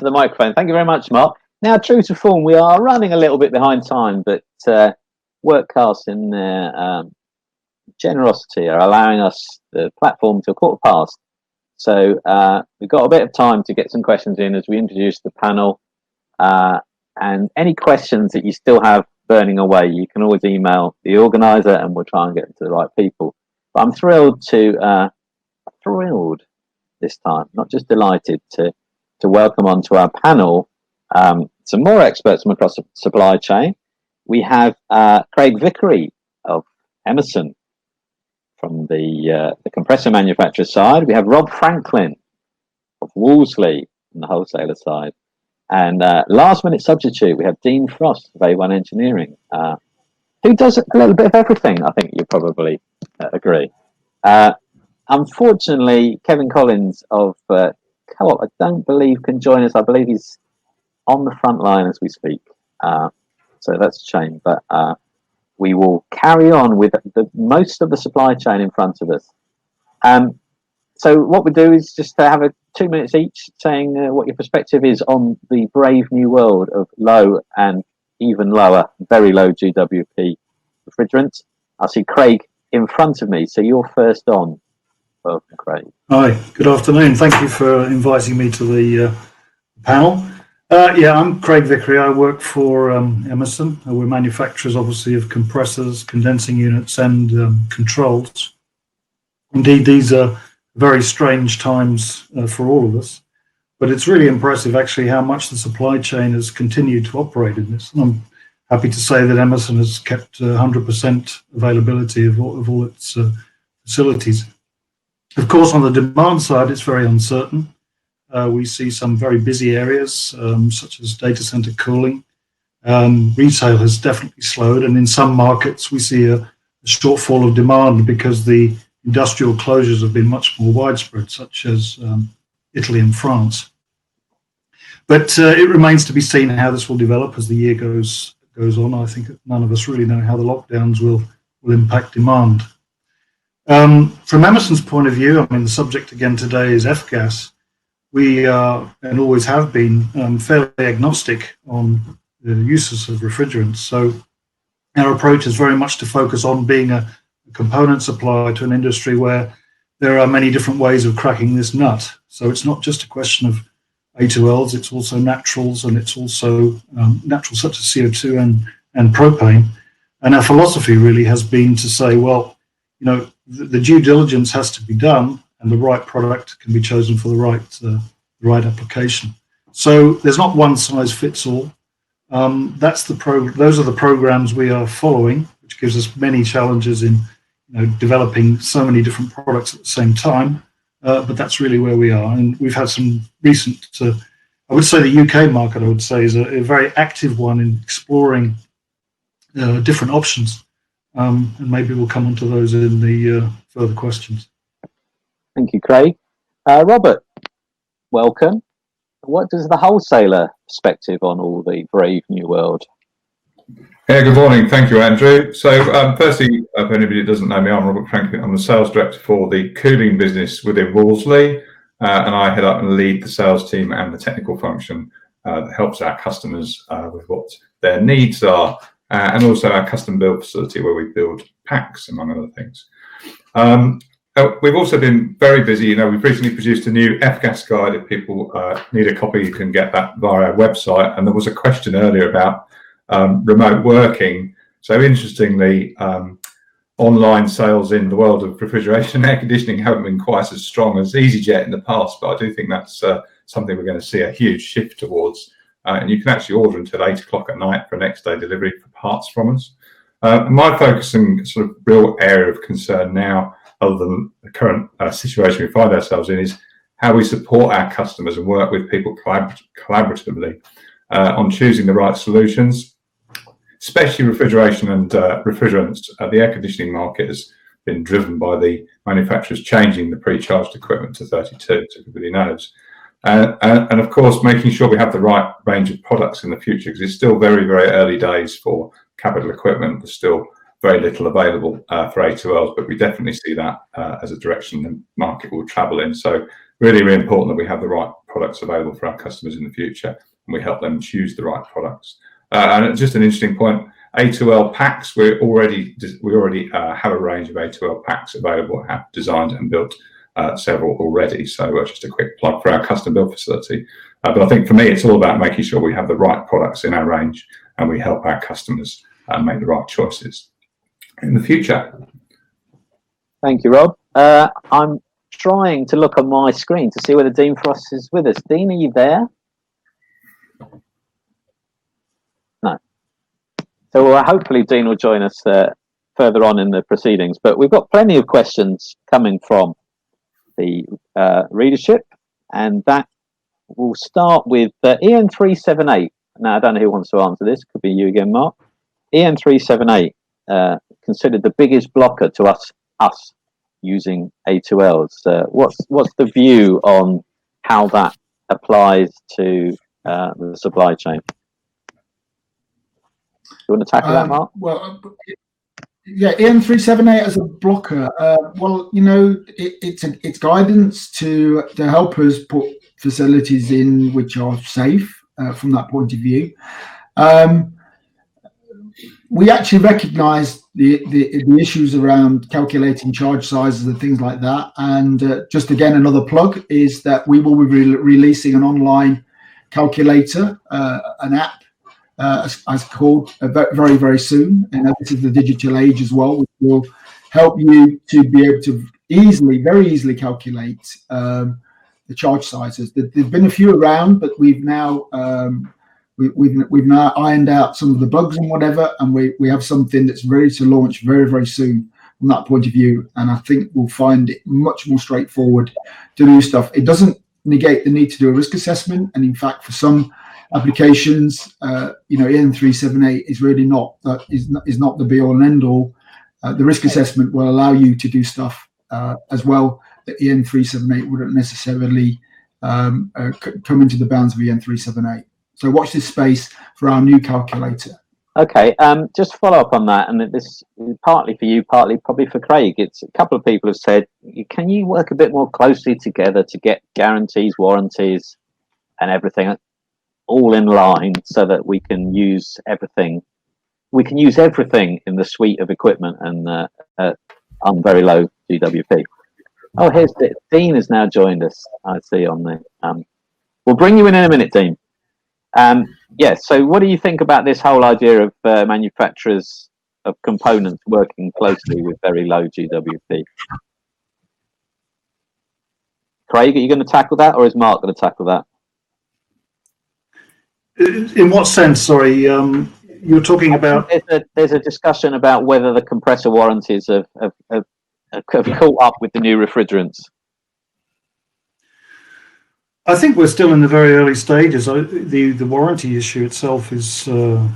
microphone. Thank you very much, Mark. Now, true to form, we are running a little bit behind time, but Workcast in their generosity are allowing us the platform to 15:15. So we've got a bit of time to get some questions in as we introduce the panel. And any questions that you still have burning away, you can always email the organizer and we'll try and get them to the right people. But I'm thrilled this time, not just delighted to welcome onto our panel some more experts from across the supply chain. We have Craig Vickery of Emerson from the compressor manufacturer side. We have Rob Franklin of Wolseley on the wholesaler side. And last minute substitute, we have Dean Frost of A1 Engineering, who does a little bit of everything, I think you probably agree. Unfortunately, Kevin Collins of Co-op, I don't believe can join us. I believe he's on the front line as we speak. So that's a shame. But we will carry on with most of the supply chain in front of us. So what we do is just have 2 minutes each saying what your perspective is on the brave new world of low and even lower, very low GWP refrigerants. I see Craig in front of me, so you're first on. Welcome, Craig. Hi, good afternoon. Thank you for inviting me to the panel. I'm Craig Vickery. I work for Emerson. We're manufacturers, obviously, of compressors, condensing units, and controls. Indeed, these are very strange times for all of us, but it's really impressive, actually, how much the supply chain has continued to operate in this. And I'm happy to say that Emerson has kept 100% availability of all its facilities. Of course, on the demand side, it's very uncertain. We see some very busy areas, such as data center cooling. Retail has definitely slowed, and in some markets, we see a shortfall of demand because the industrial closures have been much more widespread, such as Italy and France. But it remains to be seen how this will develop as the year goes on. I think none of us really know how the lockdowns will impact demand. From Emerson's point of view, the subject again today is F-gas. We are, and always have been, fairly agnostic on the uses of refrigerants. So our approach is very much to focus on being a component supplier to an industry where there are many different ways of cracking this nut. So it's not just a question of A2Ls, it's also naturals, and it's also naturals such as CO2 and propane. And our philosophy really has been to say, well, the due diligence has to be done, and the right product can be chosen for the right application. So there's not one size fits all. Those are the programs we are following, which gives us many challenges in developing so many different products at the same time. But that's really where we are, and we've had some recent. I would say the UK market, I would say, is a very active one in exploring different options. And maybe we'll come onto those in the further questions. Thank you, Craig. Robert, welcome. What does the wholesaler perspective on all the brave new world? Yeah, good morning. Thank you, Andrew. So firstly, if anybody doesn't know me, I'm Robert Franklin. I'm the sales director for the cooling business within Wolseley, and I head up and lead the sales team and the technical function that helps our customers with what their needs are. And also our custom build facility where we build packs, among other things. We've also been very busy. We've recently produced a new F-gas guide. If people need a copy, you can get that via our website. And there was a question earlier about remote working. So interestingly, on online sales in the world of refrigeration and air conditioning haven't been quite as strong as EasyJet in the past, but I do think that's something we're going to see a huge shift towards. And you can actually order until 8 o'clock at night for next day delivery for parts from us. My focus and sort of real area of concern now, other than the current situation we find ourselves in, is how we support our customers and work with people collaboratively on choosing the right solutions, especially refrigeration and refrigerants. The air conditioning market has been driven by the manufacturers changing the pre-charged equipment to 32, as everybody knows. And of course, making sure we have the right range of products in the future, because it's still very, very early days for capital equipment. There's still very little available for A2Ls, but we definitely see that as a direction the market will travel in. So really, really important that we have the right products available for our customers in the future, and we help them choose the right products. And just an interesting point, A2L packs, we already have a range of A2L packs available, have designed and built several already. So just a quick plug for our custom build facility. But I think for me, it's all about making sure we have the right products in our range and we help our customers make the right choices in the future. Thank you, Rob. I'm trying to look on my screen to see whether Dean Frost is with us. Dean, are you there? No. So hopefully Dean will join us further on in the proceedings. But we've got plenty of questions coming from the readership, and that will start with EN378. Now, I don't know who wants to answer this. Could be you again, Mark. EN378 considered the biggest blocker to us using A2Ls. What's the view on how that applies to the supply chain? Do you want to tackle that, Mark? Well, yeah, EN378 as a blocker. Well, you know, it's guidance to help us put facilities in which are safe from that point of view. We actually recognise the issues around calculating charge sizes and things like that. And just again, another plug is that we will be releasing an online calculator, an app, as called, very, very soon. And this is the digital age as well, which will help you to be able to very easily calculate the charge sizes. There's been a few around, but we've now ironed out some of the bugs and whatever, and we have something that's ready to launch very, very soon from that point of view. And I think we'll find it much more straightforward to do stuff. It doesn't negate the need to do a risk assessment, and in fact, for some applications, EN378 is really not the be all and end all. The risk assessment will allow you to do stuff as well that EN378 wouldn't necessarily come into the bounds of EN378. So watch this space for our new calculator. Okay, just to follow up on that, and this is partly for you, partly probably for Craig. It's a couple of people have said, can you work a bit more closely together to get guarantees, warranties, and everything all in line so that we can use everything. We can use everything in the suite of equipment and on very low GWP. Oh, here's Dean has now joined us. I see on the. We'll bring you in a minute, Dean. So what do you think about this whole idea of manufacturers of components working closely with very low GWP? Craig, are you going to tackle that, or is Mark going to tackle that? In what sense? Sorry, you're talking about. There's a discussion about whether the compressor warranties have caught up with the new refrigerants. I think we're still in the very early stages. The warranty issue itself is, for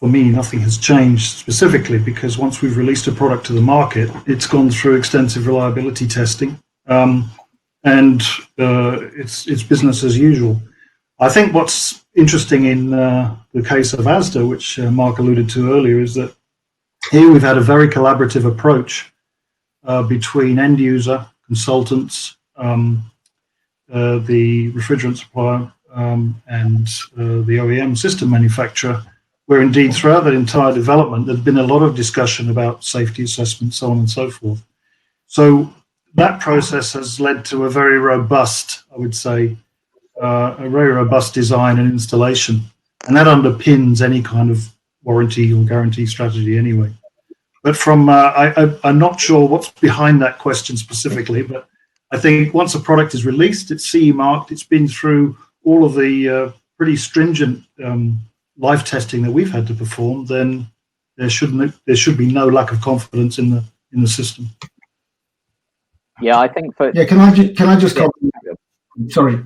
me, nothing has changed specifically, because once we've released a product to the market, it's gone through extensive reliability testing, and it's business as usual. I think what's interesting in the case of Asda, which Mark alluded to earlier, is that here we've had a very collaborative approach between end user, consultants, the refrigerant supplier, and the OEM system manufacturer, where indeed throughout that entire development there's been a lot of discussion about safety assessment, so on and so forth. So that process has led to a very robust, I would say, a very robust design and installation, and that underpins any kind of warranty or guarantee strategy anyway. But from I'm not sure what's behind that question specifically, but I think once a product is released, it's CE marked, it's been through all of the pretty stringent life testing that we've had to perform, then there should be no lack of confidence in the system. Yeah, I think for can I just comment? Sorry.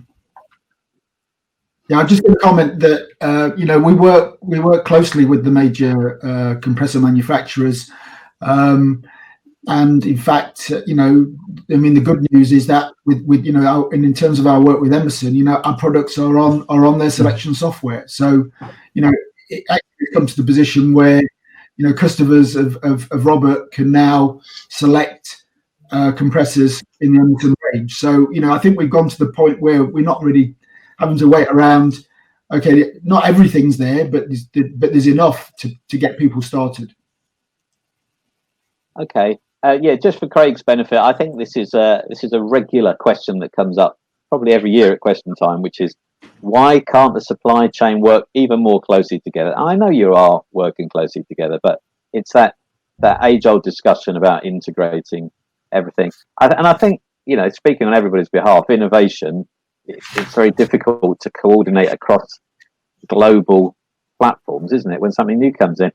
Yeah, I'm just going to comment that we work closely with the major compressor manufacturers, and in fact, the good news is that with in terms of our work with Emerson, our products are on their selection software. So, it actually comes to the position where customers of Robert can now select compressors in the Emerson range. So, I think we've gone to the point where we're not really having to wait around. Okay, not everything's there, but there's enough to get people started. Okay, just for Craig's benefit, I think this is a regular question that comes up probably every year at question time, which is, why can't the supply chain work even more closely together? I know you are working closely together, but it's that age-old discussion about integrating everything. And I think, speaking on everybody's behalf, innovation, it's very difficult to coordinate across global platforms, isn't it, when something new comes in?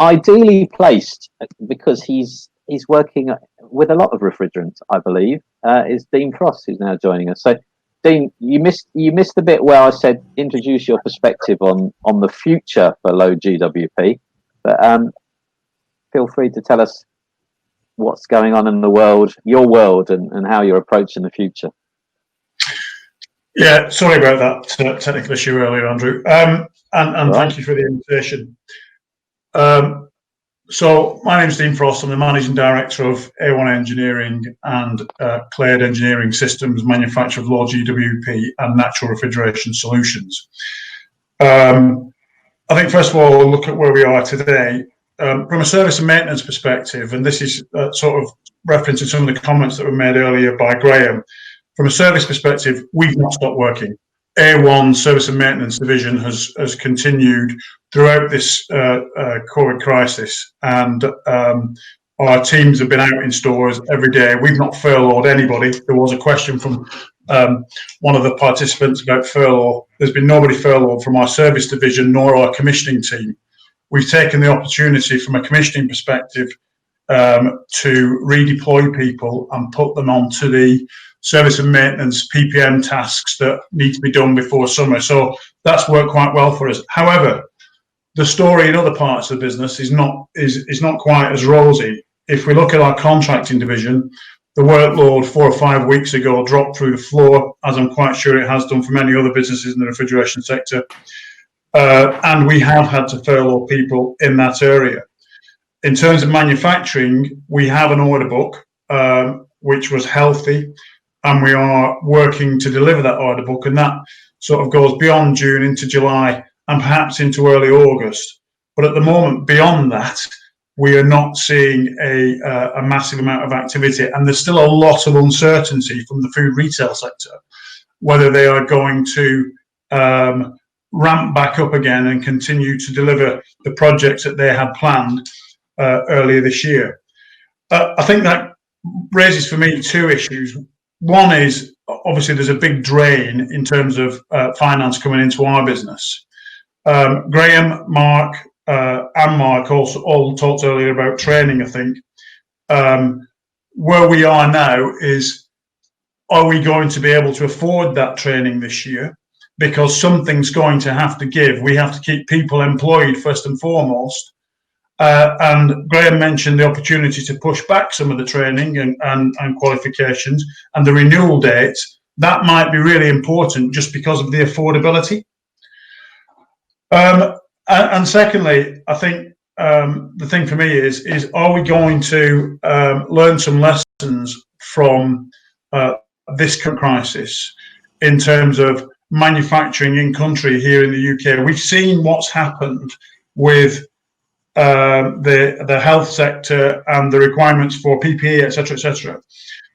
Ideally placed, because he's working with a lot of refrigerants, I believe, is Dean Frost, who's now joining us. So, Dean, you missed the bit where I said introduce your perspective on the future for low GWP, but feel free to tell us what's going on in the world, your world, and how you're approaching the future. Yeah, sorry about that technical issue earlier, Andrew. And right. Thank you for the invitation. So my name is Dean Frost. I'm the Managing Director of A1 Engineering and Clade Engineering Systems, manufacturer of low GWP and natural refrigeration solutions. I think first of all, we'll look at where we are today. From a service and maintenance perspective, and this is sort of referencing some of the comments that were made earlier by Graham. From a service perspective, we've not stopped working. A1 Service and Maintenance Division has continued throughout this COVID crisis, and our teams have been out in stores every day. We've not furloughed anybody. There was a question from one of the participants about furlough. There's been nobody furloughed from our service division nor our commissioning team. We've taken the opportunity from a commissioning perspective to redeploy people and put them onto the service and maintenance PPM tasks that need to be done before summer. So that's worked quite well for us. However, the story in other parts of the business is not quite as rosy. If we look at our contracting division, the workload 4 or 5 weeks ago dropped through the floor, as I'm quite sure it has done for many other businesses in the refrigeration sector. And we have had to furlough people in that area. In terms of manufacturing, we have an order book, which was healthy, and we are working to deliver that order book, and that sort of goes beyond June into July and perhaps into early August. But at the moment, beyond that, we are not seeing a massive amount of activity, and there's still a lot of uncertainty from the food retail sector, whether they are going to ramp back up again and continue to deliver the projects that they had planned earlier this year. I think that raises for me 2 issues. One is, obviously, there's a big drain in terms of finance coming into our business. Graham, Mark, and Mark also all talked earlier about training, I think. Where we are now is, are we going to be able to afford that training this year? Because something's going to have to give. We have to keep people employed first and foremost. And Graham mentioned the opportunity to push back some of the training and qualifications and the renewal dates. That might be really important just because of the affordability. And secondly, I think the thing for me is are we going to learn some lessons from this crisis in terms of manufacturing in country here in the UK? We've seen what's happened with the health sector and the requirements for PPE, etc., etc.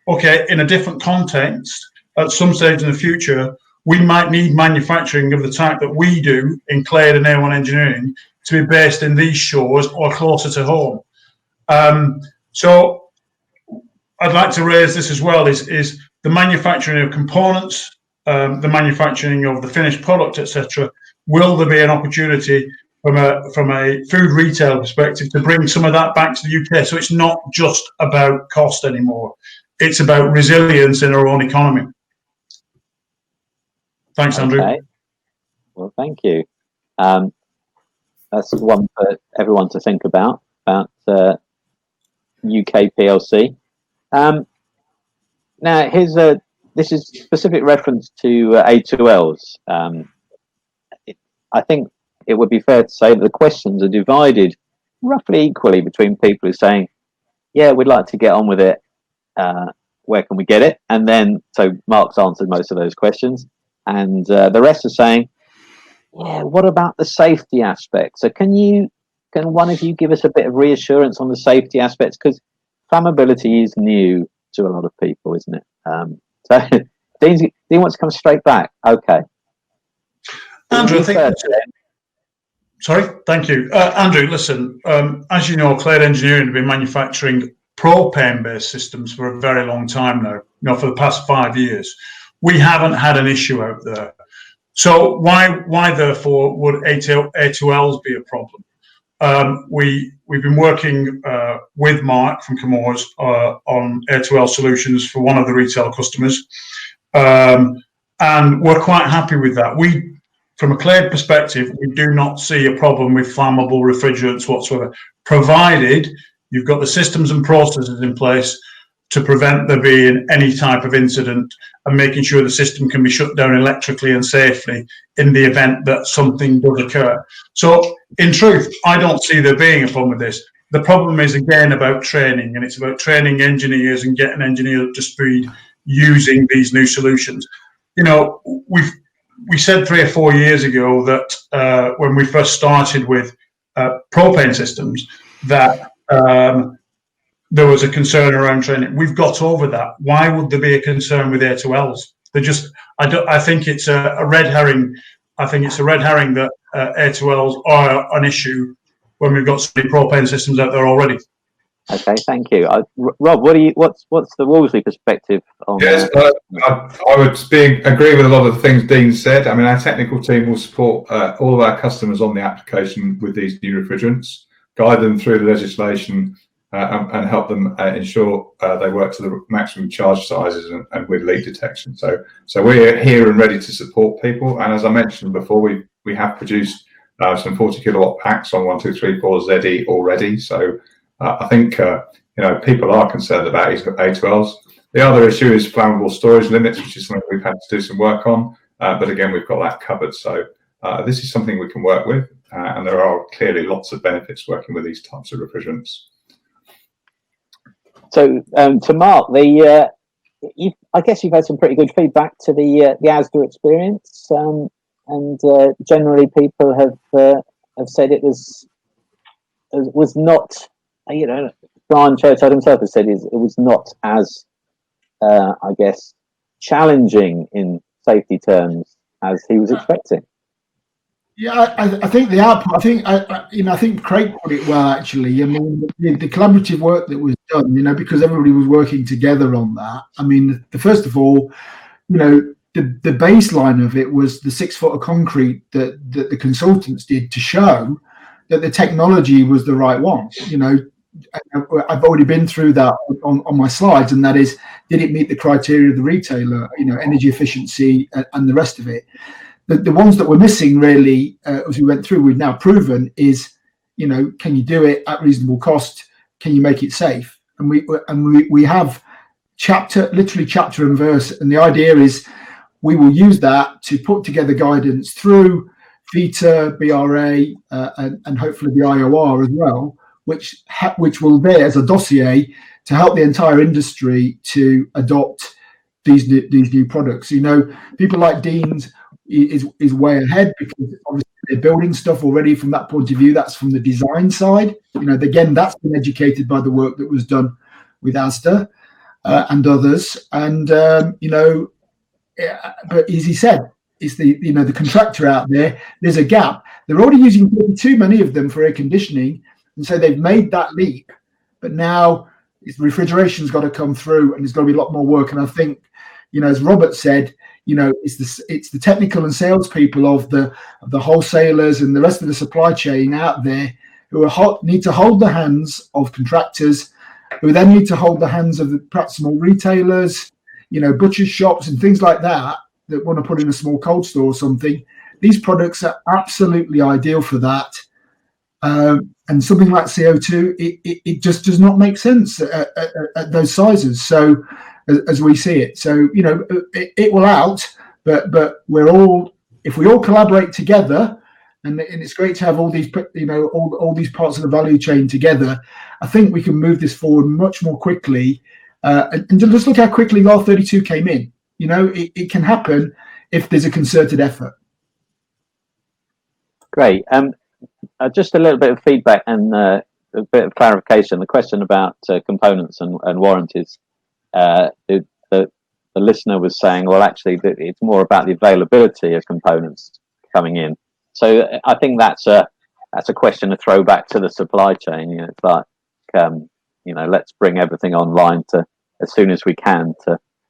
Okay, in a different context, at some stage in the future, we might need manufacturing of the type that we do in Clade and A1 Engineering to be based in these shores or closer to home. So I'd like to raise this as well, is the manufacturing of components, the manufacturing of the finished product, etc. Will there be an opportunity from a food retail perspective to bring some of that back to the UK? So it's not just about cost anymore. It's about resilience in our own economy. Thanks, Andrew. Okay. Well, thank you. That's one for everyone to think about UK PLC. Now, this is specific reference to A2Ls. I think it would be fair to say that the questions are divided roughly equally between people who are saying, yeah, we'd like to get on with it. Where can we get it? And then, so Mark's answered most of those questions. And the rest are saying, yeah, what about the safety aspect? So can one of you give us a bit of reassurance on the safety aspects? Because flammability is new to a lot of people, isn't it? So Dean wants to come straight back. Okay. Andrew, sorry, thank you. Andrew, listen, as you know, Clade Engineering have been manufacturing propane-based systems for a very long time now, for the past 5 years. We haven't had an issue out there. So why therefore would A2Ls be a problem? We've been working with Mark from Chemours on A2L solutions for one of the retail customers, and we're quite happy with that. From a Clade perspective, we do not see a problem with flammable refrigerants whatsoever, provided you've got the systems and processes in place to prevent there being any type of incident and making sure the system can be shut down electrically and safely in the event that something does occur. So, in truth, I don't see there being a problem with this. The problem is, again, about training, and it's about training engineers and getting engineers up to speed using these new solutions. We said 3 or 4 years ago that when we first started with propane systems, that there was a concern around training. We've got over that. Why would there be a concern with A2Ls? I think it's a red herring. I think it's a red herring that A2Ls are an issue when we've got so many propane systems out there already. Okay, thank you. Rob, what's the Wolseley perspective on that? Yes, I would agree with a lot of the things Dean said. I mean, our technical team will support all of our customers on the application with these new refrigerants, guide them through the legislation, and help them ensure they work to the maximum charge sizes and with leak detection. So we're here and ready to support people. And as I mentioned before, we have produced some 40 kilowatt packs on 1234 ZE already. So I think people are concerned about A2Ls. The other issue is flammable storage limits, which is something we've had to do some work on. But again, we've got that covered. So this is something we can work with, and there are clearly lots of benefits working with these types of refrigerants. So to Mark, I guess you've had some pretty good feedback to the ASDA experience, and generally people have said it was not. Brian Churchill himself has said it was not as, I guess, challenging in safety terms as he was expecting. Yeah, I think the output. I think Craig put it well. Actually, I mean, the collaborative work that was done. Because everybody was working together on that. I mean, first of all, the baseline of it was the 6 foot of concrete that the consultants did to show that the technology was the right one. I've already been through that on my slides, and that is, did it meet the criteria of the retailer? Energy efficiency and the rest of it. The ones that were missing, really, as we went through, we've now proven is, can you do it at reasonable cost? Can you make it safe? And we have literally chapter and verse, and the idea is we will use that to put together guidance through VETA, BRA, and hopefully the IOR as well, which will be as a dossier to help the entire industry to adopt these new products. People like Dean's is way ahead, because obviously they're building stuff already from that point of view. That's from the design side. Again, that's been educated by the work that was done with ASDA and others. And but as he said, it's the contractor out there. There's a gap. They're already using too many of them for air conditioning, and so they've made that leap. but now refrigeration's got to come through, and there's got to be a lot more work. And I think, as Robert said, it's the technical and salespeople of the wholesalers and the rest of the supply chain out there who need to hold the hands of contractors, who then need to hold the hands of perhaps small retailers, butcher shops and things like that want to put in a small cold store or something. These products are absolutely ideal for that. And something like CO2, it just does not make sense at those sizes. So, as we see it, so it will out, but if we all collaborate together, and it's great to have all these all these parts of the value chain together. I think we can move this forward much more quickly. And just look how quickly R32 came in. It can happen if there's a concerted effort. Great. Just a little bit of feedback and a bit of clarification. The question about components and warranties. The listener was saying, well, actually, it's more about the availability of components coming in. So I think that's a question to throw back to the supply chain. It's like, let's bring everything online as soon as we can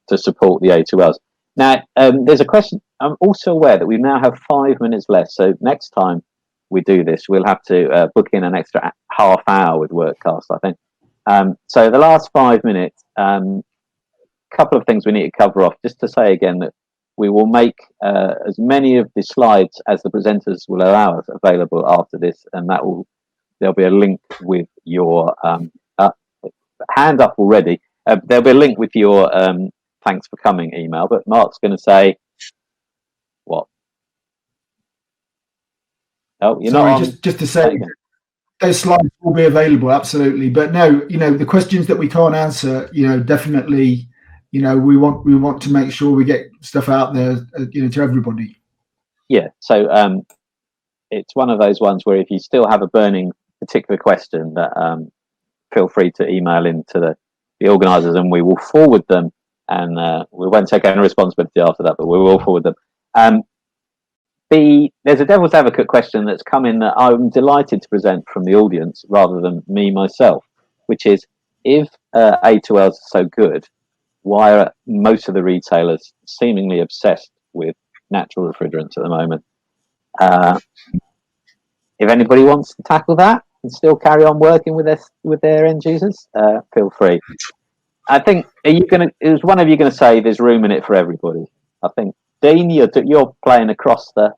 to support the A2Ls. Now, there's a question. I'm also aware that we now have 5 minutes left. So next time we do this, we'll have to book in an extra half hour with Workcast, I think. So the last 5 minutes, couple of things we need to cover off. Just to say again that we will make as many of the slides as the presenters will allow us available after this, and there'll be a link with your hand up already. There'll be a link with your thanks for coming email, but Mark's going to say what? Oh, you're not on. Just to say, those slides will be available, absolutely. But no, the questions that we can't answer, definitely, we want to make sure we get stuff out there, to everybody. Yeah. So it's one of those ones where if you still have a burning particular question, that feel free to email into the organisers, and we will forward them. And we won't take any responsibility after that, but we will forward them. There's a devil's advocate question that's come in that I'm delighted to present from the audience rather than me myself, which is, if A2Ls are so good, why are most of the retailers seemingly obsessed with natural refrigerants at the moment? If anybody wants to tackle that and still carry on working with their end users, feel free. I think, is one of you going to say there's room in it for everybody? I think, Dean, you're playing across the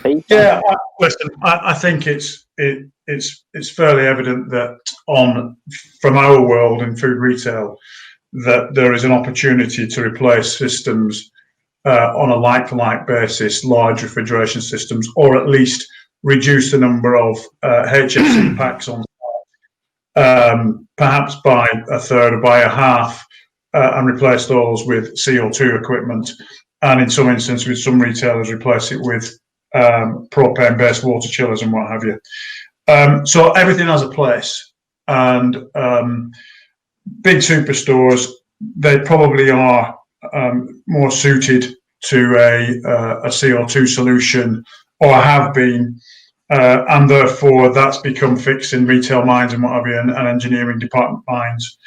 piece. Yeah, listen, I think it's fairly evident that from our world in food retail, that there is an opportunity to replace systems on a like-for-like basis, large refrigeration systems, or at least reduce the number of HFC packs on perhaps by a third or by a half, and replace those with CO2 equipment, and in some instances with some retailers replace it with propane-based water chillers and what have you. So everything has a place, and big superstores, they probably are more suited to a CO2 solution, or have been, and therefore that's become fixed in retail minds and what have you, and engineering department minds.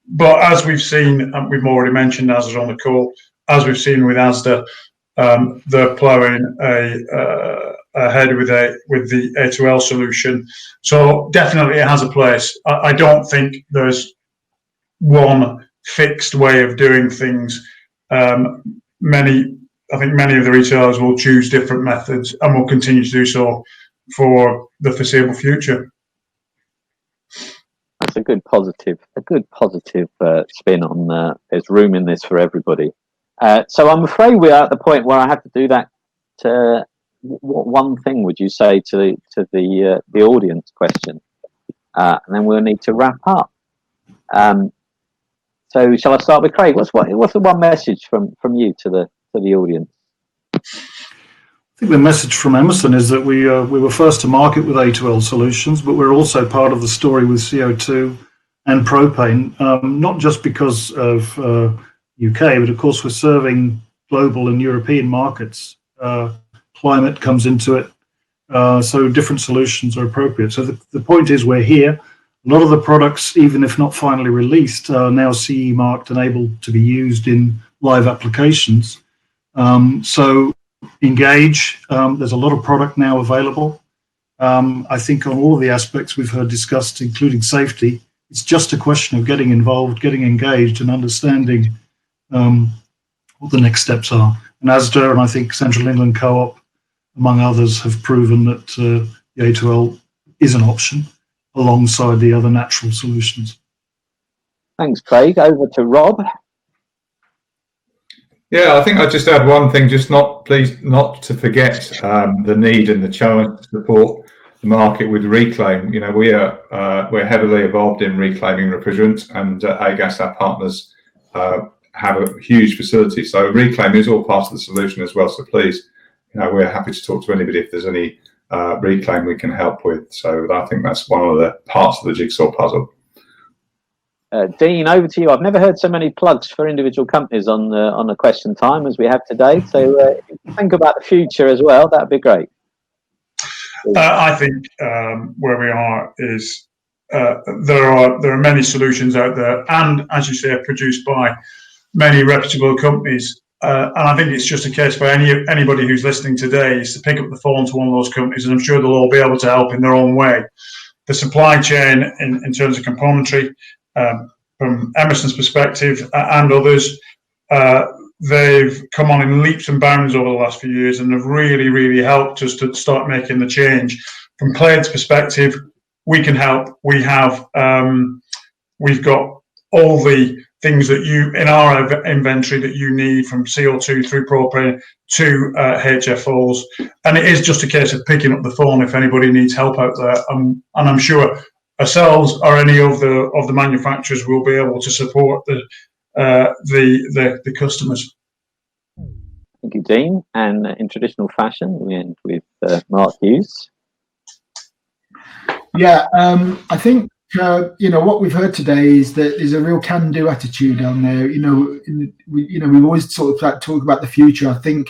But as we've seen, and we've already mentioned as is on the call, as we've seen with Asda, they're ploughing ahead with the A2L solution. So definitely it has a place. I don't think there's one fixed way of doing things. I think many of the retailers will choose different methods and will continue to do so for the foreseeable future. That's a good positive spin on there's room in this for everybody. So I'm afraid we are at the point where I have to do that. What one thing would you say to the audience question, and then we'll need to wrap up. So shall I start with Craig? What's the one message from you to the audience? I think the message from Emerson is that we were first to market with A2L solutions, but we're also part of the story with CO2 and propane, not just because of UK, but of course we're serving global and European markets. Climate comes into it, so different solutions are appropriate. So the point is we're here. A lot of the products, even if not finally released, are now CE marked and able to be used in live applications. So engage. There's a lot of product now available. I think on all of the aspects we've heard discussed, including safety, it's just a question of getting involved, getting engaged, and understanding what the next steps are. And ASDA and I think Central England Co-op, among others, have proven that the A2L is an option alongside the other natural solutions. Thanks, Craig. Over to Rob. Yeah, I think I'd just add one thing, just please not to forget the need and the challenge to support the market with reclaim. You know, we're heavily involved in reclaiming refrigerants, and AGAS, our partners, have a huge facility. So reclaim is all part of the solution as well. So please, you know, we're happy to talk to anybody if there's any reclaim we can help with. So I think that's one of the parts of the jigsaw puzzle. Dean, over to you. I've never heard so many plugs for individual companies on the question time as we have today. So if you think about the future as well, that'd be great. I think where we are is there are many solutions out there, and as you say, produced by many reputable companies. And I think it's just a case for anybody who's listening today is to pick up the phone to one of those companies, and I'm sure they'll all be able to help in their own way. The supply chain in terms of componentry, from Emerson's perspective and others, they've come on in leaps and bounds over the last few years and have really, really helped us to start making the change. From Claire's perspective, we can help. We've got all the things that in our inventory that you need, from CO2 through propane to HFOs, and it is just a case of picking up the phone if anybody needs help out there. And I'm sure ourselves or any of the manufacturers will be able to support the customers. Thank you, Dean. And in traditional fashion, we end with Mark Hughes. Yeah, I think what we've heard today is that there's a real can-do attitude down there. We've always sort of talk about the future. I think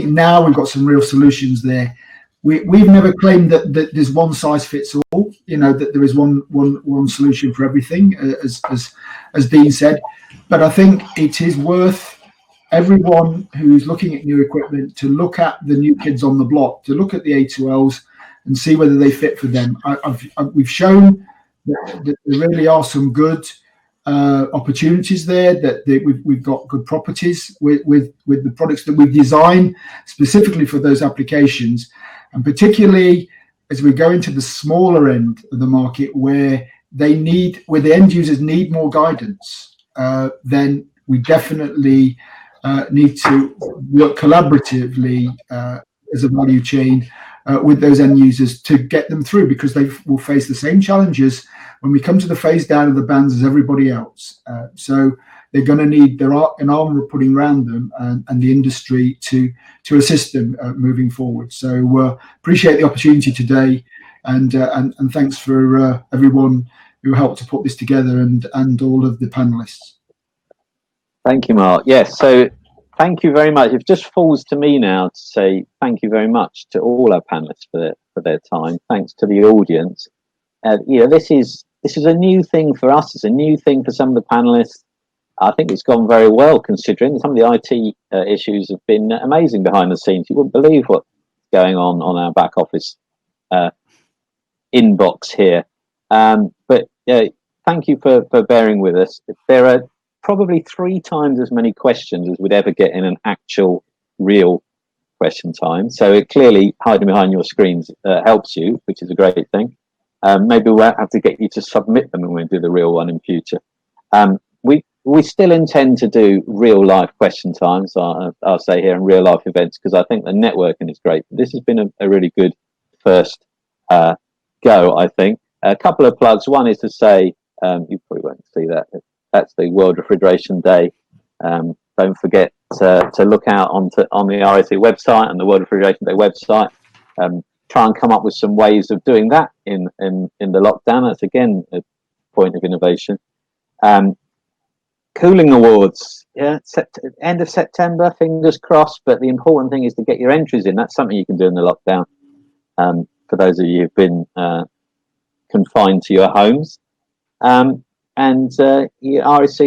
now we've got some real solutions there. We've never claimed that there's one size fits all. That there is one solution for everything, as Dean said. But I think it is worth everyone who's looking at new equipment to look at the new kids on the block, to look at the A2Ls and see whether they fit for them. We've shown that there really are some good opportunities there, that we've got good properties with the products that we've designed specifically for those applications. And particularly as we go into the smaller end of the market where the end users need more guidance, then we definitely need to work collaboratively as a value chain with those end users to get them through, because they will face the same challenges when we come to the phase down of the bands as everybody else. So they're going to need an arm we're putting around them and the industry to assist them moving forward. So appreciate the opportunity today, and thanks for everyone who helped to put this together and all of the panelists. Thank you, Mark. Yes, so thank you very much. It just falls to me now to say thank you very much to all our panelists for their time. Thanks to the audience. This is a new thing for us. It's a new thing for some of the panelists. I think it's gone very well, considering some of the IT issues have been amazing behind the scenes. You wouldn't believe what's going on our back office inbox here. But thank you for bearing with us. There are probably 3 times as many questions as we'd ever get in an actual real question time. So it clearly, hiding behind your screens helps you, which is a great thing. Maybe we'll have to get you to submit them when we do the real one in future. We still intend to do real life question times, I'll say here, and real life events, because I think the networking is great. This has been a really good first go, I think. A couple of plugs. One is to say, you probably won't see that. That's the World Refrigeration Day. Don't forget to look out on the RAC website and the World Refrigeration Day website. Try and come up with some ways of doing that in the lockdown. That's again a point of innovation. Cooling Awards, end of September, fingers crossed. But the important thing is to get your entries in. That's something you can do in the lockdown. For those of you who've been confined to your homes. And RAC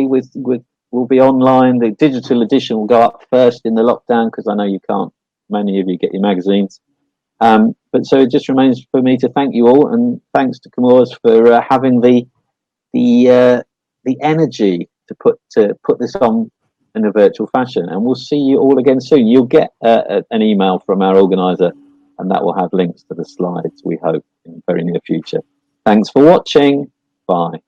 will be online. The digital edition will go up first in the lockdown, because I know you can't, many of you get your magazines. But so it just remains for me to thank you all, and thanks to Camorras for having the energy to put this on in a virtual fashion. And we'll see you all again soon. You'll get an email from our organizer, and that will have links to the slides, we hope, in the very near future. Thanks for watching. Bye.